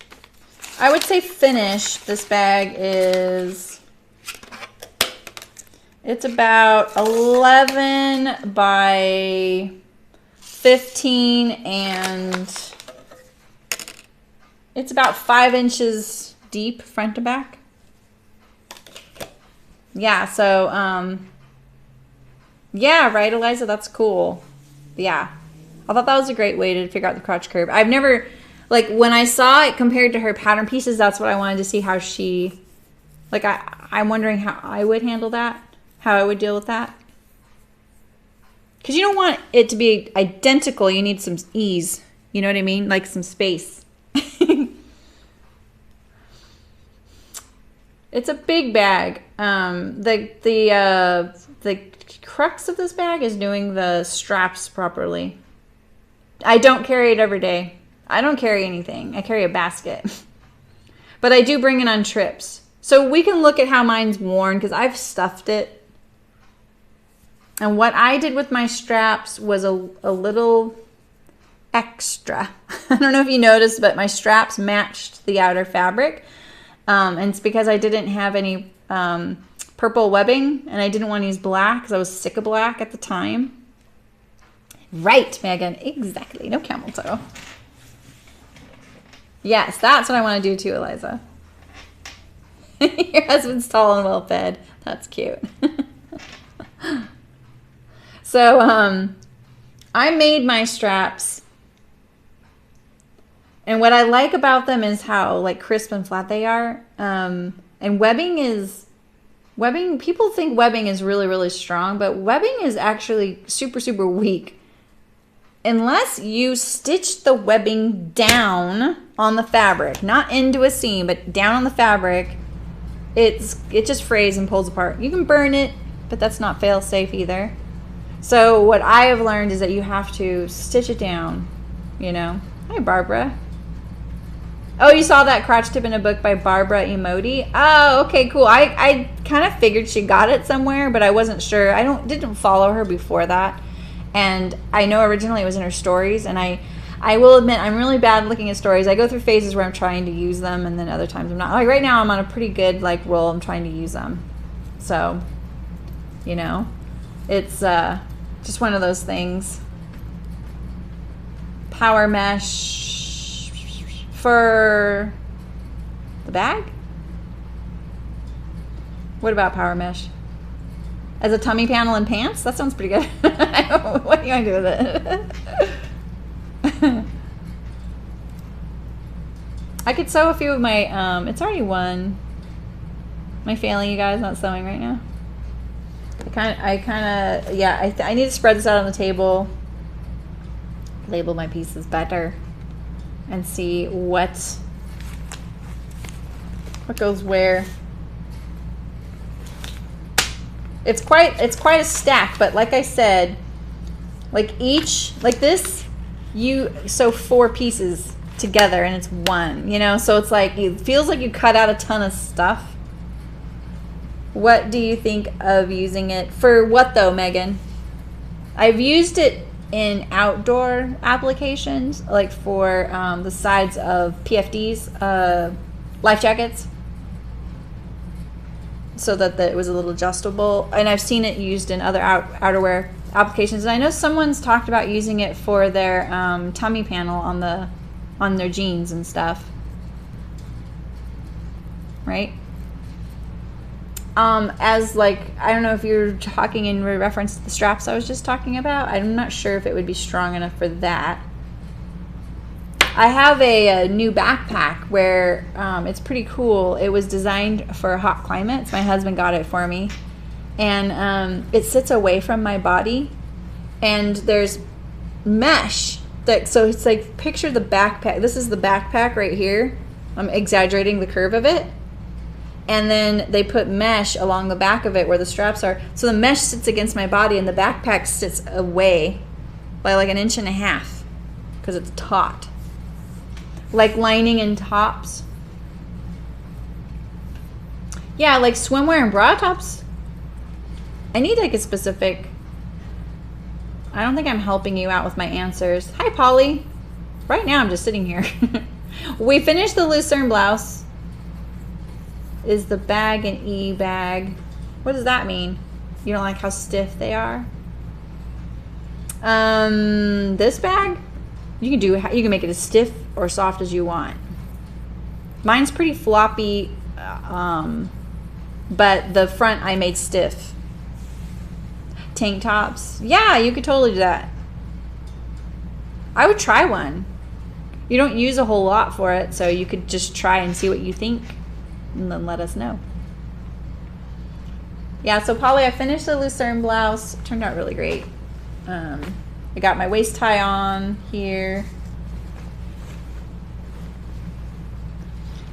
Speaker 1: I would say finish, this bag is, it's about 11 by 15 and it's about 5 inches deep front to back. Yeah, so, yeah, right, Eliza? That's cool. Yeah. I thought that was a great way to figure out the crotch curve. I've never, like, when I saw it compared to her pattern pieces, that's what I wanted to see how she, like, I'm wondering how I would handle that, how I would deal with that. Because you don't want it to be identical. You need some ease. You know what I mean? Like some space. It's a big bag. The crux of this bag is doing the straps properly. I don't carry it every day. I don't carry anything. I carry a basket. But I do bring it on trips. So we can look at how mine's worn because I've stuffed it. And what I did with my straps was a little extra. I don't know if you noticed, but my straps matched the outer fabric. And it's because I didn't have any purple webbing and I didn't want to use black because I was sick of black at the time. Right, Megan. Exactly. No camel toe. Yes, that's what I want to do too, Eliza. Your husband's tall and well fed. That's cute. So, I made my straps. And what I like about them is how like crisp and flat they are. And webbing, people think webbing is really, really strong, but webbing is actually super, super weak. unless you stitch the webbing down on the fabric, not into a seam, but down on the fabric, it just frays and pulls apart. You can burn it, but that's not fail safe either. So what I have learned is that you have to stitch it down, you know. Hi, Barbara. Oh, you saw that crotch tip in a book by Barbara Emoti? Oh, okay, cool. I kind of figured she got it somewhere, but I wasn't sure. I didn't follow her before that. And I know originally it was in her stories, and I will admit I'm really bad looking at stories. I go through phases where I'm trying to use them, and then other times I'm not. Like right now I'm on a pretty good like roll. I'm trying to use them. So, you know, it's just one of those things. Power mesh for the bag? What about power mesh? As a tummy panel and pants? That sounds pretty good. What do you want to do with it? I could sew a few of my, it's already one. Am I failing you guys not sewing right now? Yeah, I need to spread this out on the table. Label my pieces better. And see what goes where. It's quite a stack, but like I said, like this, you sew 4 pieces together and it's one, you know, so it's like it feels like you cut out a ton of stuff. What do you think of using it for? What though, Megan? I've used it in outdoor applications, like for the sides of PFDs, life jackets, so that it was a little adjustable. And I've seen it used in other outerwear applications. And I know someone's talked about using it for their tummy panel on their jeans and stuff, right? As like, I don't know if you're talking in reference to the straps I was just talking about. I'm not sure if it would be strong enough for that. I have a new backpack where it's pretty cool. It was designed for hot climates. My husband got it for me. And it sits away from my body. And there's mesh. So it's like, picture the backpack. This is the backpack right here. I'm exaggerating the curve of it. And then they put mesh along the back of it where the straps are. So the mesh sits against my body and the backpack sits away by like 1.5 inches because it's taut. Like lining and tops. Yeah, like swimwear and bra tops. I need like a specific. I don't think I'm helping you out with my answers. Hi, Polly. Right now I'm just sitting here. We finished the Lucerne blouse. Is the bag an e-bag? What does that mean? You don't like how stiff they are? This bag? You can make it as stiff or soft as you want. Mine's pretty floppy, but the front I made stiff. Tank tops. Yeah, you could totally do that. I would try one. You don't use a whole lot for it, so you could just try and see what you think. And then let us know. Yeah, so Polly, I finished the Lucerne blouse. It turned out really great. I got my waist tie on here.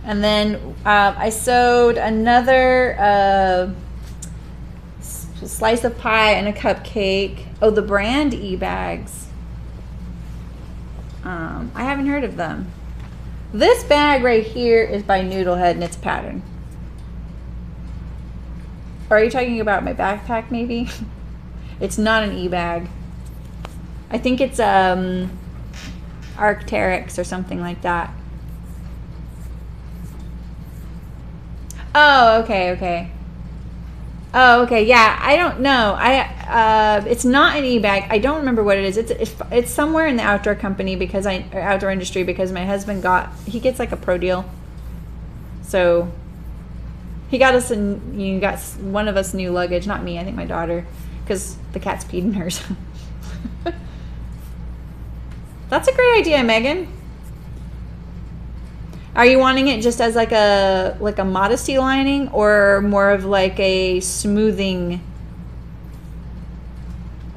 Speaker 1: And then I sewed another slice of pie and a cupcake. Oh, the brand e-bags. I haven't heard of them. This bag right here is by Noodlehead and it's pattern. Are you talking about my backpack maybe? It's not an e-bag. I think it's Arc'teryx or something like that. Oh, okay. Oh, okay. Yeah, I don't know. It's not an e-bag. I don't remember what it is. It's somewhere in the outdoor company or outdoor industry because my husband he gets like a pro deal. So he got one of us new luggage, not me. I think my daughter, because the cat's peed in hers. That's a great idea, Megan. Are you wanting it just as like a modesty lining or more of like a smoothing?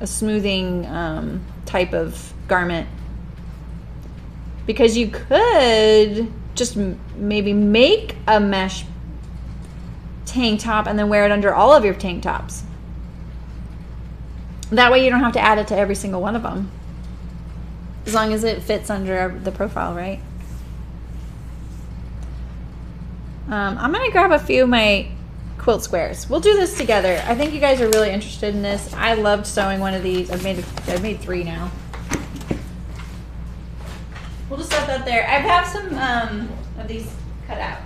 Speaker 1: a smoothing type of garment. Because you could just maybe make a mesh tank top and then wear it under all of your tank tops. That way you don't have to add it to every single one of them. As long as it fits under the profile, right? I'm gonna grab a few of my quilt squares. We'll do this together. I think you guys are really interested in this. I loved sewing one of these. I've made 3 now. We'll just set that there. I have some of these cut out.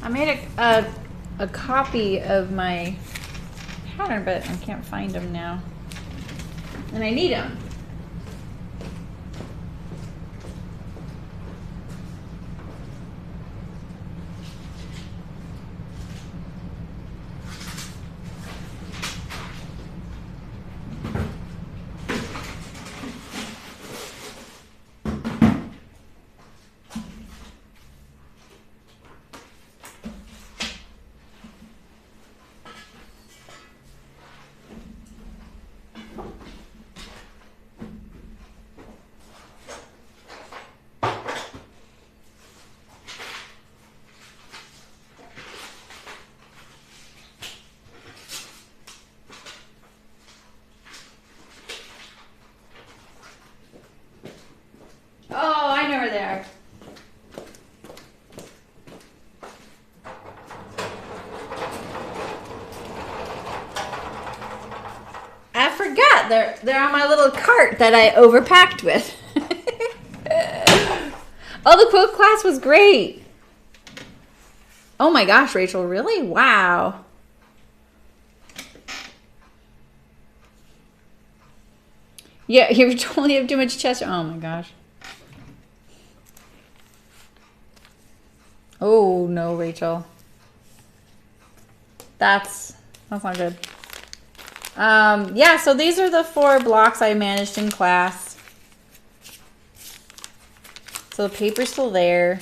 Speaker 1: I made a copy of my pattern, but I can't find them now. And I need them. Oh, I know where they are. I forgot. They're on my little cart that I overpacked with. Oh, the quilt class was great. Oh my gosh, Rachel, really? Wow. Yeah, you totally have too much chest. Oh my gosh. Oh no, Rachel. That's not good. Yeah, so these are the 4 blocks I managed in class. So the paper's still there.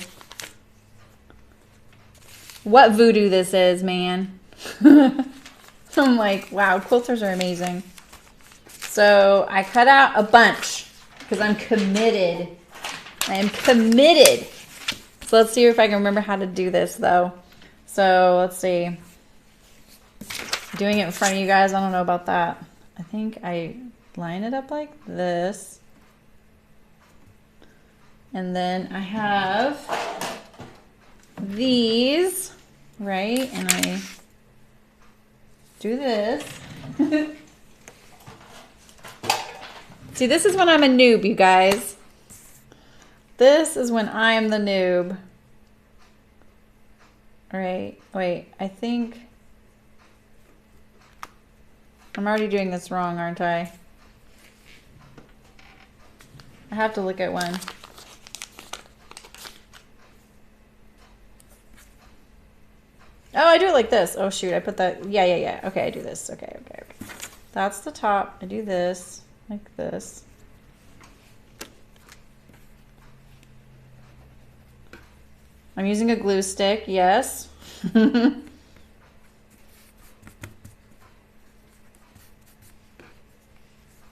Speaker 1: What voodoo this is, man. I'm like, wow, quilters are amazing. So I cut out a bunch because I'm committed. I am committed. So let's see if I can remember how to do this though. So let's see. Doing it in front of you guys, I don't know about that. I think I line it up like this. And then I have these, right? And I do this. See, this is when I'm a noob, you guys. This is when I'm the noob. All right, wait, I think I'm already doing this wrong, aren't I? I have to look at one. Oh, I do it like this. Oh shoot, I put that, yeah. Okay, I do this, okay. That's the top, I do this, like this. I'm using a glue stick, yes. It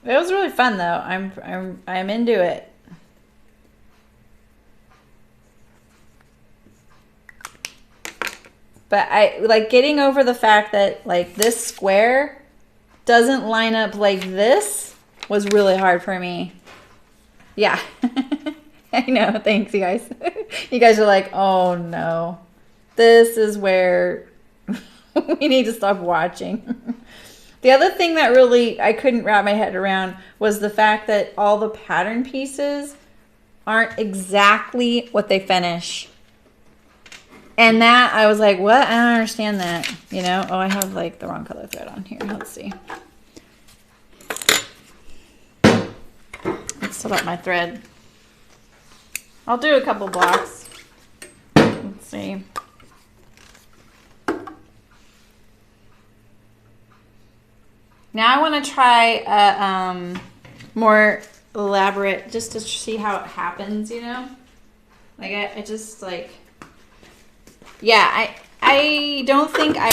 Speaker 1: was really fun though. I'm into it. But I like getting over the fact that like this square doesn't line up like this was really hard for me. Yeah. I know. Thanks, you guys. You guys are like, oh no. This is where we need to stop watching. The other thing that really I couldn't wrap my head around was the fact that all the pattern pieces aren't exactly what they finish. And that, I was like, what? I don't understand that. You know? Oh, I have like the wrong color thread on here. Let's see. Let's set up my thread. I'll do a couple blocks. Let's see. Now I want to try a more elaborate, just to see how it happens, you know? Like I just like, yeah, I don't think I...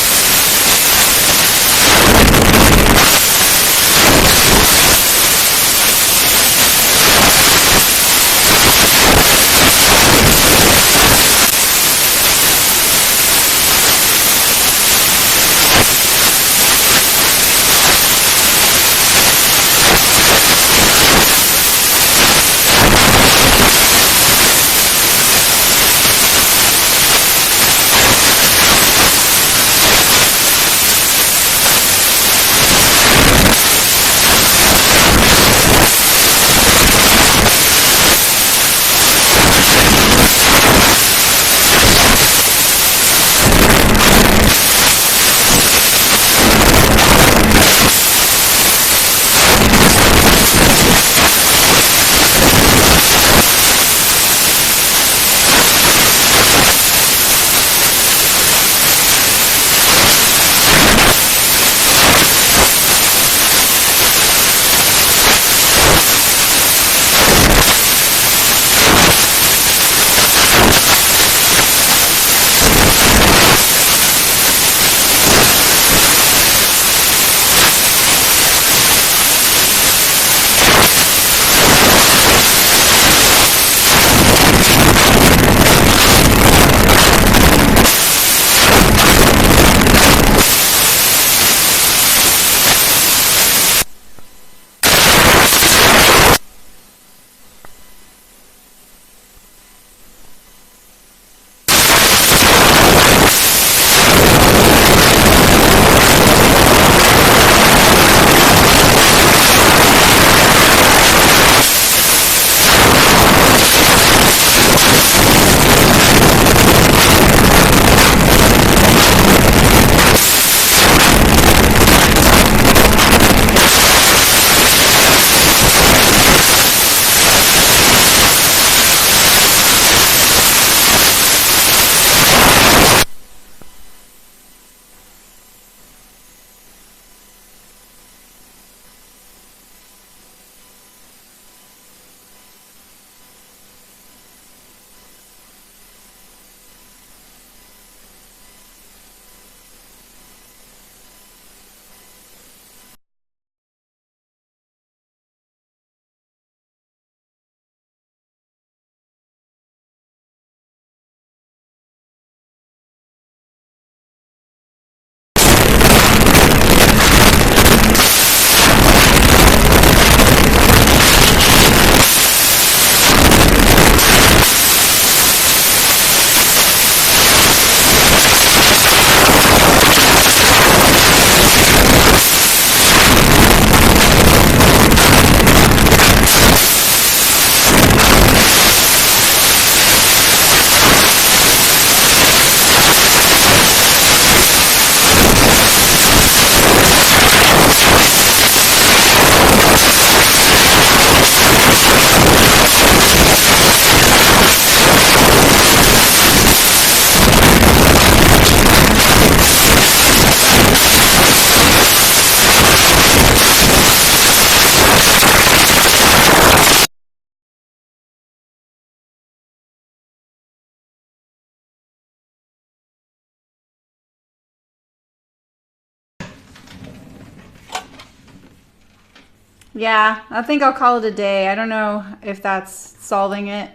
Speaker 1: Yeah, I think I'll call it a day. I don't know if that's solving it.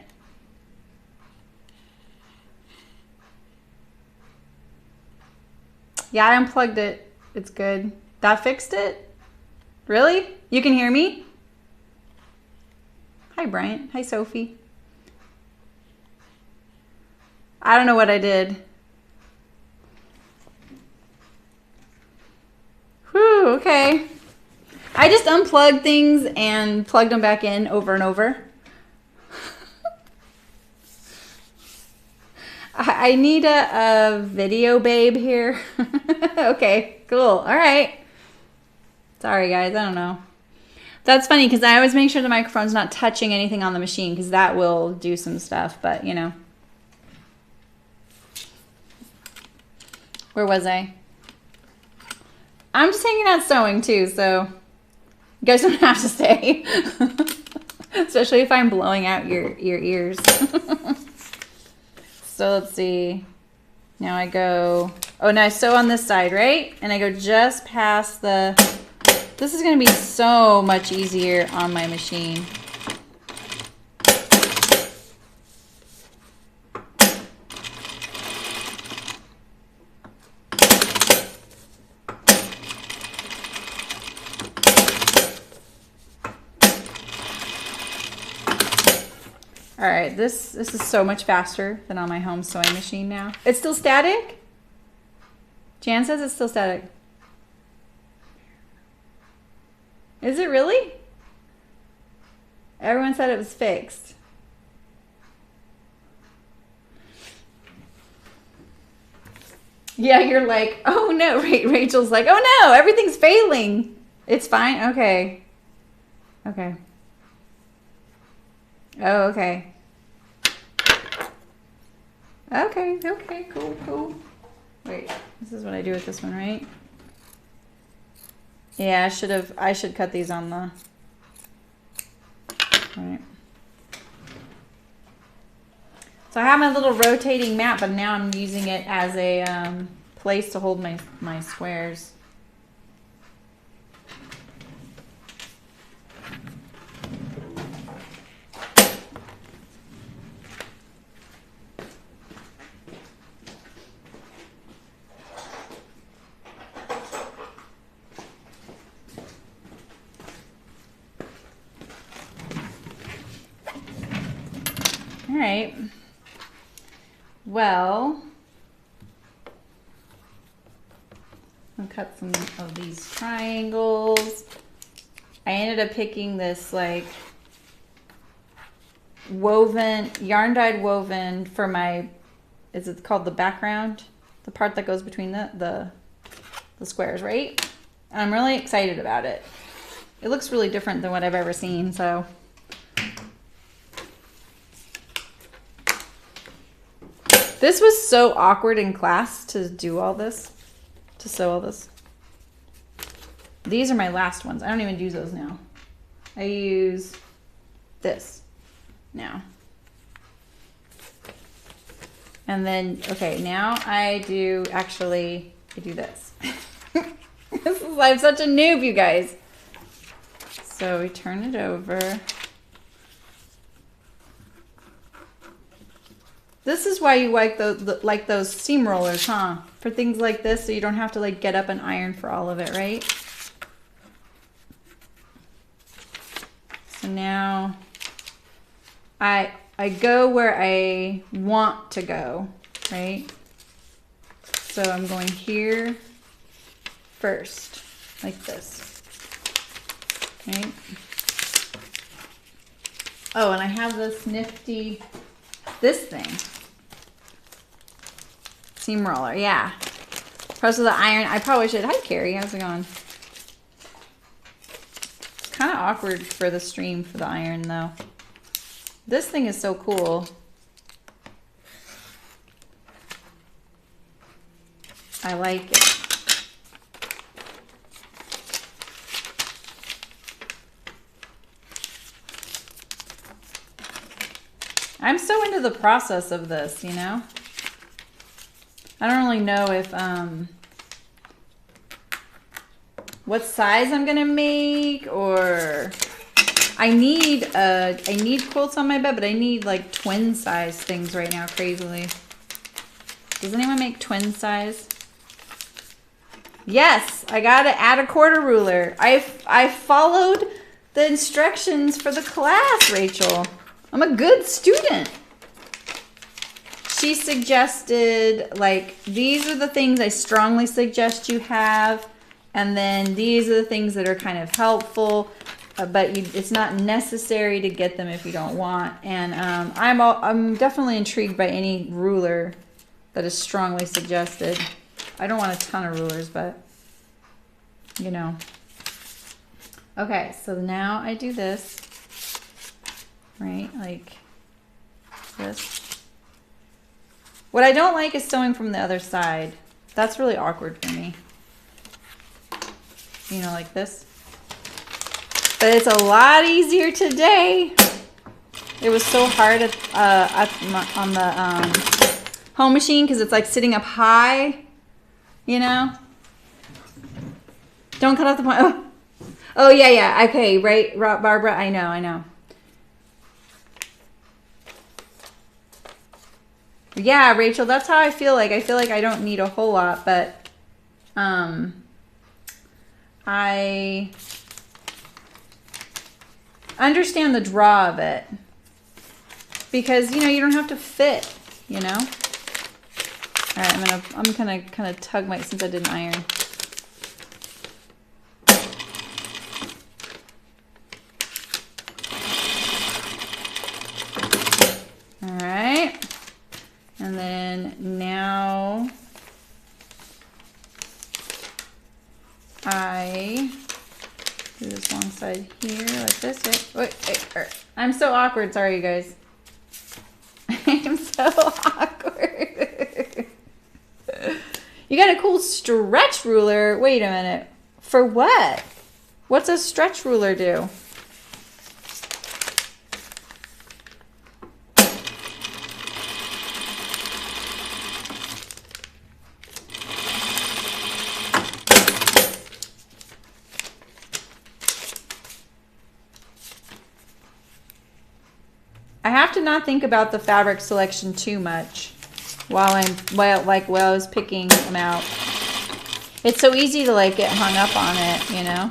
Speaker 1: Yeah, I unplugged it. It's good. That fixed it? Really? You can hear me? Hi, Bryant. Hi, Sophie. I don't know what I did. Whew, okay. I just unplugged things and plugged them back in over and over. I need a video babe here. Okay, cool. All right. Sorry, guys. I don't know. That's funny because I always make sure the microphone's not touching anything on the machine because that will do some stuff, but you know. Where was I? I'm just hanging out sewing too, so you guys don't have to stay. Especially if I'm blowing out your ears. So let's see. Now I go, oh, now I sew on this side, right? And I go just past the, this is gonna be so much easier on my machine. All right, this is so much faster than on my home sewing machine now. It's still static? Jan says it's still static. Is it really? Everyone said it was fixed. Yeah, you're like, oh no, Rachel's like, oh no, everything's failing. It's fine, okay. Okay. Oh, okay. Okay, cool. Wait, this is what I do with this one, right? Yeah, I should cut these on the, all right. So I have my little rotating mat, but now I'm using it as a place to hold my squares. All right. Well, I'll cut some of these triangles. I ended up picking this like woven, yarn dyed woven for my, is it called the background? The part that goes between the squares, right? And I'm really excited about it. It looks really different than what I've ever seen, so. This was so awkward in class to do all this, to sew all this. These are my last ones. I don't even use those now. I use this now. And then, okay, now I do this. I'm such a noob, you guys. So we turn it over. This is why you like those seam rollers, huh? For things like this, so you don't have to like get up and iron for all of it, right? So now I go where I want to go, right? So I'm going here first, like this, right? Oh, and I have this nifty, this thing. Seam roller, yeah. Press with the iron. I probably should. Hi, Carrie. How's it going? It's kind of awkward for the stream for the iron, though. This thing is so cool. I like it. I'm so into the process of this, you know? I don't really know if, what size I'm gonna make, or I need quilts on my bed, but I need like twin size things right now, crazily. Does anyone make twin size? Yes, I gotta add a quarter ruler. I followed the instructions for the class, Rachel. I'm a good student. She suggested, like, these are the things I strongly suggest you have, and then these are the things that are kind of helpful, but it's not necessary to get them if you don't want. And I'm definitely intrigued by any ruler that is strongly suggested. I don't want a ton of rulers, but you know. Okay, so now I do this, right? Like this. What I don't like is sewing from the other side. That's really awkward for me. You know, like this. But it's a lot easier today. It was so hard on the home machine because it's like sitting up high, you know? Don't cut off the point. Oh yeah. Okay, right, Barbara? I know. Yeah, Rachel, that's how I feel like. I feel like I don't need a whole lot, but I understand the draw of it because, you know, you don't have to fit, you know? All right, I'm gonna kind of tug since I didn't iron. All right. And then now I do this long side here like this. Wait, I'm so awkward. Sorry, you guys. I'm so awkward. You got a cool stretch ruler. Wait a minute. For what? What's a stretch ruler do? I have to not think about the fabric selection too much while I was picking them out. It's so easy to like get hung up on it, you know.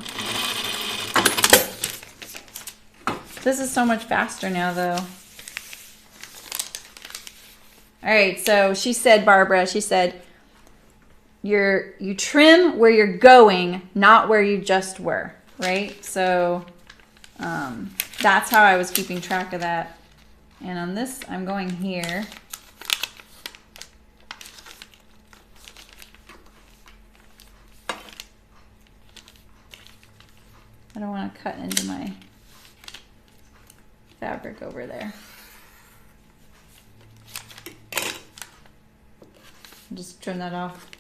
Speaker 1: This is so much faster now though. All right, so she said, Barbara, she said, you trim where you're going, not where you just were, right? So that's how I was keeping track of that. And on this, I'm going here. I don't want to cut into my fabric over there. Just trim that off.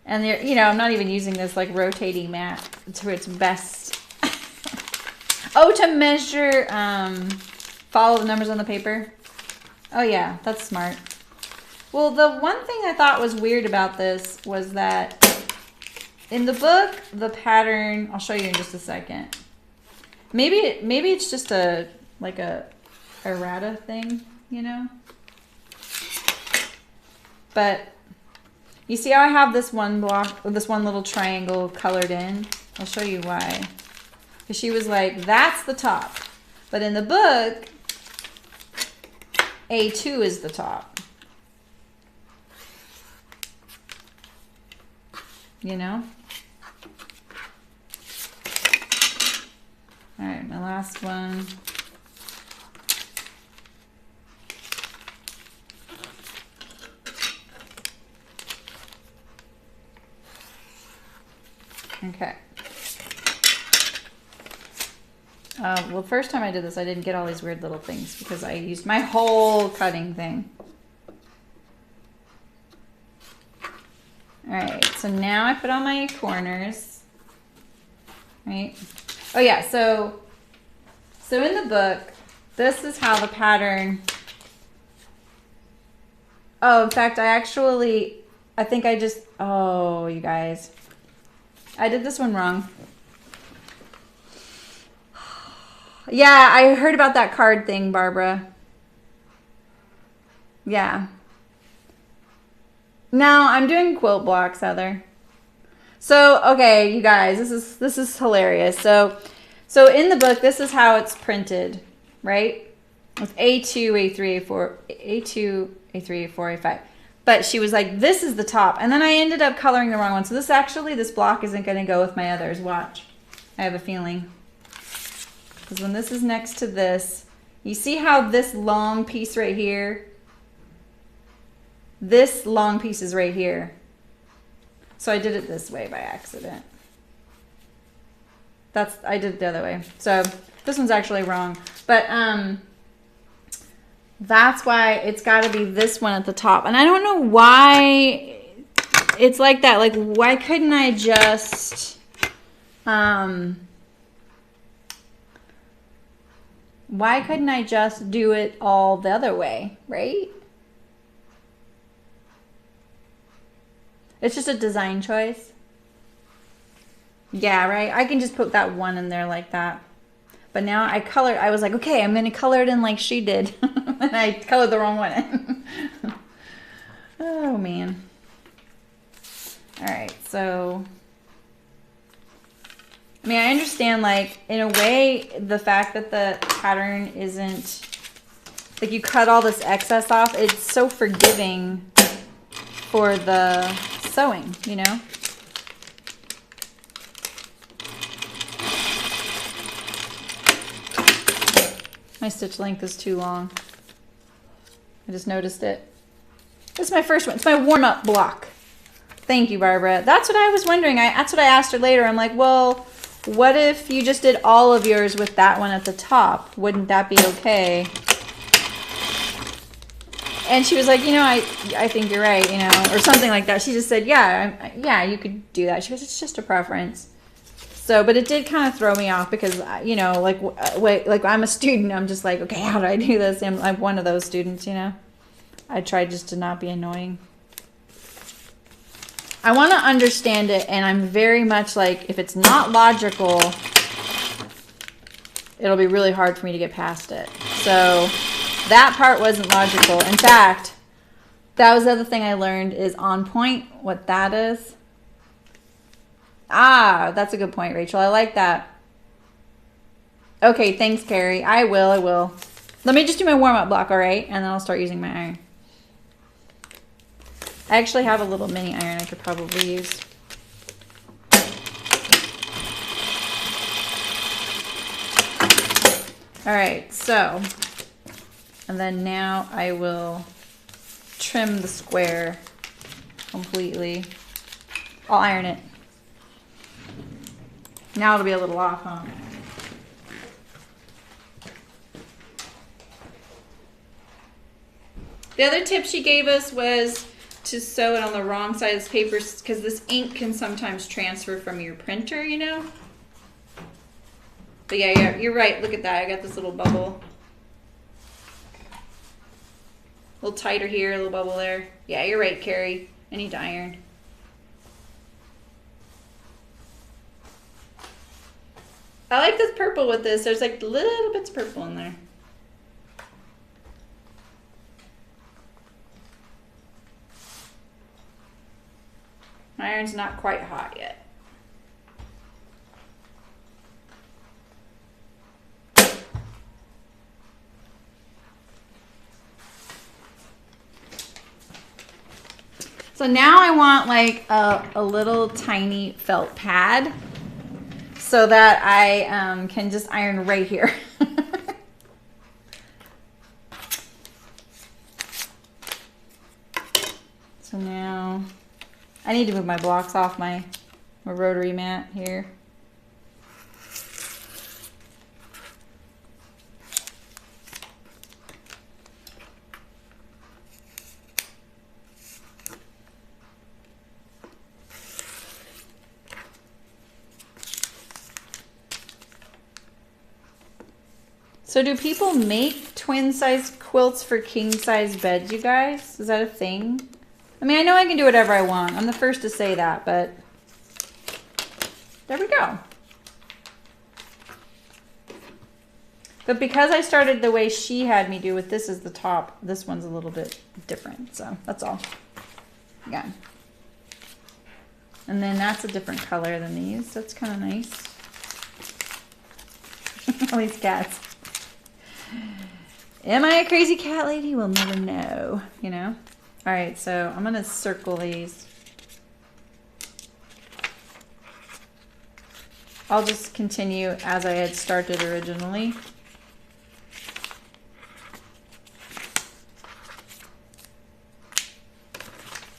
Speaker 1: And there, you know, I'm not even using this like rotating mat to its best. Oh, to measure, follow the numbers on the paper. Oh yeah, that's smart. Well, the one thing I thought was weird about this was that in the book, the pattern, I'll show you in just a second. Maybe it's just a errata thing, you know? But you see how I have this one block, this one little triangle colored in? I'll show you why. Because she was like, that's the top. But in the book, A2 is the top. You know? All right, my last one. Okay. Well, first time I did this, I didn't get all these weird little things because I used my whole cutting thing. All right, so now I put on my corners, right? Oh yeah, so in the book, this is how the pattern, oh, in fact, I think I just, oh, you guys, I did this one wrong. Yeah, I heard about that card thing, Barbara. Yeah. No, I'm doing quilt blocks, Heather. So, okay, you guys, this is hilarious. So in the book, this is how it's printed, right? With A2, A3, A4, A2, A3, A4, A5. But she was like, this is the top. And then I ended up coloring the wrong one. So this block isn't going to go with my others. Watch. I have a feeling. Because when this is next to this, you see how this long piece right here, this long piece is right here. So I did it this way by accident. I did it the other way. So this one's actually wrong. But that's why it's got to be this one at the top. And I don't know why it's like that. Like, why couldn't I just do it all the other way, right? It's just a design choice. Yeah, right? I can just put that one in there like that. But now I was like, okay, I'm going to color it in like she did. And I colored the wrong one in. Oh, man. All right, so... I mean, I understand, like, in a way, the fact that the pattern isn't... Like, you cut all this excess off. It's so forgiving for the sewing, you know? My stitch length is too long. I just noticed it. This is my first one. It's my warm-up block. Thank you, Barbara. That's what I was wondering. That's what I asked her later. I'm like, well, what if you just did all of yours with that one at the top? Wouldn't that be okay? And she was like, you know, I think you're right, you know, or something like that. She just said, yeah, you could do that. She goes, it's just a preference. So, but it did kind of throw me off because, you know, like I'm a student. I'm just like, okay, how do I do this? I'm one of those students, you know. I tried just to not be annoying. I want to understand it, and I'm very much like, if it's not logical, it'll be really hard for me to get past it. So that part wasn't logical. In fact, that was the other thing I learned is on point, what that is. Ah, that's a good point, Rachel. I like that. Okay, thanks, Carrie. I will. Let me just do my warm-up block, all right? And then I'll start using my iron. I actually have a little mini iron I could probably use. All right, so, and then now I will trim the square completely. I'll iron it. Now it'll be a little off, huh? The other tip she gave us was to sew it on the wrong side of this paper because this ink can sometimes transfer from your printer, you know? But yeah, you're right. Look at that. I got this little bubble. A little tighter here, a little bubble there. Yeah, you're right, Carrie. I need to iron. I like this purple with this. There's like little bits of purple in there. My iron's not quite hot yet. So now I want like a little tiny felt pad so that I can just iron right here. So now I need to move my blocks off my rotary mat here. So do people make twin size quilts for king size beds, you guys? Is that a thing? I mean, I know I can do whatever I want. I'm the first to say that, but there we go. But because I started the way she had me do with this as the top, this one's a little bit different. So that's all. Yeah. And then that's a different color than these. That's kind of nice. All these cats. Am I a crazy cat lady? We'll never know, you know? All right, so I'm gonna circle these. I'll just continue as I had started originally.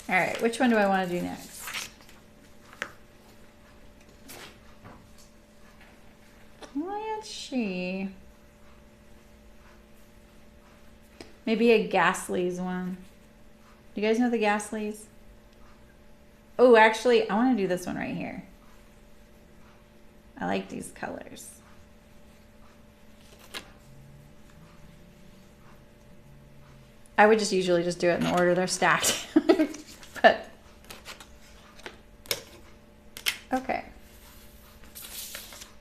Speaker 1: All right, which one do I want to do next? Let's see. Maybe a Ghastly's one. Do you guys know the Ghastly's? Oh, actually, I want to do this one right here. I like these colors. I would just usually just do it in the order they're stacked. But okay.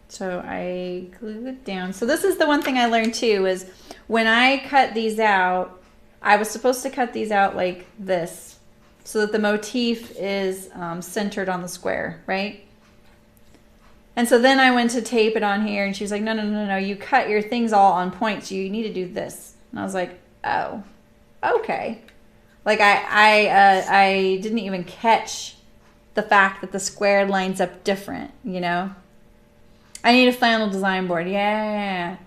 Speaker 1: So I glue it down. So this is the one thing I learned too, is when I cut these out, I was supposed to cut these out like this so that the motif is centered on the square, right? And so then I went to tape it on here and she was like, no, you cut your things all on point, so you need to do this. And I was like, oh, okay. Like I didn't even catch the fact that the square lines up different, you know? I need a flannel design board, yeah.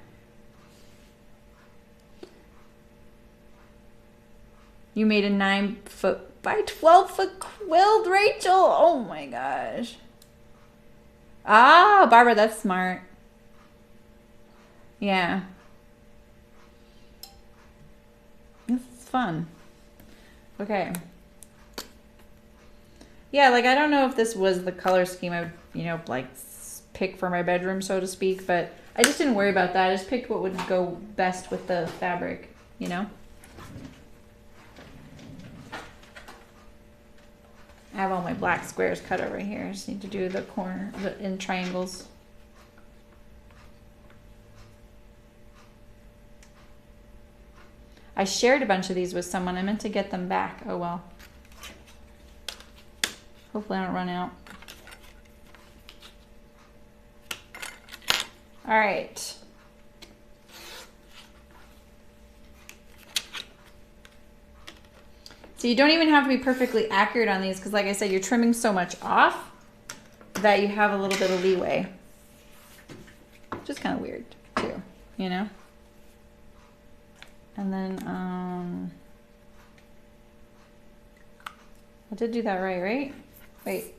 Speaker 1: You made a 9-foot by 12-foot quilt, Rachel. Oh my gosh. Ah, Barbara, that's smart. Yeah. This is fun. Okay. Yeah, like I don't know if this was the color scheme I would, you know, like pick for my bedroom, so to speak, but I just didn't worry about that. I just picked what would go best with the fabric, you know? I have all my black squares cut over here. I just need to do the corner in triangles. I shared a bunch of these with someone. I meant to get them back. Oh well. Hopefully I don't run out. All right. So you don't even have to be perfectly accurate on these because like I said, you're trimming so much off that you have a little bit of leeway. Which is kind of weird too, you know? And then, I did do that right? Wait.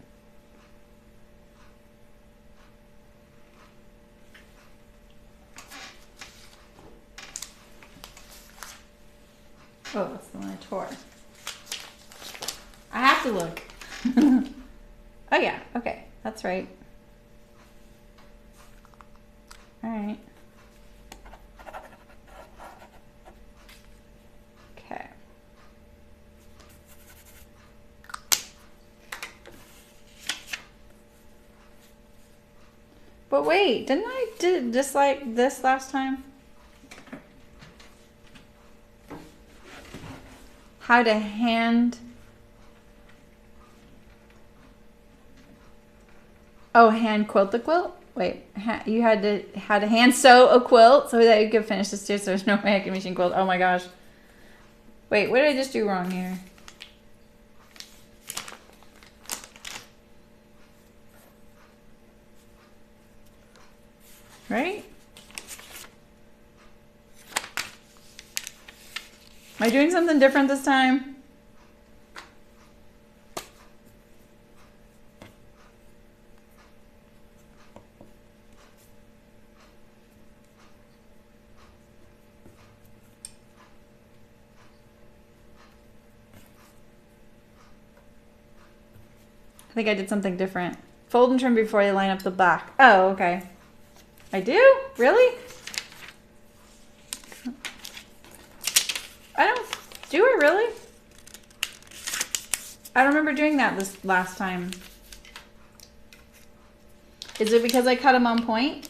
Speaker 1: Oh, that's the one I tore. I have to look. Oh yeah, okay, that's right. All right. Okay. But wait, didn't I do just like this last time? How to hand... Oh, hand quilt the quilt? Wait, you had to hand sew a quilt so that you could finish the stitch. So there's no way I can machine quilt. Oh my gosh. Wait, what did I just do wrong here? Right? Am I doing something different this time? I think I did something different. Fold and trim before you line up the back. Oh, okay. I do? Really? I don't... Do I really? I don't remember doing that this last time. Is it because I cut them on point?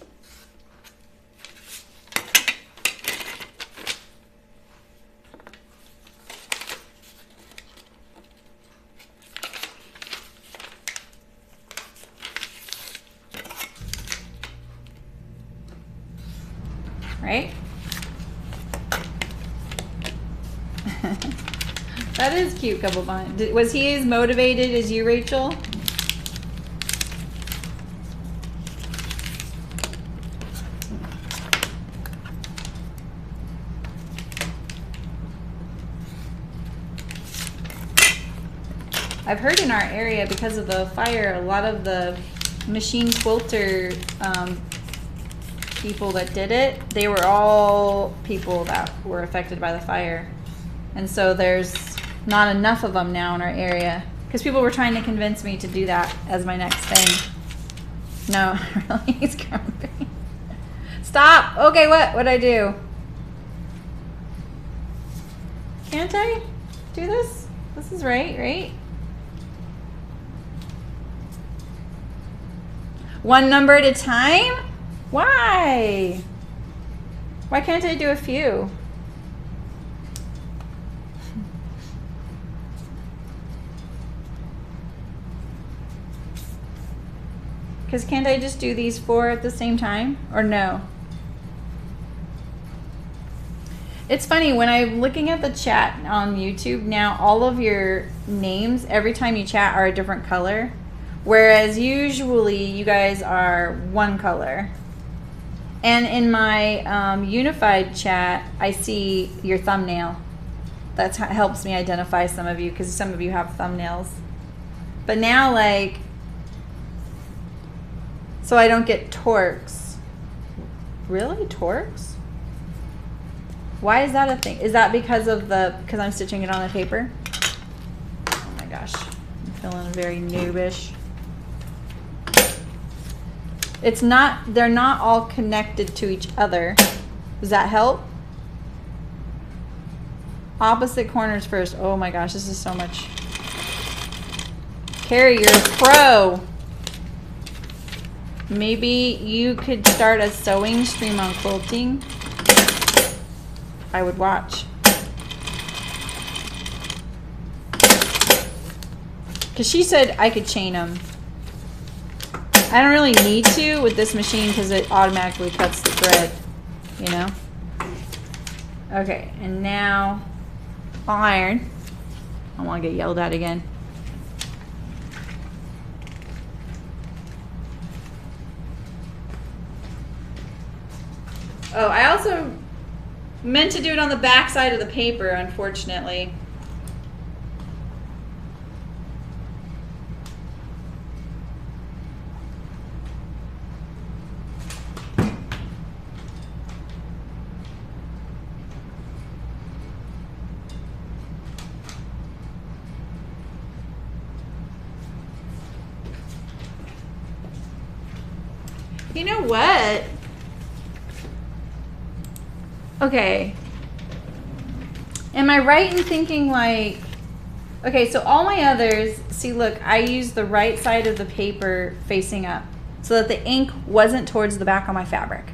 Speaker 1: is cute, couple bond. Was he as motivated as you, Rachel? I've heard in our area, because of the fire, a lot of the machine quilter people that did it, they were all people that were affected by the fire. And so there's not enough of them now in our area, because people were trying to convince me to do that as my next thing. No, really, he's grumpy. Stop! Okay, what'd I do? Can't I do this? This is right? One number at a time? Why? Why can't I do a few? Because can't I just do these 4 at the same time? Or no? It's funny, when I'm looking at the chat on YouTube now, all of your names, every time you chat, are a different color. Whereas usually you guys are one color. And in my unified chat, I see your thumbnail. That helps me identify some of you, because some of you have thumbnails. But now, like, so I don't get torques. Really? Torques? Why is that a thing? Is that because I'm stitching it on the paper? Oh my gosh, I'm feeling very noobish. It's not, they're not all connected to each other. Does that help? Opposite corners first. Oh my gosh, this is so much. Carrie, you're a pro. Maybe you could start a sewing stream on quilting. I would watch. Because she said I could chain them. I don't really need to with this machine because it automatically cuts the thread, you know? Okay, and now I'll iron. I don't want to get yelled at again. Oh, I also meant to do it on the back side of the paper, unfortunately. You know what? Okay. Am I right in thinking like, okay, so all my others, see look, I used the right side of the paper facing up so that the ink wasn't towards the back of my fabric.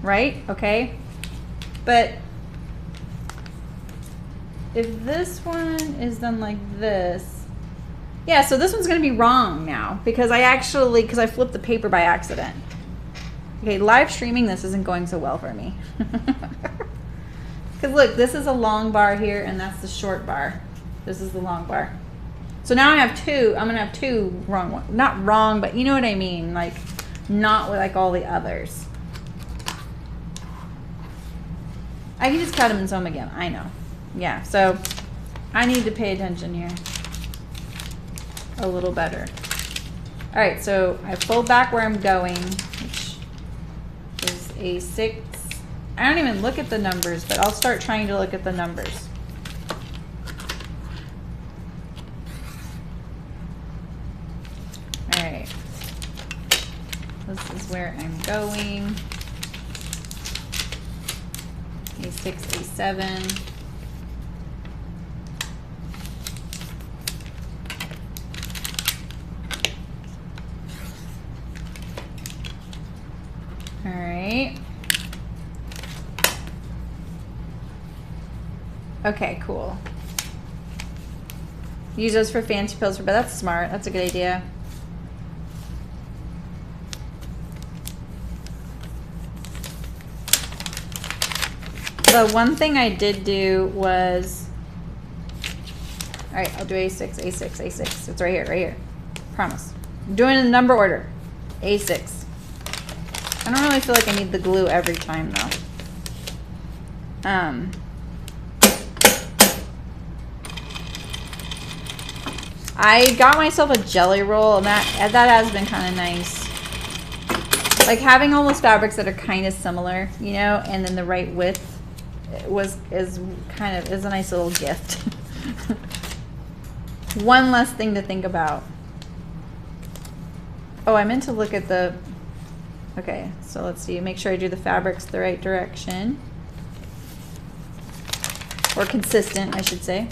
Speaker 1: Right? Okay. But if this one is done like this, yeah, so this one's going to be wrong now because I flipped the paper by accident. Okay, live streaming this isn't going so well for me. Because look, this is a long bar here and that's the short bar. This is the long bar. So now I have two. I'm going to have two wrong ones. Not wrong, but you know what I mean. Like, not like all the others. I can just cut them and sew them again. I know. Yeah, so I need to pay attention here a little better. All right, so I fold back where I'm going, which is a 6. I don't even look at the numbers, but I'll start trying to look at the numbers. All right, this is where I'm going. A6, A7. All right. Okay, cool. Use those for fancy pills, but that's smart. That's a good idea. The one thing I did do was All right, I'll do A6, A6, A6. It's right here, right here. Promise. I'm doing it in number order. A6. I don't really feel like I need the glue every time though. I got myself a jelly roll, and that has been kind of nice. Like having all those fabrics that are kind of similar, you know, and then the right width is a nice little gift. One less thing to think about. Oh, I meant to look at the. Okay, so let's see. Make sure I do the fabrics the right direction, or consistent, I should say.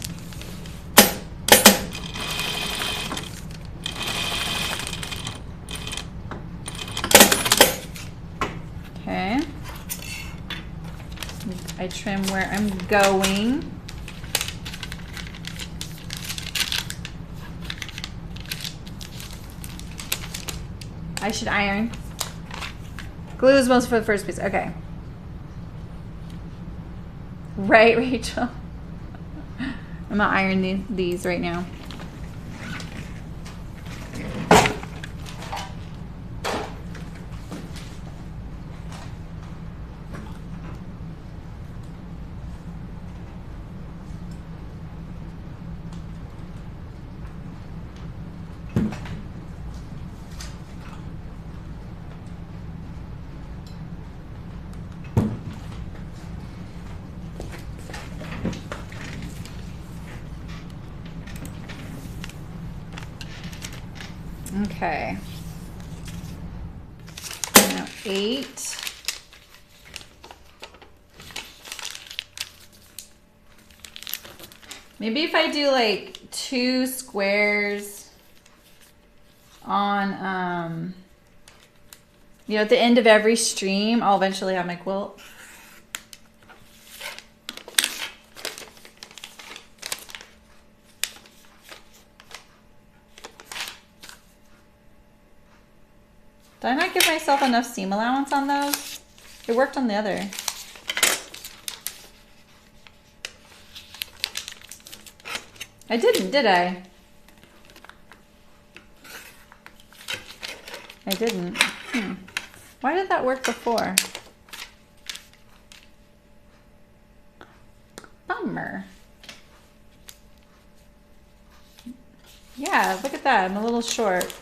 Speaker 1: Okay. I trim where I'm going. I should iron. Glue is most for the first piece. Okay. Right, Rachel? I'm gonna iron these right now. Okay. Now 8. Maybe if I do like 2 squares on, you know, at the end of every stream, I'll eventually have my quilt. Did I not give myself enough seam allowance on those? It worked on the other. I didn't, did I? I didn't. Why did that work before? Bummer. Yeah, look at that. I'm a little short.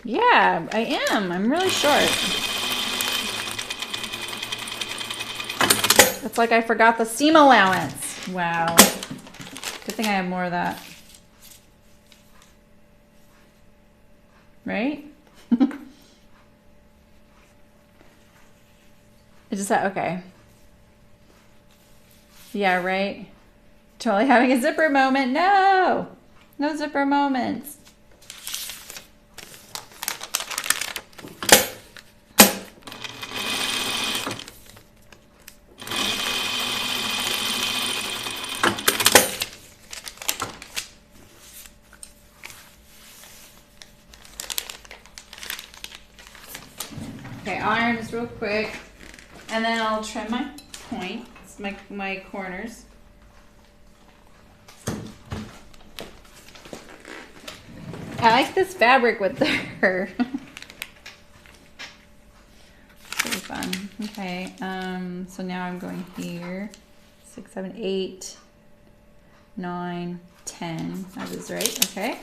Speaker 1: Yeah, I am. I'm really short. It's like I forgot the seam allowance. Wow. Good thing I have more of that. Right? It just said, okay. Yeah, right? Totally having a zipper moment. No! No zipper moments. Okay, I'll iron this real quick, and then I'll trim my points, my corners. I like this fabric with her. Pretty fun. Okay, so now I'm going here. 6, 7, 8, 9, 10. That is right. Okay.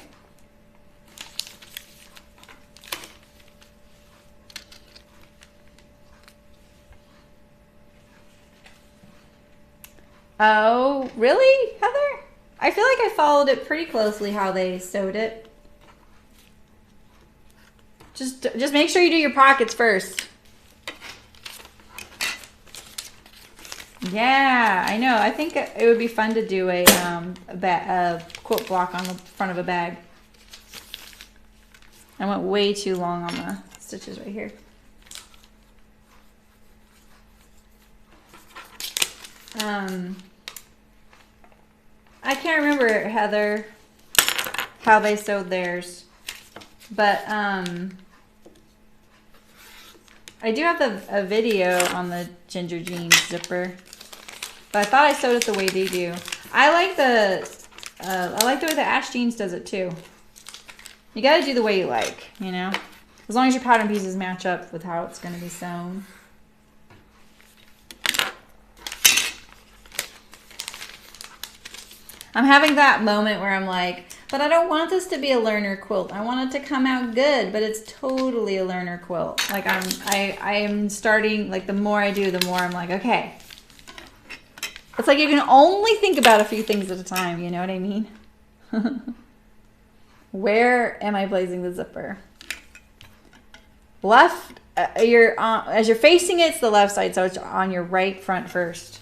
Speaker 1: Oh, really, Heather? I feel like I followed it pretty closely how they sewed it. Just make sure you do your pockets first. Yeah, I know. I think it would be fun to do a quilt block on the front of a bag. I went way too long on the stitches right here. I can't remember, Heather, how they sewed theirs. But I do have a video on the Ginger Jeans zipper. But I thought I sewed it the way they do. I like the way the Ash Jeans does it too. You gotta do the way you like, you know? As long as your pattern pieces match up with how it's gonna be sewn. I'm having that moment where I'm like, but I don't want this to be a learner quilt. I want it to come out good, but it's totally a learner quilt. Like I am starting, like the more I do, the more I'm like, okay. It's like you can only think about a few things at a time, you know what I mean? Where am I placing the zipper? Left, as you're facing it, it's the left side, so it's on your right front first.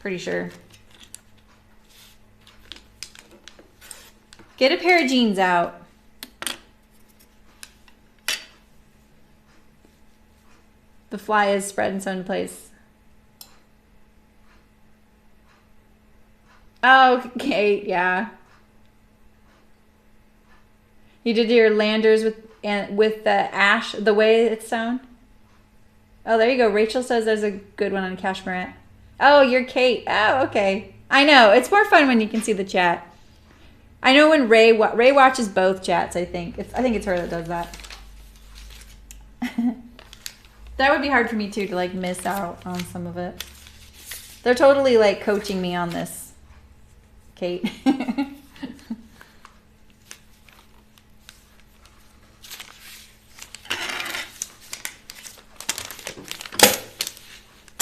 Speaker 1: Pretty sure. Get a pair of jeans out. The fly is spread and sewn in place. Oh, Kate, yeah. You did your landers with the ash, the way it's sewn. Oh, there you go. Rachel says there's a good one on Cashmere. Oh, you're Kate. Oh, okay. I know. It's more fun when you can see the chat. I know when Ray watches both chats, I think. I think it's her that does that. That would be hard for me too, to like miss out on some of it. They're totally like coaching me on this, Kate.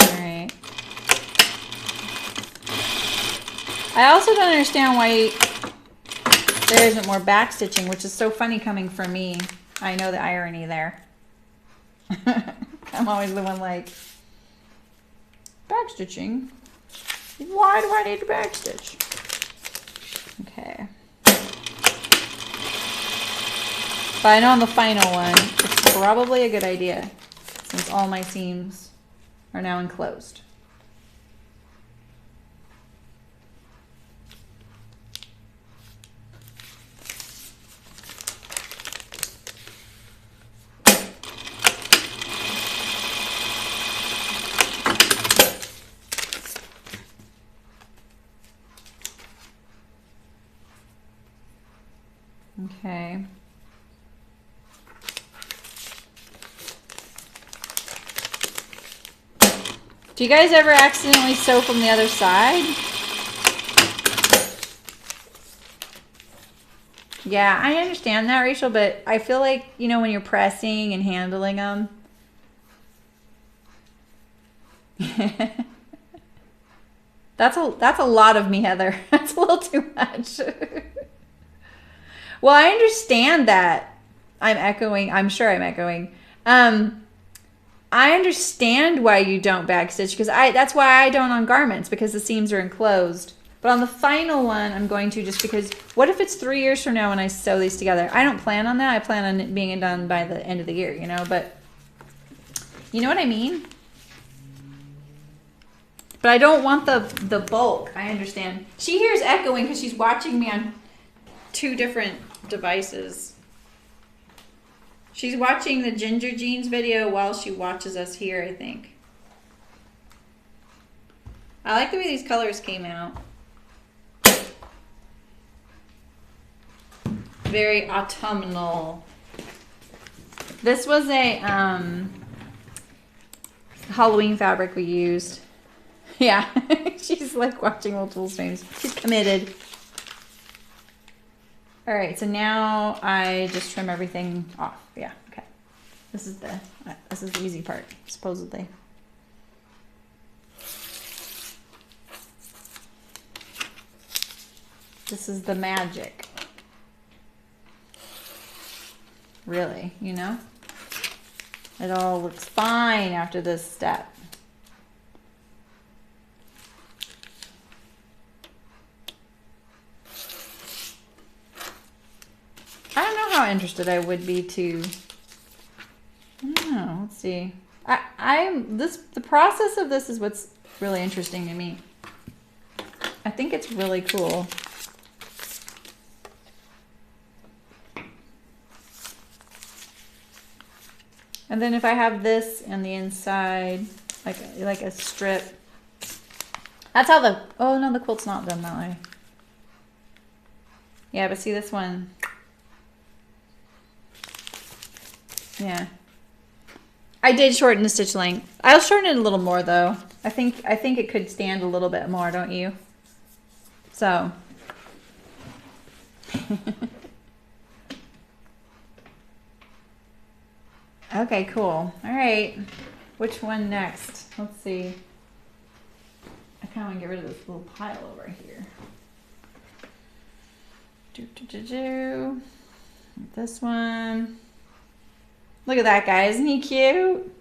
Speaker 1: Alright. I also don't understand why there isn't more back stitching, which is so funny coming from me. I know the irony there. I'm always the one like, back stitching? Why do I need to back stitch? Okay. But I know on the final one, it's probably a good idea since all my seams are now enclosed. Okay. Do you guys ever accidentally sew from the other side? Yeah, I understand that, Rachel, but I feel like, you know, when you're pressing and handling them. That's a lot of me, Heather. That's a little too much. Well, I understand that. I'm sure I'm echoing. I understand why you don't backstitch, because that's why I don't on garments, because the seams are enclosed. But on the final one, I'm going to, just because, what if it's 3 years from now when I sew these together? I don't plan on that. I plan on it being done by the end of the year, you know, but you know what I mean? But I don't want the bulk. I understand. She hears echoing because she's watching me on 2 different devices. She's watching the Ginger Jeans video while she watches us here, I think. I like the way these colors came out. Very autumnal. This was a Halloween fabric we used. Yeah, she's like watching multiple streams. She's committed. All right, so now I just trim everything off. Yeah, okay. This is the easy part, supposedly. This is the magic. Really, you know? It all looks fine after this step. I don't know how interested I would be to, I don't know, let's see. The process of this is what's really interesting to me. I think it's really cool. And then if I have this on the inside, like a strip, that's how the, oh no, the quilt's not done that way. Yeah, but see this one. Yeah. I did shorten the stitch length. I'll shorten it a little more though. I think it could stand a little bit more, don't you? So. Okay, cool. All right. Which one next? Let's see. I kind of want to get rid of this little pile over here. This one. Look at that guy. Isn't he cute?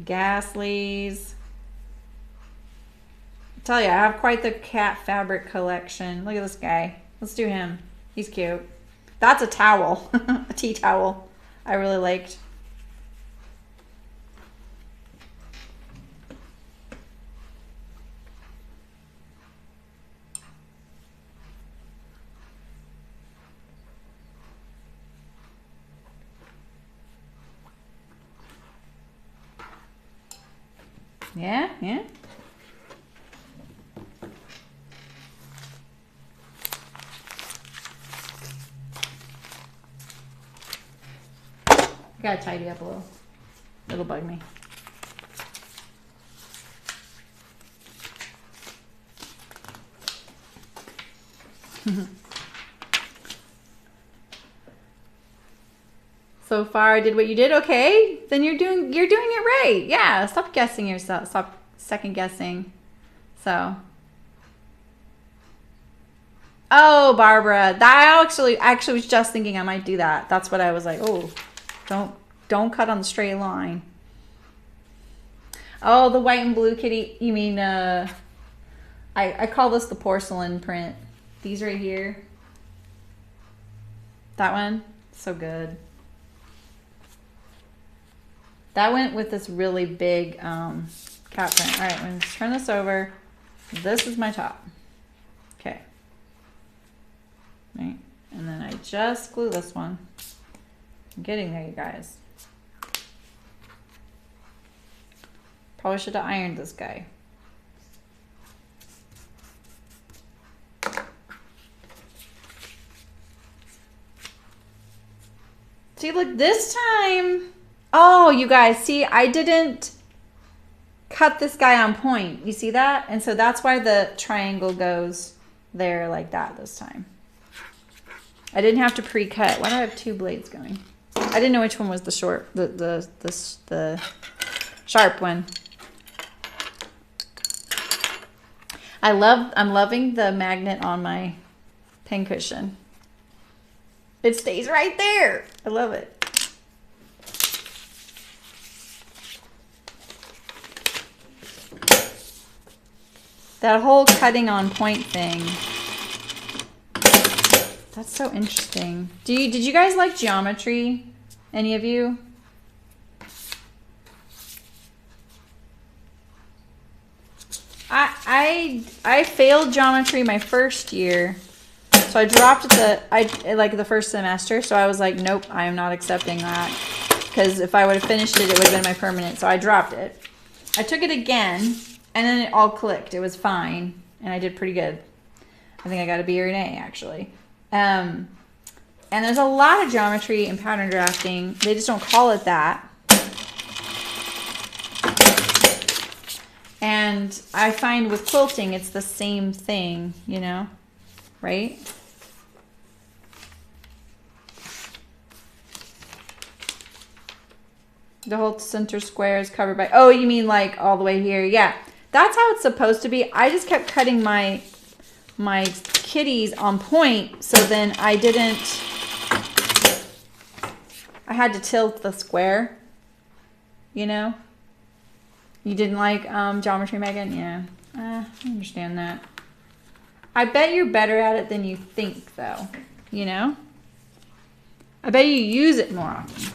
Speaker 1: Gasly's. I tell you, I have quite the cat fabric collection. Look at this guy. Let's do him. He's cute. That's a towel. A tea towel. I really liked. Yeah, yeah. Gotta tidy up a little. It'll bug me. So far I did what you did. Okay, then you're doing it right. Yeah, stop guessing yourself. Stop second guessing. So. Oh, Barbara, that I actually was just thinking I might do that. That's what I was like. Oh, don't cut on the straight line. Oh, the white and blue kitty. You mean I call this the porcelain print. These right here. That one, so good. That went with this really big cat print. All right, I'm going to turn this over. This is my top. Okay. Right. And then I just glue this one. I'm getting there, you guys. Probably should have ironed this guy. See, look, this time. Oh, you guys, see, I didn't cut this guy on point. You see that? And so that's why the triangle goes there like that this time. I didn't have to pre-cut. Why do I have two blades going? I didn't know which one was the short, the sharp one. I'm loving the magnet on my pincushion. It stays right there. I love it. That whole cutting on point thing. That's so interesting. Did you guys like geometry? Any of you? I failed geometry my first year. So I dropped like the first semester. So I was like, nope, I am not accepting that. Because if I would have finished it, it would have been my permanent. So I dropped it. I took it again. And then it all clicked. It was fine. And I did pretty good. I think I got a B or an A, actually. And there's a lot of geometry in pattern drafting. They just don't call it that. And I find with quilting, it's the same thing, you know? Right? The whole center square is covered by... Oh, you mean like all the way here? Yeah. That's how it's supposed to be. I just kept cutting my kitties on point, so then I had to tilt the square, you know? You didn't like geometry, Megan? Yeah, I understand that. I bet you're better at it than you think, though, you know? I bet you use it more often.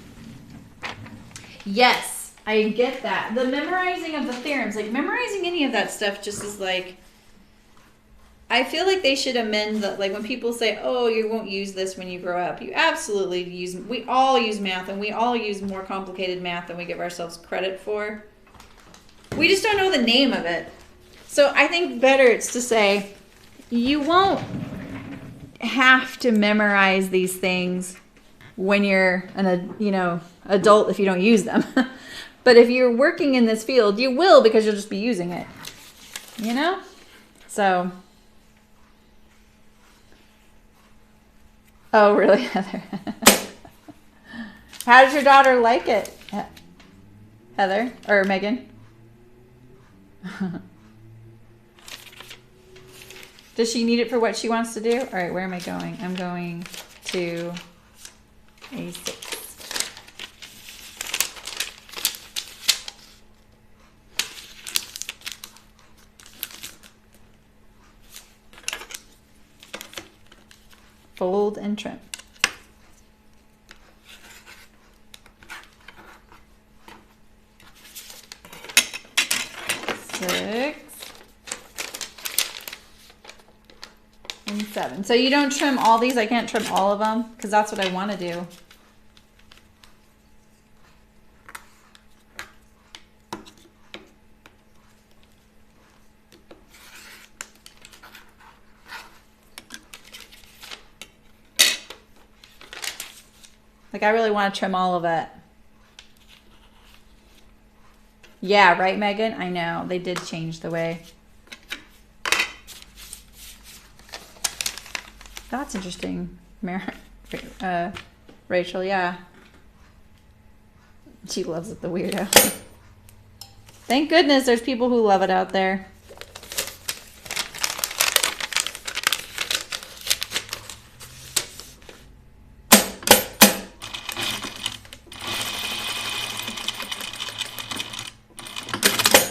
Speaker 1: Yes. I get that. The memorizing of the theorems, like memorizing any of that stuff just is like, I feel like they should amend the, like when people say, oh, you won't use this when you grow up. You absolutely use, we all use math, and we all use more complicated math than we give ourselves credit for. We just don't know the name of it. So I think better it's to say, you won't have to memorize these things when you're an adult if you don't use them. But if you're working in this field, you will, because you'll just be using it. You know? So. Oh, really, Heather? How does your daughter like it, Heather or Megan? Does she need it for what she wants to do? All right, where am I going? I'm going to A6. Fold and trim. Six and seven. So you don't trim all these. I can't trim all of them because that's what I want to do. Like, I really want to trim all of it. Yeah, right, Megan? I know. They did change the way. That's interesting, Rachel, yeah. She loves it, the weirdo. Thank goodness there's people who love it out there.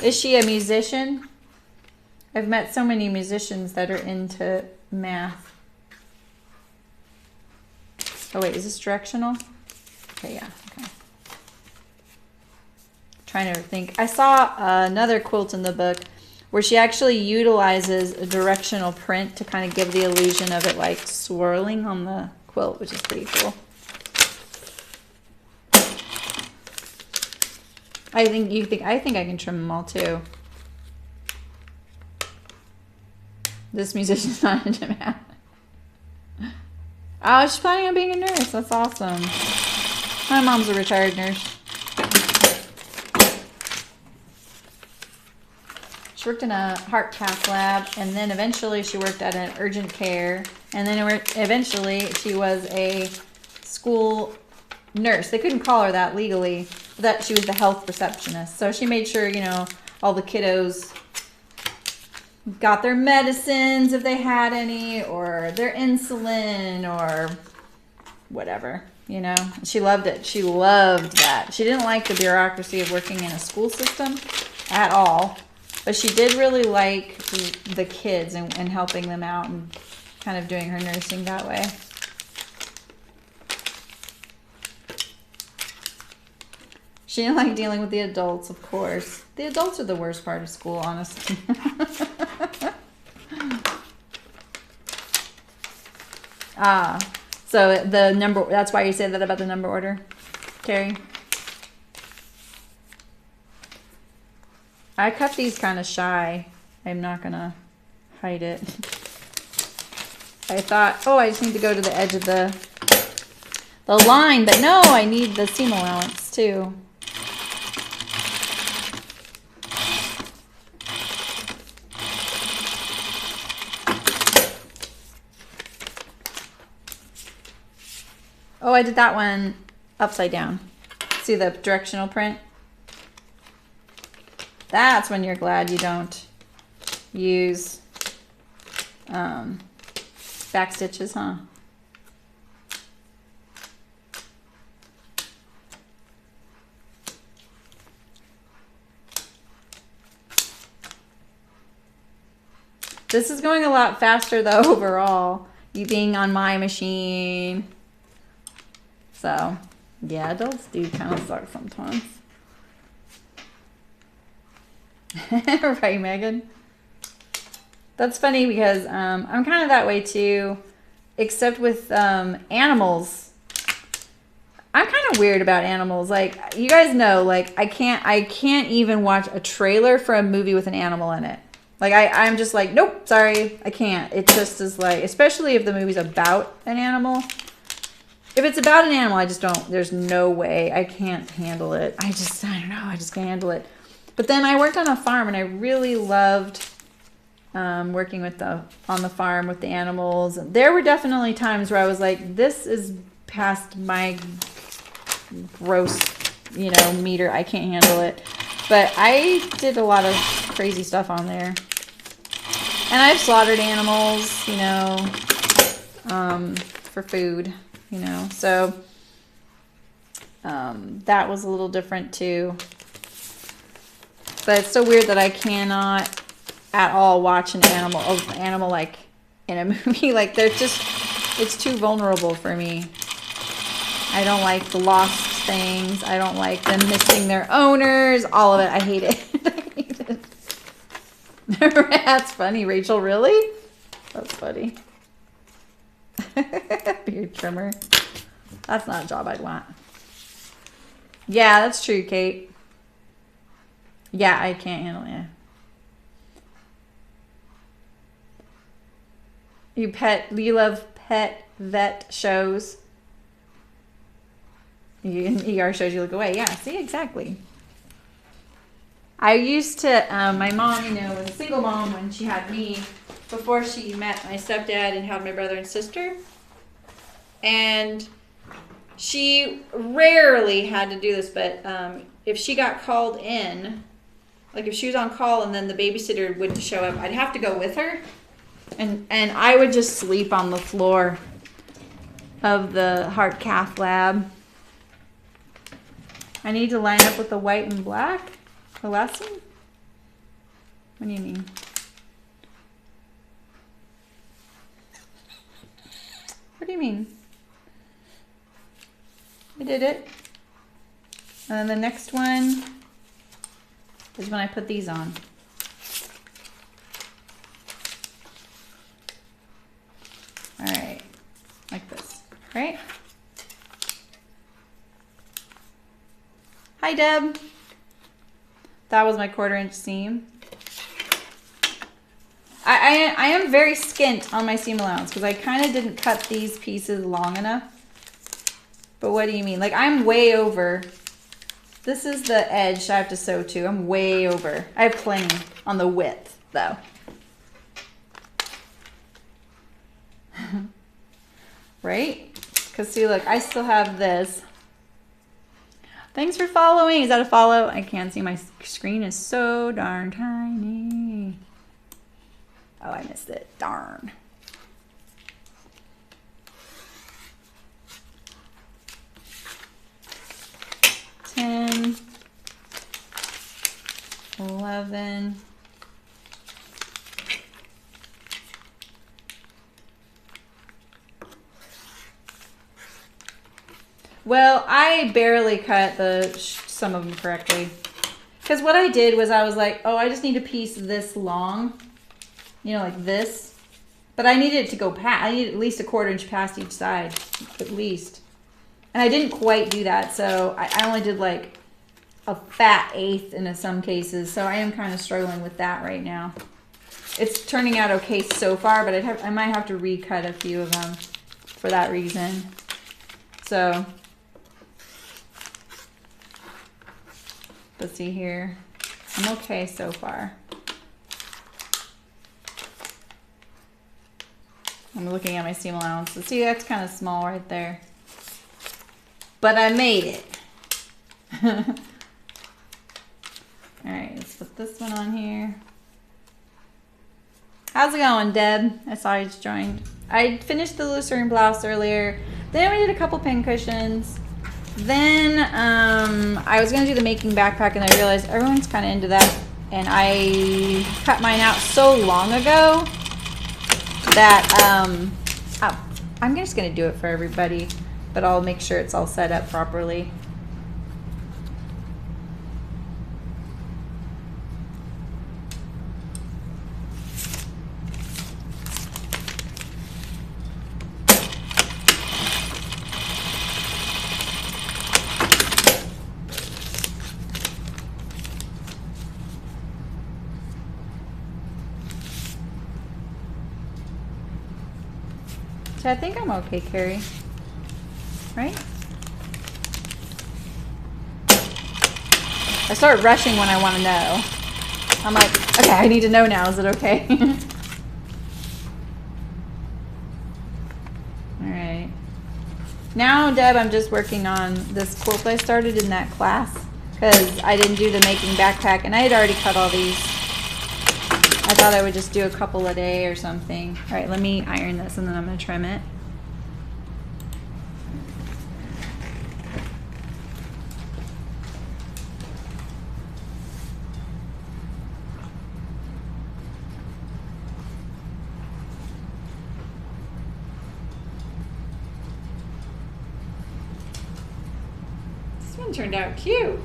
Speaker 1: Is she a musician? I've met so many musicians that are into math. Oh wait, is this directional? Okay, yeah, okay. Trying to think. I saw another quilt in the book where she actually utilizes a directional print to kind of give the illusion of it like swirling on the quilt, which is pretty cool. I think I can trim them all too. This musician's not into math. Oh, she's planning on being a nurse. That's awesome. My mom's a retired nurse. She worked in a heart cath lab, and then eventually she worked at an urgent care, and then eventually she was a school nurse. They couldn't call her that legally, but that she was the health receptionist. So she made sure, you know, all the kiddos got their medicines if they had any, or their insulin, or whatever, you know. She loved it. She loved that. She didn't like the bureaucracy of working in a school system at all, but she did really like the kids and helping them out and kind of doing her nursing that way. She didn't like dealing with the adults, of course. The adults are the worst part of school, honestly. So the number, that's why you say that about the number order, Terry? I cut these kind of shy. I'm not gonna hide it. I thought, oh, I just need to go to the edge of the line, but no, I need the seam allowance too. Oh, I did that one upside down. See the directional print? That's when you're glad you don't use back stitches, huh? This is going a lot faster though overall, you being on my machine. So, yeah, adults do kind of suck sometimes. Right, Megan? That's funny because I'm kind of that way too, except with animals. I'm kind of weird about animals. Like, you guys know, like I can't even watch a trailer for a movie with an animal in it. Like I'm just like, nope, sorry, I can't. It just is like, especially if the movie's about an animal. If it's about an animal, I just don't, there's no way. I can't handle it. I don't know, I just can't handle it. But then I worked on a farm and I really loved working with on the farm with the animals. There were definitely times where I was like, this is past my gross, meter. I can't handle it. But I did a lot of crazy stuff on there. And I've slaughtered animals, for food, so that was a little different too. But it's so weird that I cannot at all watch an animal like in a movie. Like it's too vulnerable for me. I don't like the lost things. I don't like them missing their owners. All of it. I hate it. I hate it. That's funny, Rachel. Really? That's funny. Beard trimmer. That's not a job I'd want. Yeah, that's true, Kate. Yeah, I can't handle it. You love pet vet shows. ER shows you look away. Yeah, see, exactly. I used to, my mom, was a single mom when she had me, before she met my stepdad and had my brother and sister. And she rarely had to do this, but if she got called in, like if she was on call and then the babysitter wouldn't show up, I'd have to go with her. And I would just sleep on the floor of the heart cath lab. I need to line up with the white and black. The lesson? What do you mean? What do you mean? I did it. And then the next one is when I put these on. All right, like this, right? Hi, Deb. That was my 1/4 inch seam. I am very skint on my seam allowance because I kind of didn't cut these pieces long enough. But what do you mean? Like, I'm way over. This is the edge I have to sew to. I'm way over. I have plenty on the width, though. Right? Because see, look, I still have this. Thanks for following. Is that a follow? I can't see. My screen is so darn tiny. Oh, I missed it. Darn. $10, $11. Well, I barely cut some of them correctly. Because what I did was I was like, oh, I just need a piece this long. Like this. But I needed it to go past. I needed at least a 1/4 inch past each side. At least. And I didn't quite do that. So I only did like a fat 1/8 in some cases. So I am kind of struggling with that right now. It's turning out okay so far. But I might have to recut a few of them for that reason. So... But see here, I'm okay so far. I'm looking at my seam allowance. So see, that's kind of small right there. But I made it. All right, let's put this one on here. How's it going, Deb? I saw you just joined. I finished the Lucerne Blouse earlier. Then we did a couple pincushions. Then I was going to do the making backpack and I realized everyone's kind of into that. And I cut mine out so long ago that I'm just going to do it for everybody. But I'll make sure it's all set up properly. So I think I'm okay, Carrie. Right? I start rushing when I want to know. I'm like, okay, I need to know now. Is it okay? All right. Now, Deb, I'm just working on this quilt I started in that class because I didn't do the making backpack and I had already cut all these. I thought I would just do a couple a day or something. All right, let me iron this and then I'm going to trim it. This one turned out cute.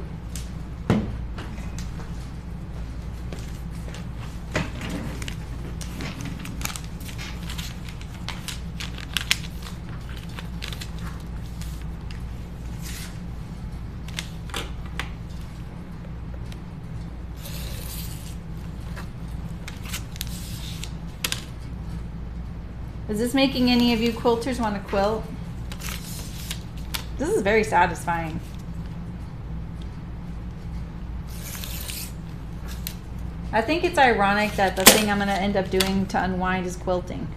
Speaker 1: Is this making any of you quilters want to quilt? This is very satisfying. I think it's ironic that the thing I'm going to end up doing to unwind is quilting.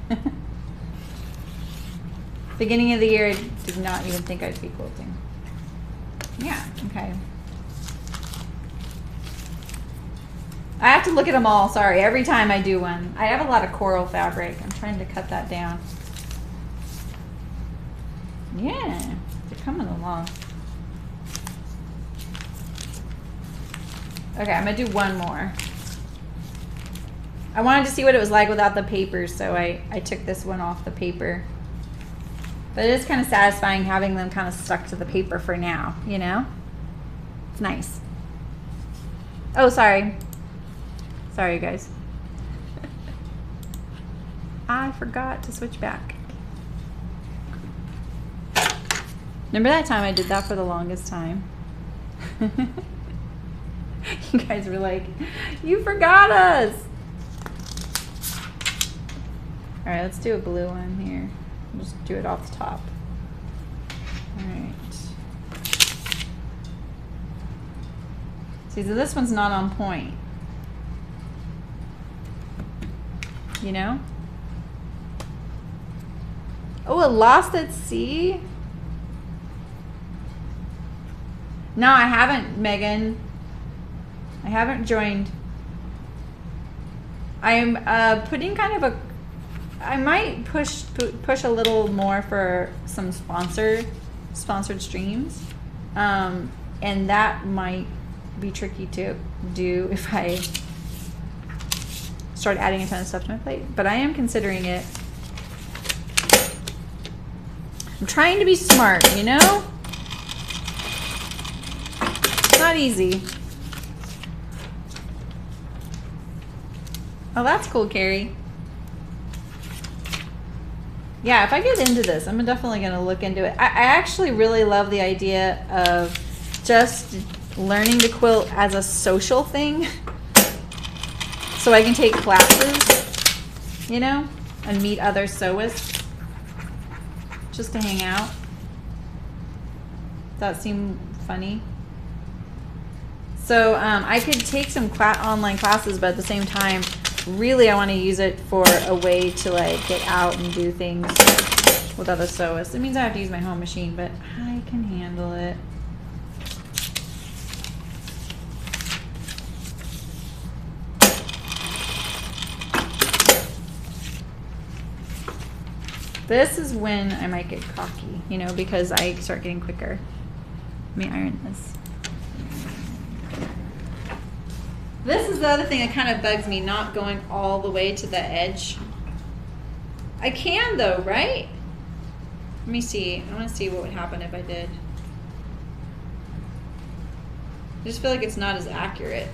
Speaker 1: Beginning of the year, I did not even think I'd be quilting. Yeah, okay. I have to look at them all, sorry, every time I do one. I have a lot of coral fabric. I'm trying to cut that down. Yeah, they're coming along. Okay, I'm gonna do one more. I wanted to see what it was like without the paper, so I took this one off the paper. But it is kind of satisfying having them kind of stuck to the paper for now, you know? It's nice. Oh, sorry. Sorry, you guys. I forgot to switch back. Remember that time I did that for the longest time? You guys were like, you forgot us. All right, let's do a blue one here. Just do it off the top. All right. See, so this one's not on point. You know? Oh, it lost at sea? No, I haven't, Megan. I haven't joined. I'm putting kind of a... I might push a little more for some sponsored streams. And that might be tricky to do if I start adding a ton of stuff to my plate, but I am considering it. I'm trying to be smart, you know? It's not easy. Oh, that's cool, Carrie. Yeah, if I get into this, I'm definitely going to look into it. I actually really love the idea of just learning to quilt as a social thing. So I can take classes, you know, and meet other sewists just to hang out. Does that seem funny? So I could take some online classes, but at the same time, really I want to use it for a way to like get out and do things with other sewists. It means I have to use my home machine, but I can handle it. This is when I might get cocky, you know, because I start getting quicker. Let me iron this. This is the other thing that kind of bugs me, not going all the way to the edge. I can though, right? Let me see. I want to see what would happen if I did. I just feel like it's not as accurate.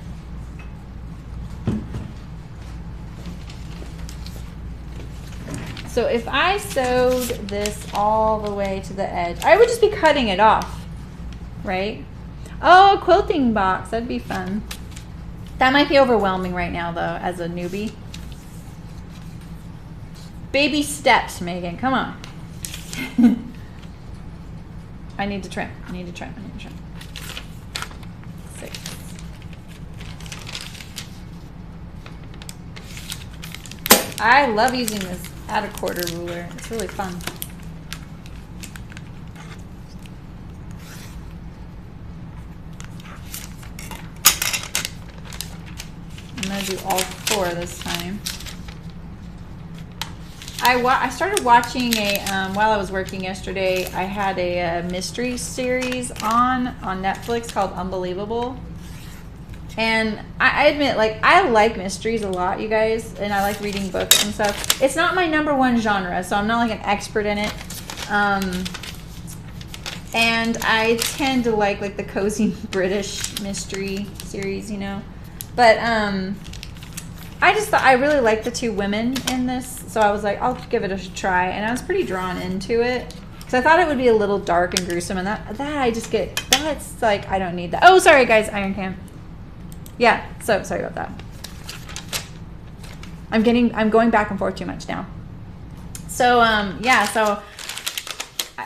Speaker 1: So if I sewed this all the way to the edge, I would just be cutting it off, right? Oh, a quilting box, that'd be fun. That might be overwhelming right now though, as a newbie. Baby steps, Megan, come on. I need to trim. I need to trim. 6. I love using this add a quarter ruler. It's really fun. I'm gonna do all 4 this time. I started watching a while I was working yesterday. I had a mystery series on Netflix called Unbelievable, and I admit, like, I like mysteries a lot, you guys, and I like reading books and stuff. It's not my #1 genre, so I'm not like an expert in it. And I tend to like the cozy British mystery series, you know. But I just thought I really liked the 2 women in this, so I was like, I'll give it a try, and I was pretty drawn into it because I thought it would be a little dark and gruesome, and that I just get, that's like, I don't need that. Oh, sorry guys, iron can. Yeah, so sorry about that. I'm going back and forth too much now. So yeah, so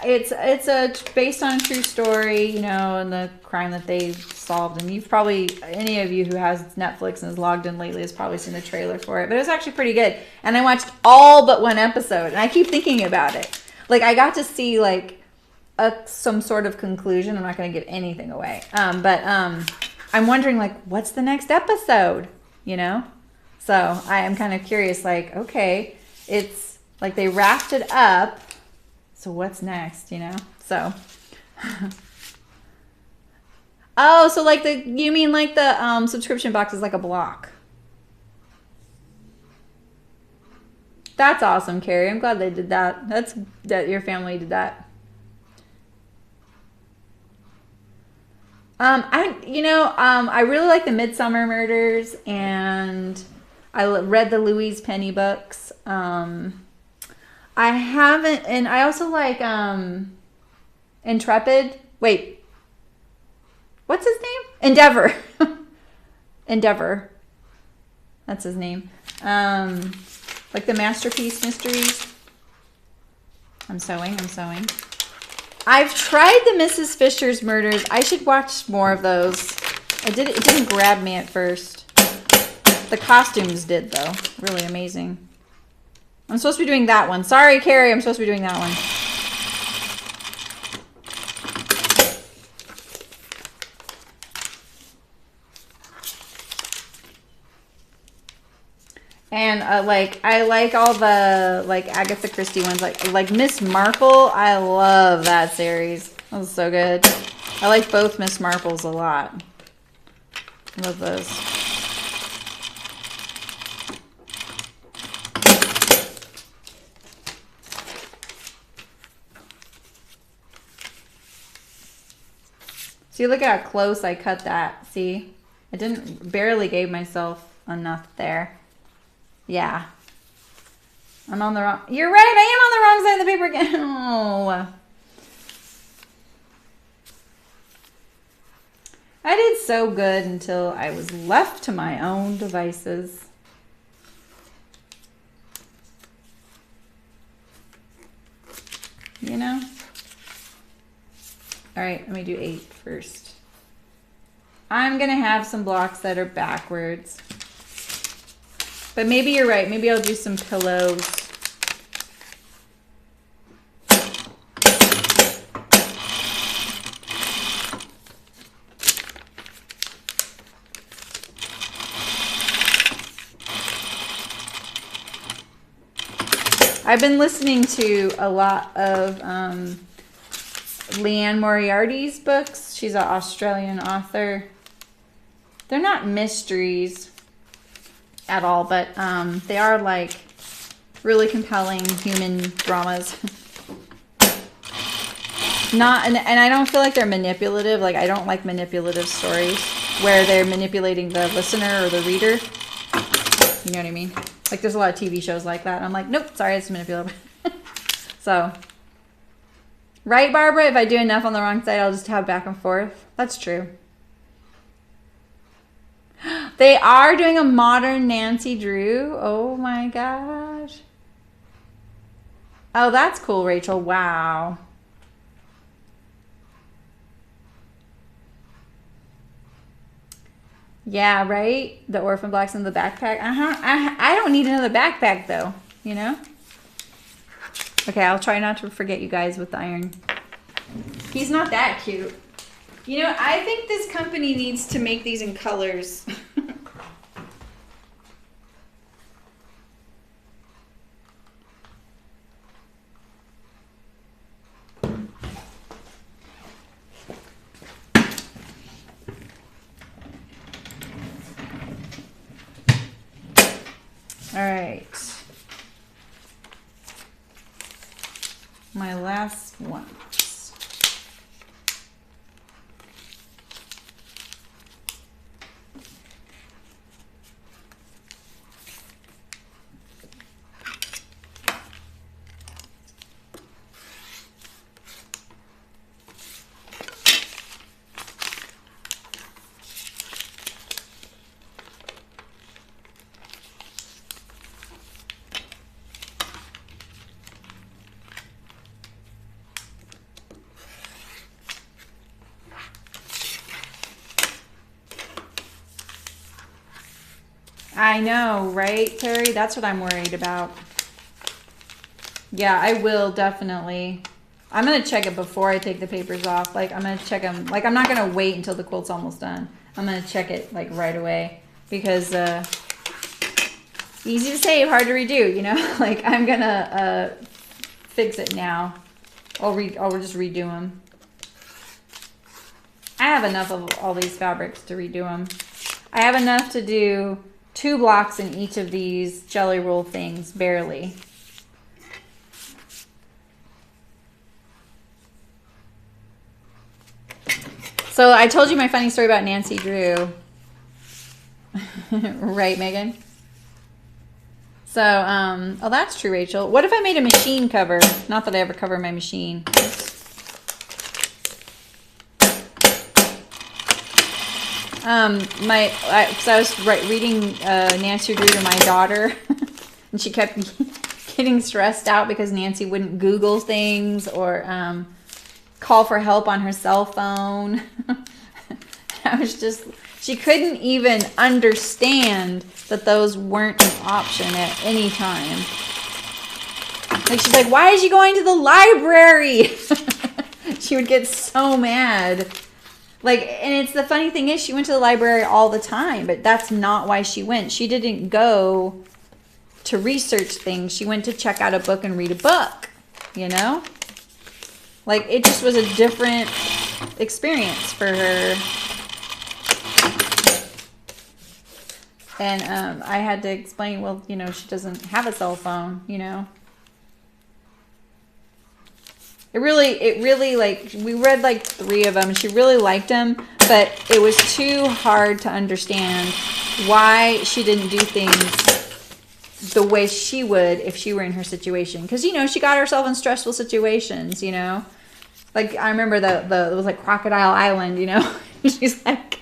Speaker 1: it's based on a true story, you know, and the crime that they solved. And you've probably, any of you who has Netflix and is logged in lately has probably seen the trailer for it. But it was actually pretty good. And I watched all but 1 episode, and I keep thinking about it. Like, I got to see like some sort of conclusion. I'm not going to give anything away. But I'm wondering, like, what's the next episode? You know? So I am kind of curious, like, okay, it's like they wrapped it up. So what's next, you know? So, oh, so like you mean like the subscription box is like a block. That's awesome, Carrie. I'm glad they did that. That your family did that. I really like the Midsummer Murders, and I read the Louise Penny books. I haven't, and I also like Intrepid. Wait, what's his name? Endeavor. Endeavor. That's his name. Like the Masterpiece Mysteries. I'm sewing. I've tried the Mrs. Fisher's Murders. I should watch more of those. It didn't grab me at first. The costumes did, though. Really amazing. I'm supposed to be doing that one. Sorry, Carrie, I'm supposed to be doing that one. And I like all the like Agatha Christie ones, like Miss Marple. I love that series. That was so good. I like both Miss Marples a lot. Love those. See, look how close I cut that. See? I barely gave myself enough there. Yeah. I'm on the wrong, you're right, I am on the wrong side of the paper again. Oh. I did so good until I was left to my own devices. You know? All right, let me do 8 first. I'm gonna have some blocks that are backwards. But maybe you're right, maybe I'll do some pillows. I've been listening to a lot of Leanne Moriarty's books. She's an Australian author. They're not mysteries at all, but they are like really compelling human dramas. And I don't feel like they're manipulative. Like, I don't like manipulative stories where they're manipulating the listener or the reader. You know what I mean? Like, there's a lot of TV shows like that. And I'm like, nope, sorry, it's manipulative. So, right, Barbara? If I do enough on the wrong side, I'll just have back and forth. That's true. They are doing a modern Nancy Drew. Oh my gosh. Oh, that's cool, Rachel. Wow. Yeah, right? The orphan blocks in the backpack. I don't need another backpack though, you know? Okay, I'll try not to forget you guys with the iron. He's not that cute. You know, I think this company needs to make these in colors. All right. My last one. I know, right, Terry? That's what I'm worried about. Yeah, I will definitely. I'm going to check it before I take the papers off. Like, I'm going to check them. Like, I'm not going to wait until the quilt's almost done. I'm going to check it, like, right away. Because, easy to save, hard to redo, you know? Like, I'm going to fix it now. I'll just redo them. I have enough of all these fabrics to redo them. I have enough to do 2 blocks in each of these jelly roll things, barely. So I told you my funny story about Nancy Drew. Right, Megan? So, oh, that's true, Rachel. What if I made a machine cover? Not that I ever cover my machine. So I was reading Nancy Drew to my daughter, and she kept getting stressed out because Nancy wouldn't Google things or call for help on her cell phone. I was just, she couldn't even understand that those weren't an option at any time. Like, she's like, why is she going to the library? She would get so mad. Like, and it's the funny thing is she went to the library all the time, but that's not why she went. She didn't go to research things. She went to check out a book and read a book, you know? Like, it just was a different experience for her. And I had to explain, well, you know, she doesn't have a cell phone, you know? It really, like, we read like 3 of them. She really liked them, but it was too hard to understand why she didn't do things the way she would if she were in her situation. Because, you know, she got herself in stressful situations, you know? Like, I remember it was like Crocodile Island, you know? She's like,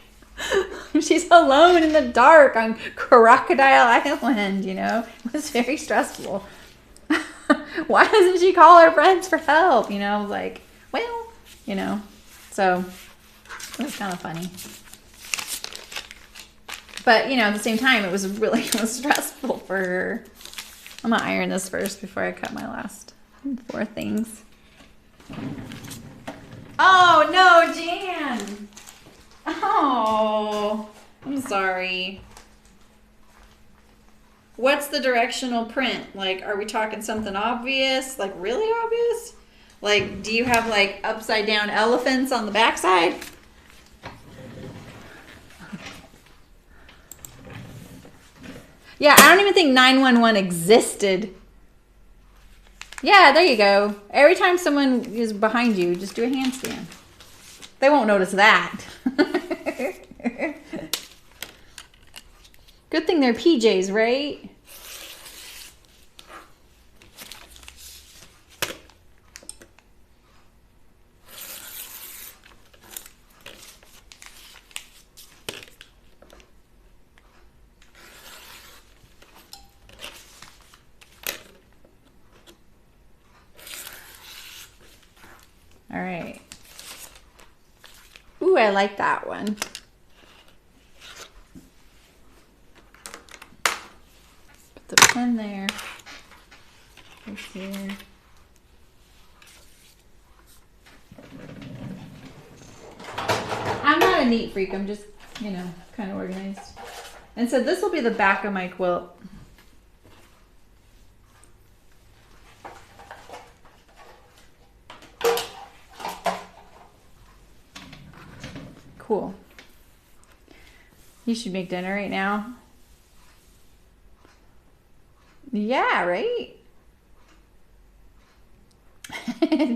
Speaker 1: she's alone in the dark on Crocodile Island, you know? It was very stressful. Why doesn't she call her friends for help? You know, like, well, you know, so it was kind of funny. But, you know, at the same time, it was really stressful for her. I'm going to iron this first before I cut my last 4 things. Oh, no, Jan. Oh, I'm sorry. What's the directional print? Like, are we talking something obvious? Like, really obvious? Like, do you have, like, upside down elephants on the backside? Yeah, I don't even think 911 existed. Yeah, there you go. Every time someone is behind you, just do a handstand. They won't notice that. Good thing they're PJs, right? All right. Ooh, I like that one. Put the pin there. Right here. I'm not a neat freak. I'm just, you know, kind of organized. And so this will be the back of my quilt. Cool. You should make dinner right now. Yeah, right?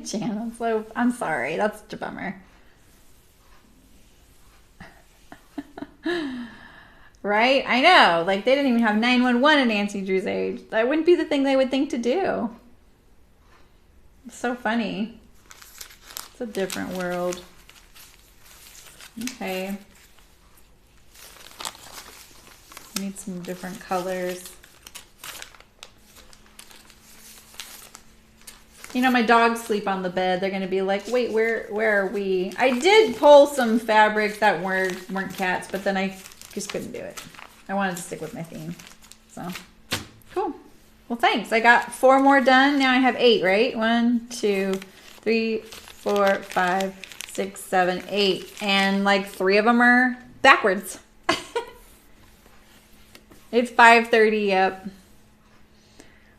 Speaker 1: Jan, so I'm sorry. That's such a bummer. Right? I know. Like, they didn't even have 911 at Nancy Drew's age. That wouldn't be the thing they would think to do. It's so funny. It's a different world. Okay. Need some different colors. You know, my dogs sleep on the bed. They're going to be like, wait, where are we? I did pull some fabrics that weren't cats, but then I just couldn't do it. I wanted to stick with my theme. So, cool. Well, thanks. I got 4 more done. Now I have 8, right? 1, 2, 3, 4, 5, 6, 7, 8. And like 3 of them are backwards. It's 5:30, yep.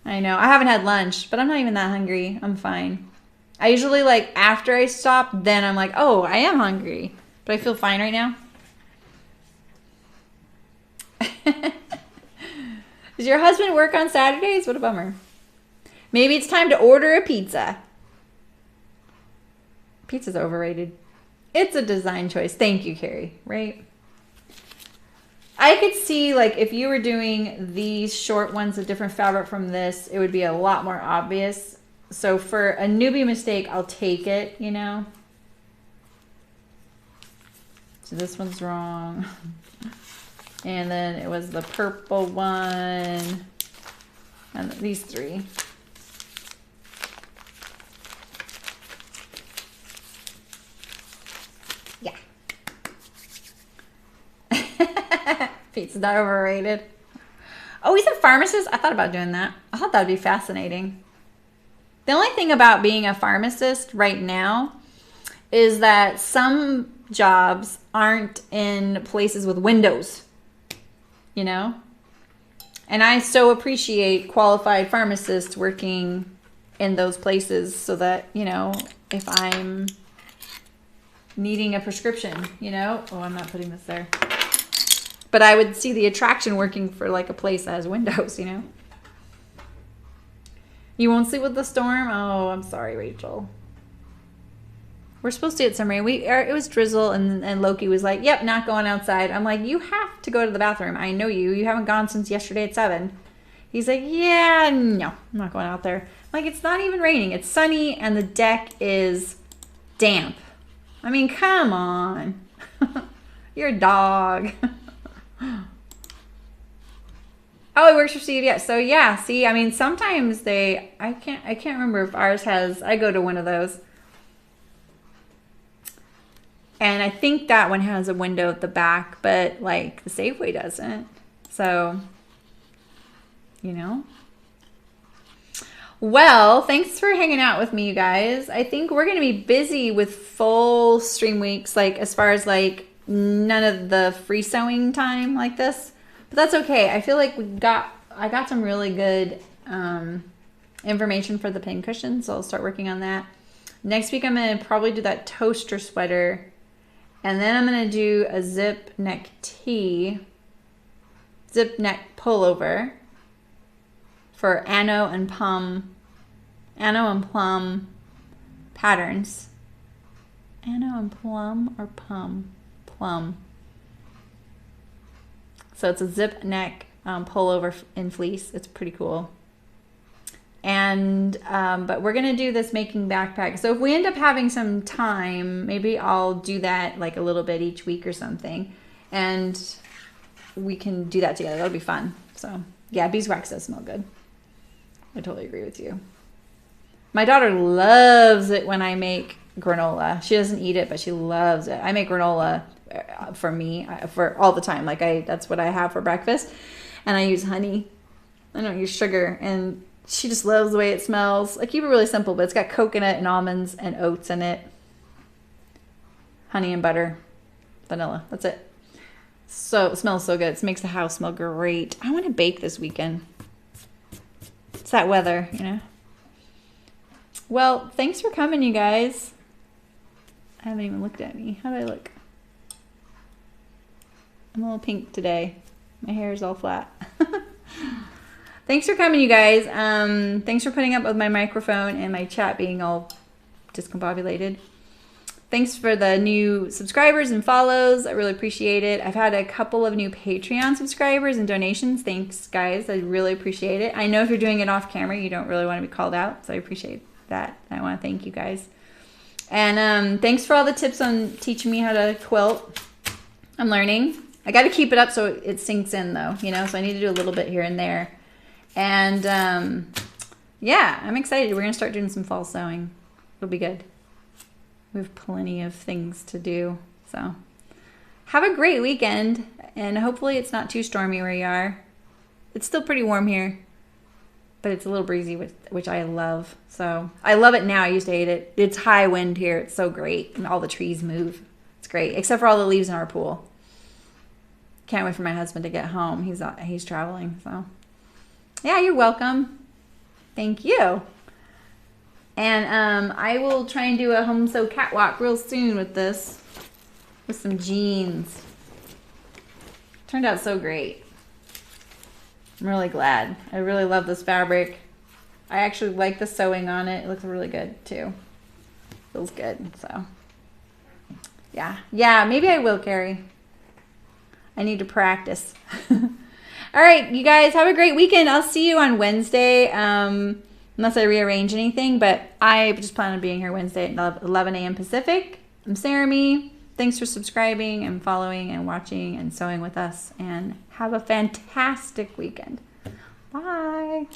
Speaker 1: I know. I haven't had lunch, but I'm not even that hungry. I'm fine. I usually, like, after I stop, then I'm like, oh, I am hungry. But I feel fine right now. Does your husband work on Saturdays? What a bummer. Maybe it's time to order a pizza. Pizza's overrated. It's a design choice. Thank you, Carrie. Right? I could see, like, if you were doing these short ones, a different fabric from this, it would be a lot more obvious. So for a newbie mistake, I'll take it, you know. So this one's wrong. And then it was the purple one. And these 3. Yeah. Pizza's not overrated. Oh, he's a pharmacist? I thought about doing that. I thought that would be fascinating. The only thing about being a pharmacist right now is that some jobs aren't in places with windows, you know? And I so appreciate qualified pharmacists working in those places so that, you know, if I'm needing a prescription, you know? Oh, I'm not putting this there. But I would see the attraction working for like a place that has windows, you know? You won't sleep with the storm? Oh, I'm sorry, Rachel. We're supposed to get some rain. It was drizzle, and Loki was like, yep, not going outside. I'm like, you have to go to the bathroom. I know you. You haven't gone since yesterday at 7. He's like, yeah, no, I'm not going out there. I'm like, it's not even raining. It's sunny, and the deck is damp. I mean, come on. You're a dog. Oh, it works for CVS. So yeah, see, I mean, sometimes I can't remember if ours has, I go to one of those. And I think that one has a window at the back, but like the Safeway doesn't. So, you know. Well, thanks for hanging out with me, you guys. I think we're going to be busy with full stream weeks, like as far as like none of the free sewing time like this. But that's okay. I feel like I got some really good information for the pincushions, so I'll start working on that. Next week I'm going to probably do that toaster sweater. And then I'm going to do a zip neck tee, zip neck pullover for Anno and Plum patterns. Anno and Plum or Plum? So it's a zip neck pullover in fleece. It's pretty cool. And but we're gonna do this making backpack. So if we end up having some time, maybe I'll do that like a little bit each week or something, and we can do that together. That'll be fun. So yeah, beeswax does smell good. I totally agree with you. My daughter loves it when I make granola. She doesn't eat it, but she loves it. I make granola for me for all the time. Like that's what I have for breakfast, and I use honey. I don't use sugar, and she just loves the way it smells. I keep it really simple, but it's got coconut and almonds and oats in it. Honey and butter, vanilla. That's it. So it smells so good. It makes the house smell great. I want to bake this weekend. It's that weather, you know. Well, thanks for coming, you guys. I haven't even looked at me. How do I look? I'm a little pink today. My hair is all flat. Thanks for coming, you guys. Thanks for putting up with my microphone and my chat being all discombobulated. Thanks for the new subscribers and follows. I really appreciate it. I've had a couple of new Patreon subscribers and donations. Thanks, guys. I really appreciate it. I know if you're doing it off camera, you don't really want to be called out, so I appreciate that. I want to thank you guys. And thanks for all the tips on teaching me how to quilt. I'm learning. I got to keep it up so it sinks in, though, you know, so I need to do a little bit here and there. And yeah, I'm excited. We're going to start doing some fall sewing. It'll be good. We have plenty of things to do. So have a great weekend, and hopefully it's not too stormy where you are. It's still pretty warm here, but it's a little breezy, which I love. So I love it now. I used to hate it. It's high wind here. It's so great, and all the trees move. It's great, except for all the leaves in our pool. Can't wait for my husband to get home. He's traveling, so yeah, you're welcome. Thank you. And I will try and do a home sew catwalk real soon with this, with some jeans. Turned out so great. I'm really glad. I really love this fabric. I actually like the sewing on it. It looks really good too. Feels good. So yeah, maybe I will, Carrie. I need to practice. All right, you guys, have a great weekend. I'll see you on Wednesday. Unless I rearrange anything, but I just plan on being here Wednesday at 11 a.m. Pacific. I'm Sarah. Thanks for subscribing and following and watching and sewing with us, and have a fantastic weekend. Bye.